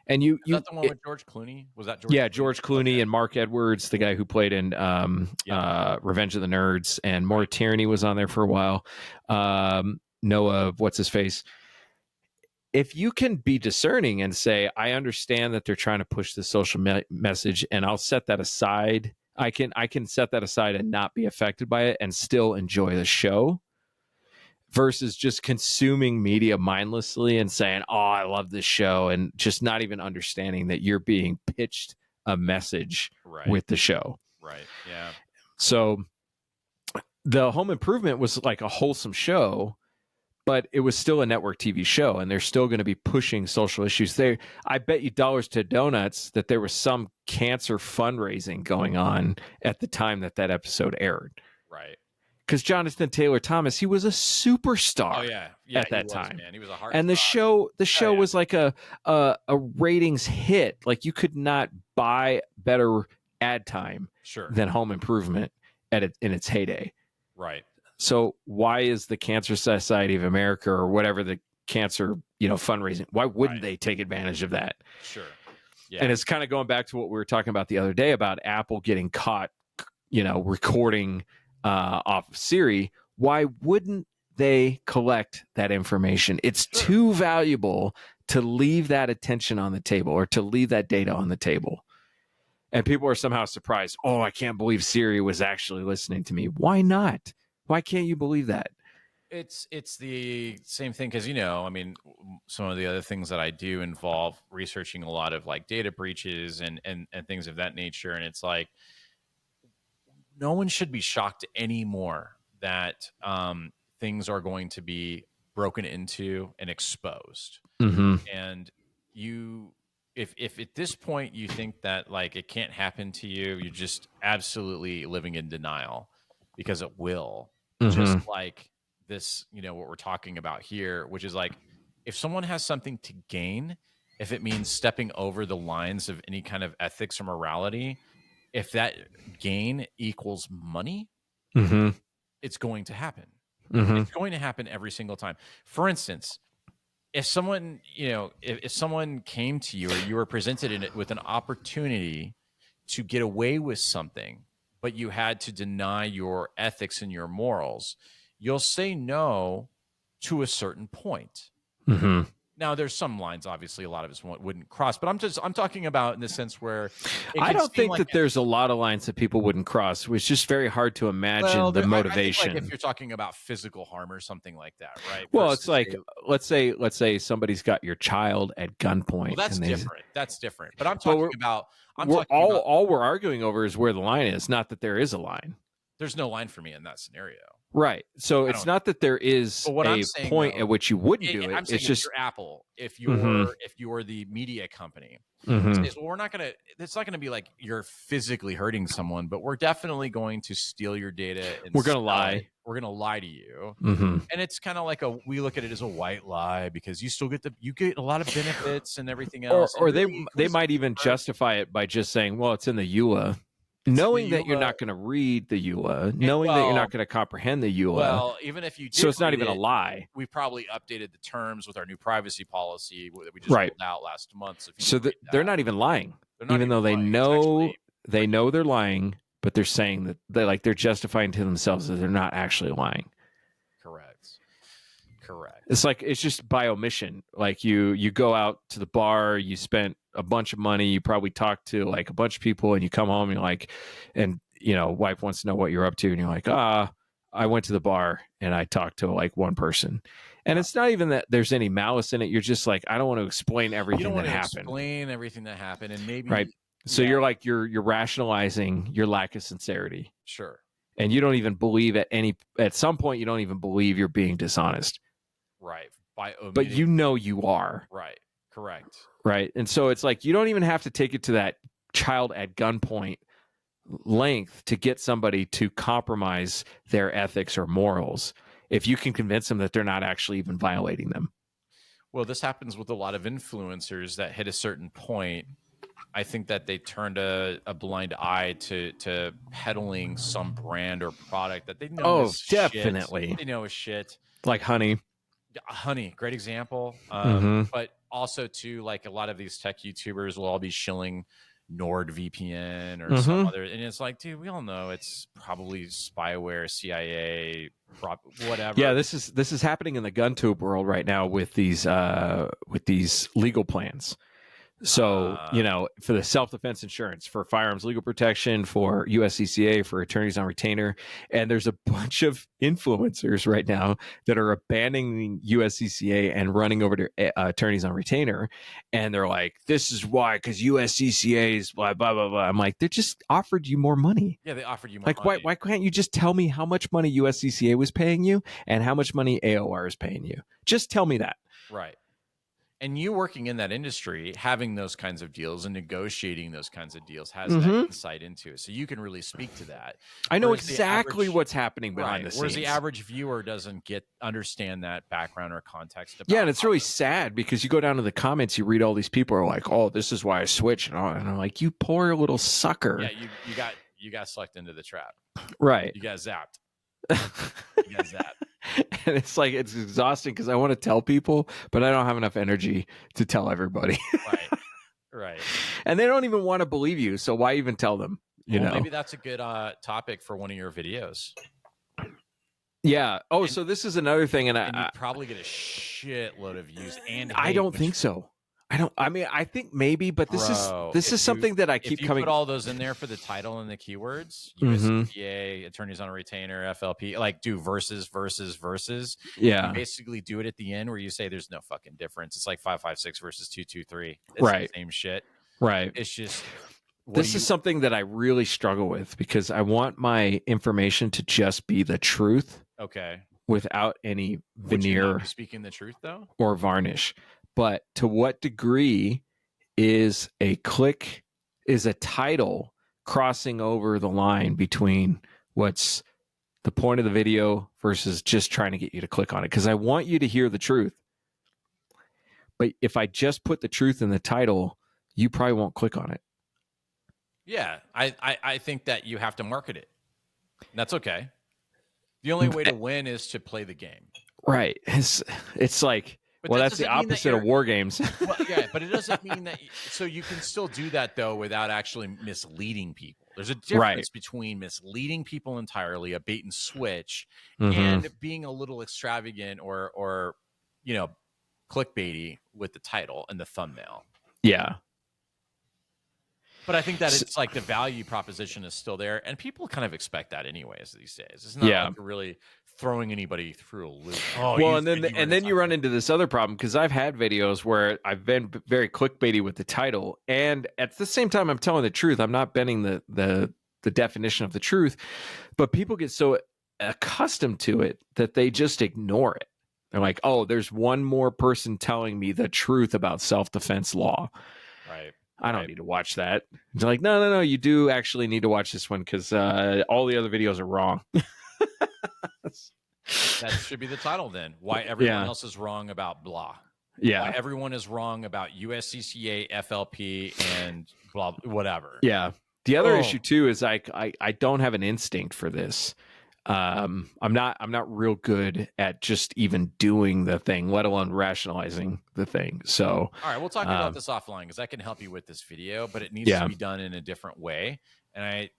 And Is that the one with George Clooney? Was that George? Yeah, Clooney? George Clooney and Mark Edwards, the guy who played in Revenge of the Nerds, and Maura Tierney was on there for a while. Noah, what's his face? If you can be discerning and say, I understand that they're trying to push the social message, and I'll set that aside. I can set that aside and not be affected by it and still enjoy the show. Versus just consuming media mindlessly and saying, oh, I love this show, and just not even understanding that you're being pitched a message with the show. Right. Yeah. So the Home Improvement was like a wholesome show, but it was still a network TV show, and they're still going to be pushing social issues. I bet you dollars to donuts that there was some cancer fundraising going on at the time that episode aired. Right. Because Jonathan Taylor Thomas, he was a superstar. Oh yeah, at that time, man. He was a heart. And the show was like a ratings hit. Like you could not buy better ad time than Home Improvement in its heyday. Right. So why is the Cancer Society of America or whatever the cancer fundraising? Why wouldn't they take advantage of that? Sure. Yeah. And it's kind of going back to what we were talking about the other day about Apple getting caught, recording off of Siri. Why wouldn't they collect that information? It's too valuable to leave that attention on the table or to leave that data on the table. And people are somehow surprised. Oh, I can't believe Siri was actually listening to me. Why not? Why can't you believe that? It's the same thing because some of the other things that I do involve researching a lot of like data breaches and things of that nature, and it's like no one should be shocked anymore that things are going to be broken into and exposed. Mm-hmm. And if at this point you think that like it can't happen to you, you're just absolutely living in denial, because it will. Mm-hmm. Just like this, what we're talking about here, which is like if someone has something to gain, if it means stepping over the lines of any kind of ethics or morality, if that gain equals money, mm-hmm. it's going to happen. Mm-hmm. It's going to happen every single time. For instance, if someone, if someone came to you or you were presented with an opportunity to get away with something, but you had to deny your ethics and your morals, you'll say no to a certain point. Mm-hmm. Now, there's some lines, obviously, a lot of us wouldn't cross, but I'm talking about in the sense where I don't think that there's a lot of lines that people wouldn't cross. It's just very hard to imagine the motivation. I think like if you're talking about physical harm or something like that, right? Well, it's like let's say somebody's got your child at gunpoint. Well, that's different. That's different. But I'm talking about. All we're arguing over is where the line is, not that there is a line. There's no line for me in that scenario. Right. So it's not that there is But what I'm a saying, point though, at which you wouldn't do I'm it. saying It's if just you're Apple, if Mhm. you're the media company, Mhm. says, well, we're not gonna. It's not gonna be like you're physically hurting someone, but we're definitely going to steal your data and We're gonna sell lie. it. We're gonna lie to you, Mhm. and it's kind of like we look at it as a white lie because you still get a lot of benefits and everything else. Or and they really, they might even justify it by just saying, well, it's in the EULA. Knowing that you're not going to read the EULA, knowing that you're not going to comprehend the EULA. Well, even if you did, so it's not read even a it, lie. We probably updated the terms with our new privacy policy that we just Right. rolled out last month. So, if you So didn't read they're not even lying, They're not even even though they lying. It's know they're lying, but they're saying that they're justifying to themselves that they're not actually lying. Correct. It's just by omission. Like you go out to the bar, you spent a bunch of money, you probably talked to like a bunch of people, and you come home, you're like, and wife wants to know what you're up to, and you're like, I went to the bar and I talked to like one person. And it's not even that there's any malice in it. You're just like, I don't want to explain everything You don't that want to happened. explain everything that happened, and maybe Right. So you're like you're rationalizing your lack of sincerity. Sure. And you don't even believe at some point you don't even believe you're being dishonest. Right. By omitting. But you are. Right. Correct. Right. And so it's like you don't even have to take it to that child at gunpoint length to get somebody to compromise their ethics or morals if you can convince them that they're not actually even violating them. Well, this happens with a lot of influencers that hit a certain point. I think that they turned a blind eye to peddling some brand or product that they know. Oh, definitely. Shit. They know is shit. Like honey. Honey, great example. But also too, like a lot of these tech YouTubers will all be shilling NordVPN or some other, and it's like, dude, we all know it's probably spyware, CIA, whatever. Yeah, this is happening in the gun tube world right now with these legal plans. So, for the self-defense insurance, for firearms legal protection, for USCCA, for attorneys on retainer. And there's a bunch of influencers right now that are abandoning USCCA and running over to attorneys on retainer. And they're like, this is why, because USCCA is blah, blah, blah, blah. I'm like, they just offered you more money. Yeah, they offered you more like, money. Why can't you just tell me how much money USCCA was paying you and how much money AOR is paying you? Just tell me that. Right. And you working in that industry, having those kinds of deals and negotiating those kinds of deals has that insight into it. So you can really speak to that. I know exactly what's happening behind the scenes. Whereas the average viewer doesn't understand that background or context. Yeah, and it's really sad because you go down to the comments, you read all these people are like, oh, this is why I switched. And I'm like, you poor little sucker. Yeah, you got sucked into the trap. Right. You got zapped. You got zapped. And it's like, it's exhausting because I want to tell people, but I don't have enough energy to tell everybody. Right. And they don't even want to believe you. So why even tell them? You know, maybe that's a good topic for one of your videos. Yeah. Oh, so this is another thing. And you probably get a shitload of views. And I don't think so. I think maybe, but this is something that I keep coming. Put all those in there for the title and the keywords, USCPA, attorneys on retainer, FLP, like do versus. Yeah. You basically do it at the end where you say there's no fucking difference. It's like 556 versus 223. It's right. the same shit. Right. It's just. This is something that I really struggle with because I want my information to just be the truth. Okay. Without any veneer. Would you not be speaking the truth though? Or varnish. But to what degree is a title crossing over the line between what's the point of the video versus just trying to get you to click on it? Because I want you to hear the truth. But if I just put the truth in the title, you probably won't click on it. Yeah, I think that you have to market it. That's okay. The only way to win is to play the game. Right. It's like... Well, that's the opposite of war games. Well, yeah, but it doesn't mean that. So you can still do that though without actually misleading people. There's a difference between misleading people entirely, a bait and switch, and being a little extravagant or clickbaity with the title and the thumbnail. Yeah. But I think that it's like the value proposition is still there, and people kind of expect that anyways these days. It's not like you're really throwing anybody through a loop. And then you run into this other problem because I've had videos where I've been very clickbaity with the title, and at the same time I'm telling the truth. I'm not bending the definition of the truth, but people get so accustomed to it that they just ignore it. They're like, oh, there's one more person telling me the truth about self-defense law. Right. I don't need to watch that. It's like, no, you do actually need to watch this one because all the other videos are wrong. That should be the title then. Why everyone else is wrong about blah. Yeah. Why everyone is wrong about USCCA, FLP, and blah, whatever. Yeah. The other issue too is I don't have an instinct for this. I'm not real good at just even doing the thing, let alone rationalizing the thing. So all right, we'll talk about this offline because I can help you with this video, but it needs to be done in a different way. And I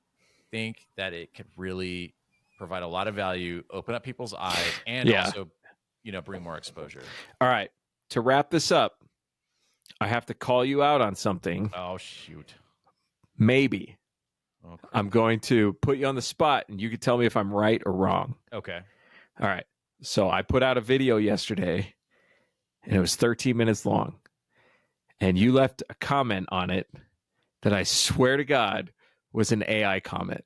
think that it could really provide a lot of value, open up people's eyes, and also, bring more exposure. All right. To wrap this up, I have to call you out on something. Oh, shoot. Maybe. Okay. I'm going to put you on the spot and you can tell me if I'm right or wrong. Okay. All right. So I put out a video yesterday and it was 13 minutes long. And you left a comment on it that I swear to God was an AI comment.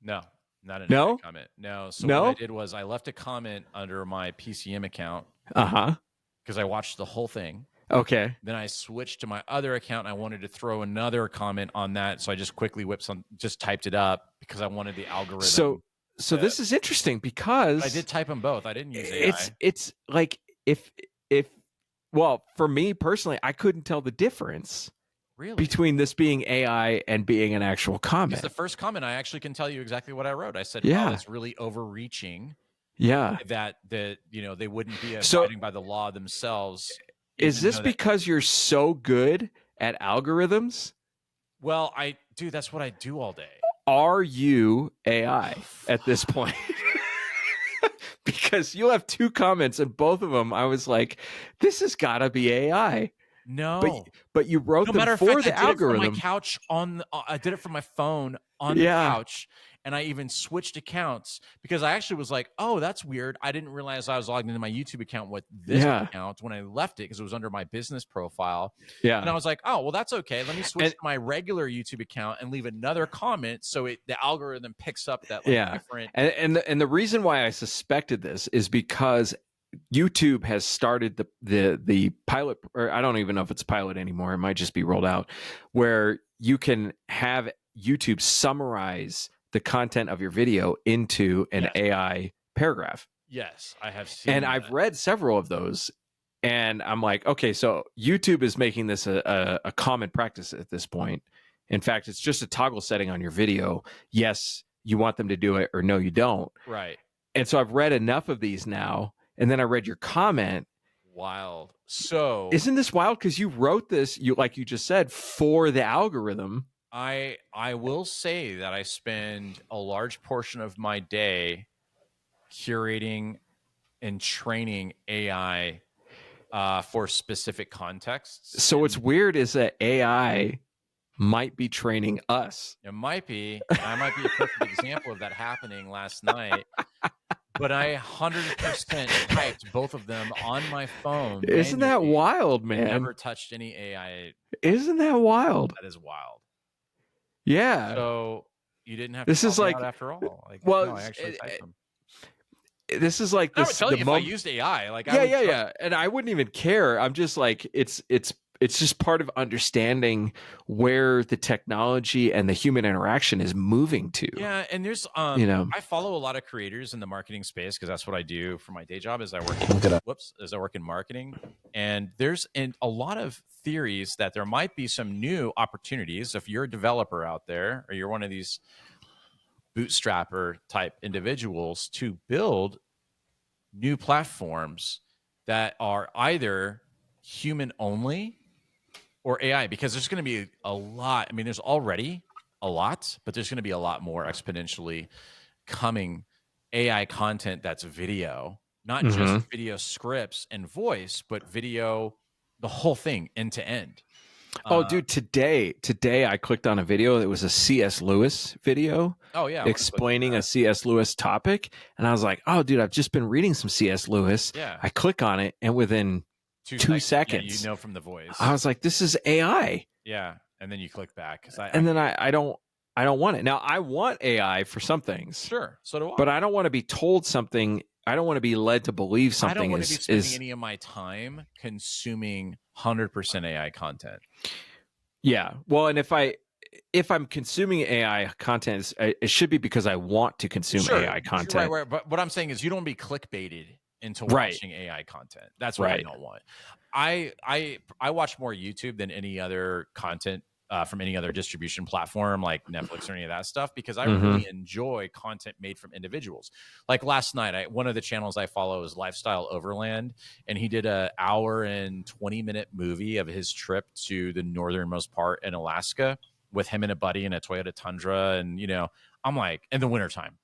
No, not an AI comment. No. So what I did was I left a comment under my PCM account. Because I watched the whole thing. Okay. Then I switched to my other account and I wanted to throw another comment on that. So I just quickly just typed it up because I wanted the algorithm. So this is interesting because I did type them both. I didn't use AI. It's like well, for me personally, I couldn't tell the difference between this being AI and being an actual comment. Because the first comment, I actually can tell you exactly what I wrote. I said, Yeah. wow, it's really overreaching. Yeah. That they wouldn't be abiding by the law themselves. Is this because you're so good at algorithms? Well, that's what I do all day. Are you AI at this point? Because you have two comments and both of them I was like, this has got to be AI. No. But you wrote them for the algorithm. I did it from my phone on the couch. And I even switched accounts because I actually was like, oh, that's weird. I didn't realize I was logged into my YouTube account with this account when I left it because it was under my business profile. Yeah. And I was like, oh, well, that's okay. Let me switch to my regular YouTube account and leave another comment so the algorithm picks up that different. And the reason why I suspected this is because YouTube has started the pilot, or I don't even know if it's pilot anymore. It might just be rolled out, where you can have YouTube summarize the content of your video into an AI paragraph. Yes, I have seen and I've read several of those. And I'm like, okay, so YouTube is making this a common practice at this point. In fact, it's just a toggle setting on your video. Yes, you want them to do it, or no, you don't. Right. And so I've read enough of these now. And then I read your comment. Wild. So isn't this wild? Because you wrote this, like you just said, for the algorithm. I will say that I spend a large portion of my day curating and training AI for specific contexts. So what's weird is that AI might be training us. It might be. And I might be a perfect example of that happening last night. But I 100% typed both of them on my phone. Isn't that wild, man? Never touched any AI. Isn't that wild? That is wild. Yeah. So you didn't have to. This is like after all. Like, well, no, I actually typed them. This is like this. I would tell you if I used AI. Like, yeah, and I wouldn't even care. I'm just like it's just part of understanding where the technology and the human interaction is moving to. Yeah, and there's I follow a lot of creators in the marketing space because that's what I do for my day job. Is I work in marketing, and there's a lot of theories that there might be some new opportunities if you're a developer out there or you're one of these bootstrapper type individuals to build new platforms that are either human only or AI, because there's going to be a lot. I mean, there's already a lot, but there's going to be a lot more exponentially coming AI content that's video, not just video scripts and voice, but video, the whole thing end to end. Oh, dude, today I clicked on a video. It was a C.S. Lewis video. Oh, yeah. Explaining a C.S. Lewis topic. And I was like, oh, dude, I've just been reading some C.S. Lewis. Yeah. I click on it, and within two seconds, you know from the voice. I was like, this is AI. Yeah. And then you click back. I I don't want it. Now, I want AI for some things. Sure, so do I. But I don't want to be told something. I don't want to be led to believe something. I don't want to be spending any of my time consuming 100% AI content. Yeah. Well, and if I'm consuming AI content, it should be because I want to consume AI content. Right. But what I'm saying is you don't want to be clickbaited into watching AI content. That's what I don't want. I watch more YouTube than any other content from any other distribution platform like Netflix or any of that stuff, because I really enjoy content made from individuals. Like last night, one of the channels I follow is Lifestyle Overland, and he did an hour and 20-minute movie of his trip to the northernmost part in Alaska with him and a buddy in a Toyota Tundra. And, you know, I'm like, in the wintertime,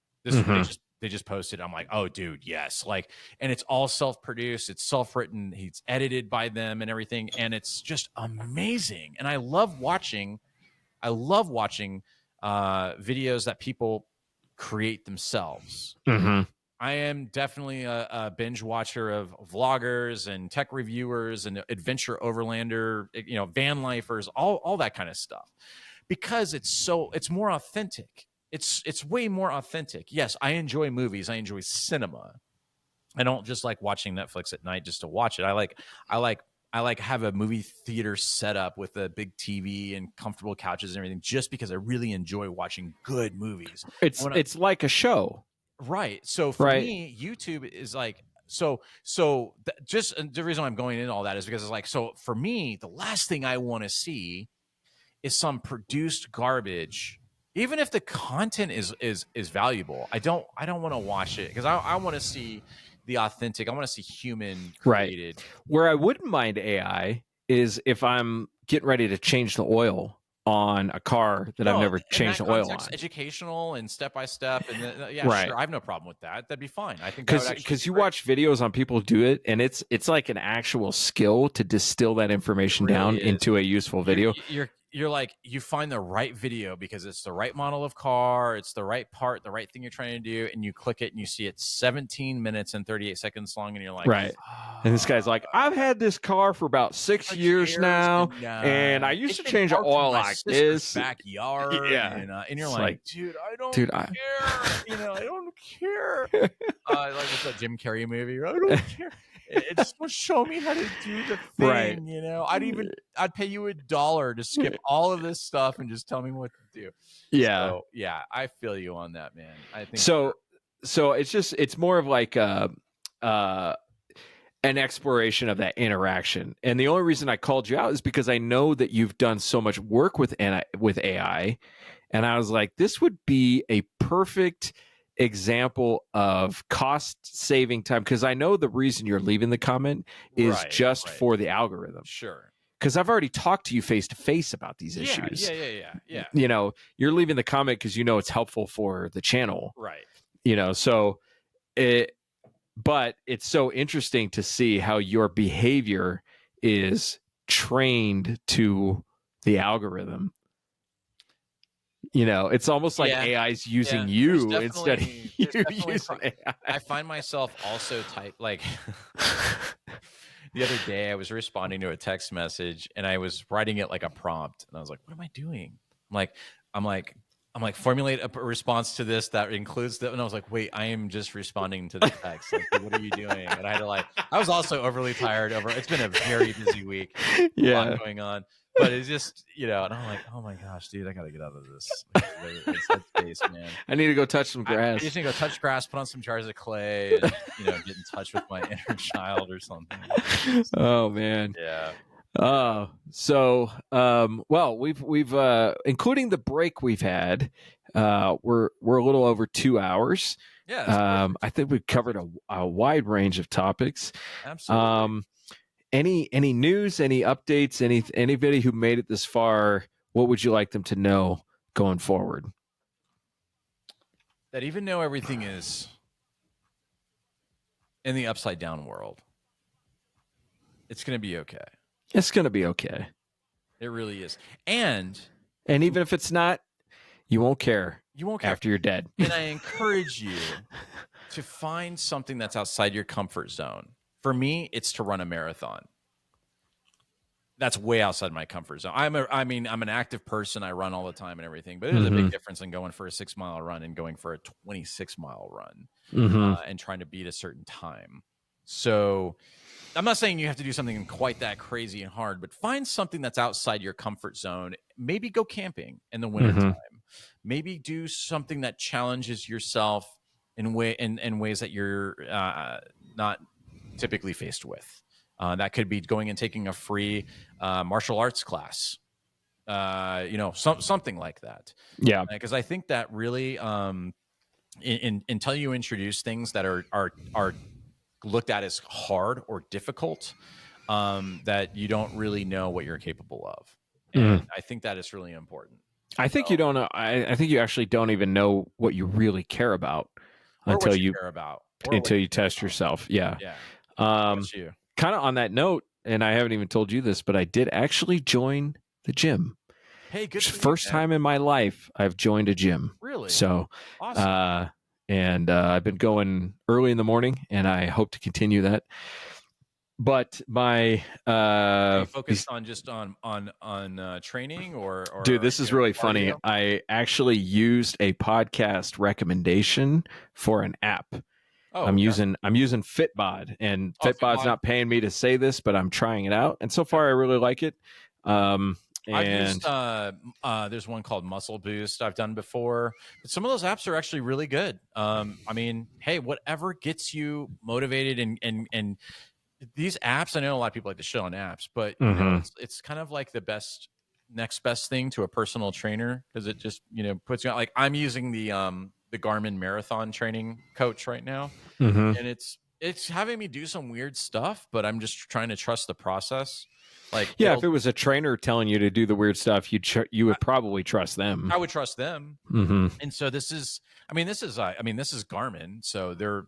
they just posted. I'm like, oh, dude, yes. Like, and it's all self-produced. It's self-written. He's edited by them and everything. And it's just amazing. And I love watching videos that people create themselves. I am definitely a binge watcher of vloggers and tech reviewers and adventure overlander, you know, van lifers, all that kind of stuff, because it's more authentic. It's way more authentic. Yes, I enjoy movies. I enjoy cinema. I don't just like watching Netflix at night just to watch it. I like have a movie theater set up with a big TV and comfortable couches and everything, just because I really enjoy watching good movies. It's like a show. Right. So for me, YouTube is like, just the reason I'm going into all that is because it's like, so for me, the last thing I want to see is some produced garbage. Even if the content is valuable, I don't want to watch it, because I want to see the authentic. I want to see human created. Right. Where I wouldn't mind AI is if I'm getting ready to change the oil on a car that I've never changed the oil on. Educational and step by step, and sure, I have no problem with that. That'd be fine. I think because you watch videos on people do it, and it's like an actual skill to distill that information down into a useful video. You're like, you find the right video because it's the right model of car, it's the right part, the right thing you're trying to do, and you click it and you see it's 17 minutes and 38 seconds long, and you're like, right. And this guy's like, I've had this car for about 6 years now, and I used to change the oil like this. Backyard, and you're like, dude, I don't care. You know, I don't care. Like what's that Jim Carrey movie? I don't care. It just will show me how to do the thing, right. You know. I'd pay you $1 to skip all of this stuff and just tell me what to do. Yeah. So, yeah, I feel you on that, man. I think so it's more of like an exploration of that interaction. And the only reason I called you out is because I know that you've done so much work with AI, and I was like, this would be a perfect example of cost saving time, because I know the reason you're leaving the comment is just for the algorithm. Sure. Because I've already talked to you face to face about these issues. Yeah. You know, you're leaving the comment because you know it's helpful for the channel. Right. You know, but it's so interesting to see how your behavior is trained to the algorithm. You know, it's almost like AI's using you instead of you using AI. I find myself also like the other day I was responding to a text message and I was writing it like a prompt, and I was like, what am I doing? I'm like formulate a response to this that includes that, and I was like, wait, I am just responding to the text. Like, what are you doing? And I had to I was also overly tired it's been a very busy week. A lot going on. But it's just, you know, and I'm like, oh my gosh, dude, I got to get out of this. Space, man. I need to go touch some grass. I just need to go touch grass, put on some jars of clay, and, you know, get in touch with my inner child or something. Oh, man. Yeah. Well, we've including the break we've had, we're a little over 2 hours. Yeah. I think we've covered a wide range of topics. Absolutely. Any news, any updates, anybody who made it this far, what would you like them to know going forward? That even though everything is in the upside down world, it's going to be okay. It's going to be okay. It really is. And even if it's not, you won't care. You won't care after you're dead. And I encourage you to find something that's outside your comfort zone. For me, it's to run a marathon. that's way outside my comfort zone. I'm an active person. I run all the time and everything, but there's a big difference in going for a 6 mile run and going for a 26 mile run and trying to beat a certain time. So I'm not saying you have to do something quite that crazy and hard, but find something that's outside your comfort zone. Maybe go camping in the wintertime. Maybe do something that challenges yourself in ways that you're not typically faced with. That could be going and taking a free martial arts class, something like that. Yeah, because I think that really, until you introduce things that are looked at as hard or difficult, that you don't really know what you're capable of, and I think that is really important. I think you don't know. I think you actually don't even know what you really care about until you test yourself. Yeah. Kind of on that note, and I haven't even told you this, but I did actually join the gym. Hey, good. First time in my life I've joined a gym. Really? So, awesome. And I've been going early in the morning, and I hope to continue that. But my focused on just on training or dude, this is really funny. I actually used a podcast recommendation for an app. I'm using Fitbod, and Fitbod's not paying me to say this, but I'm trying it out, and so far I really like it. I've used, there's one called Muscle Boost I've done before, but some of those apps are actually really good. Hey, whatever gets you motivated and these apps, I know a lot of people like to shit on apps, but it's kind of like the next best thing to a personal trainer, because it just, puts you out. Like, I'm using the Garmin marathon training coach right now, and it's having me do some weird stuff, but I'm just trying to trust the process. Like, if it was a trainer telling you to do the weird stuff, you would probably trust them. I would trust them. And so this is Garmin, so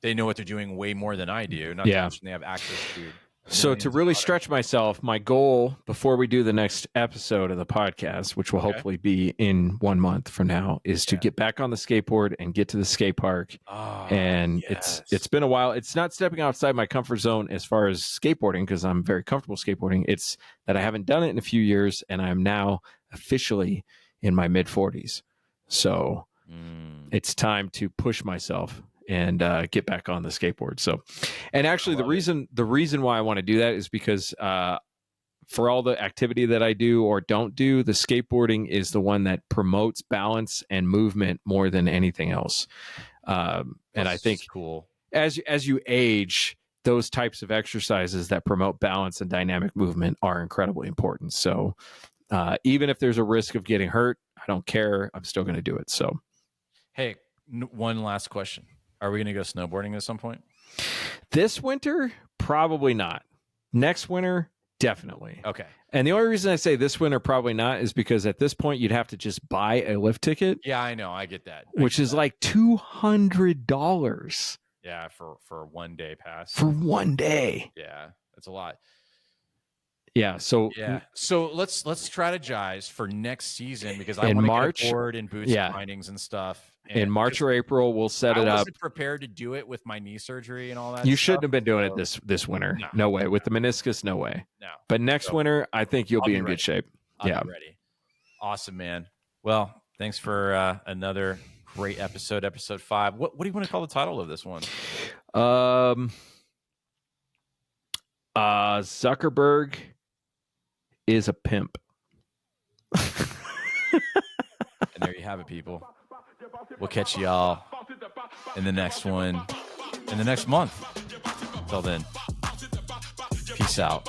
they know what they're doing way more than I do. Not to mention they have access to. So to really stretch myself, my goal before we do the next episode of the podcast, which will hopefully be in 1 month from now, is to get back on the skateboard and get to the skate park. And it's been a while. It's not stepping outside my comfort zone as far as skateboarding, because I'm very comfortable skateboarding. It's that I haven't done it in a few years, and I'm now officially in my mid-40s. So it's time to push myself and get back on the skateboard. So, and actually the reason why I want to do that is because for all the activity that I do or don't do, the skateboarding is the one that promotes balance and movement more than anything else. And I think cool as you age, those types of exercises that promote balance and dynamic movement are incredibly important. So even if there's a risk of getting hurt, I don't care. I'm still going to do it. So, hey, one last question. Are we going to go snowboarding at some point? This winter, probably not. Next winter, definitely. Okay. And the only reason I say this winter probably not is because at this point you'd have to just buy a lift ticket. Yeah, I know. I get that. Which is like $200. Yeah, for a 1 day pass. For 1 day. Yeah, that's a lot. Yeah. So let's strategize for next season, because I want to get a board and boots and bindings and stuff. And in March or April, we'll set it up. I wasn't prepared to do it with my knee surgery and all that. You shouldn't have been doing it this winter. No way. With the meniscus, no way. No. But next winter, I think you'll be in good shape. I'll be ready. Awesome, man. Well, thanks for another great episode 5. What do you want to call the title of this one? Zuckerberg is a pimp. And there you have it, people. We'll catch y'all in the next one in the next month. Until then, peace out.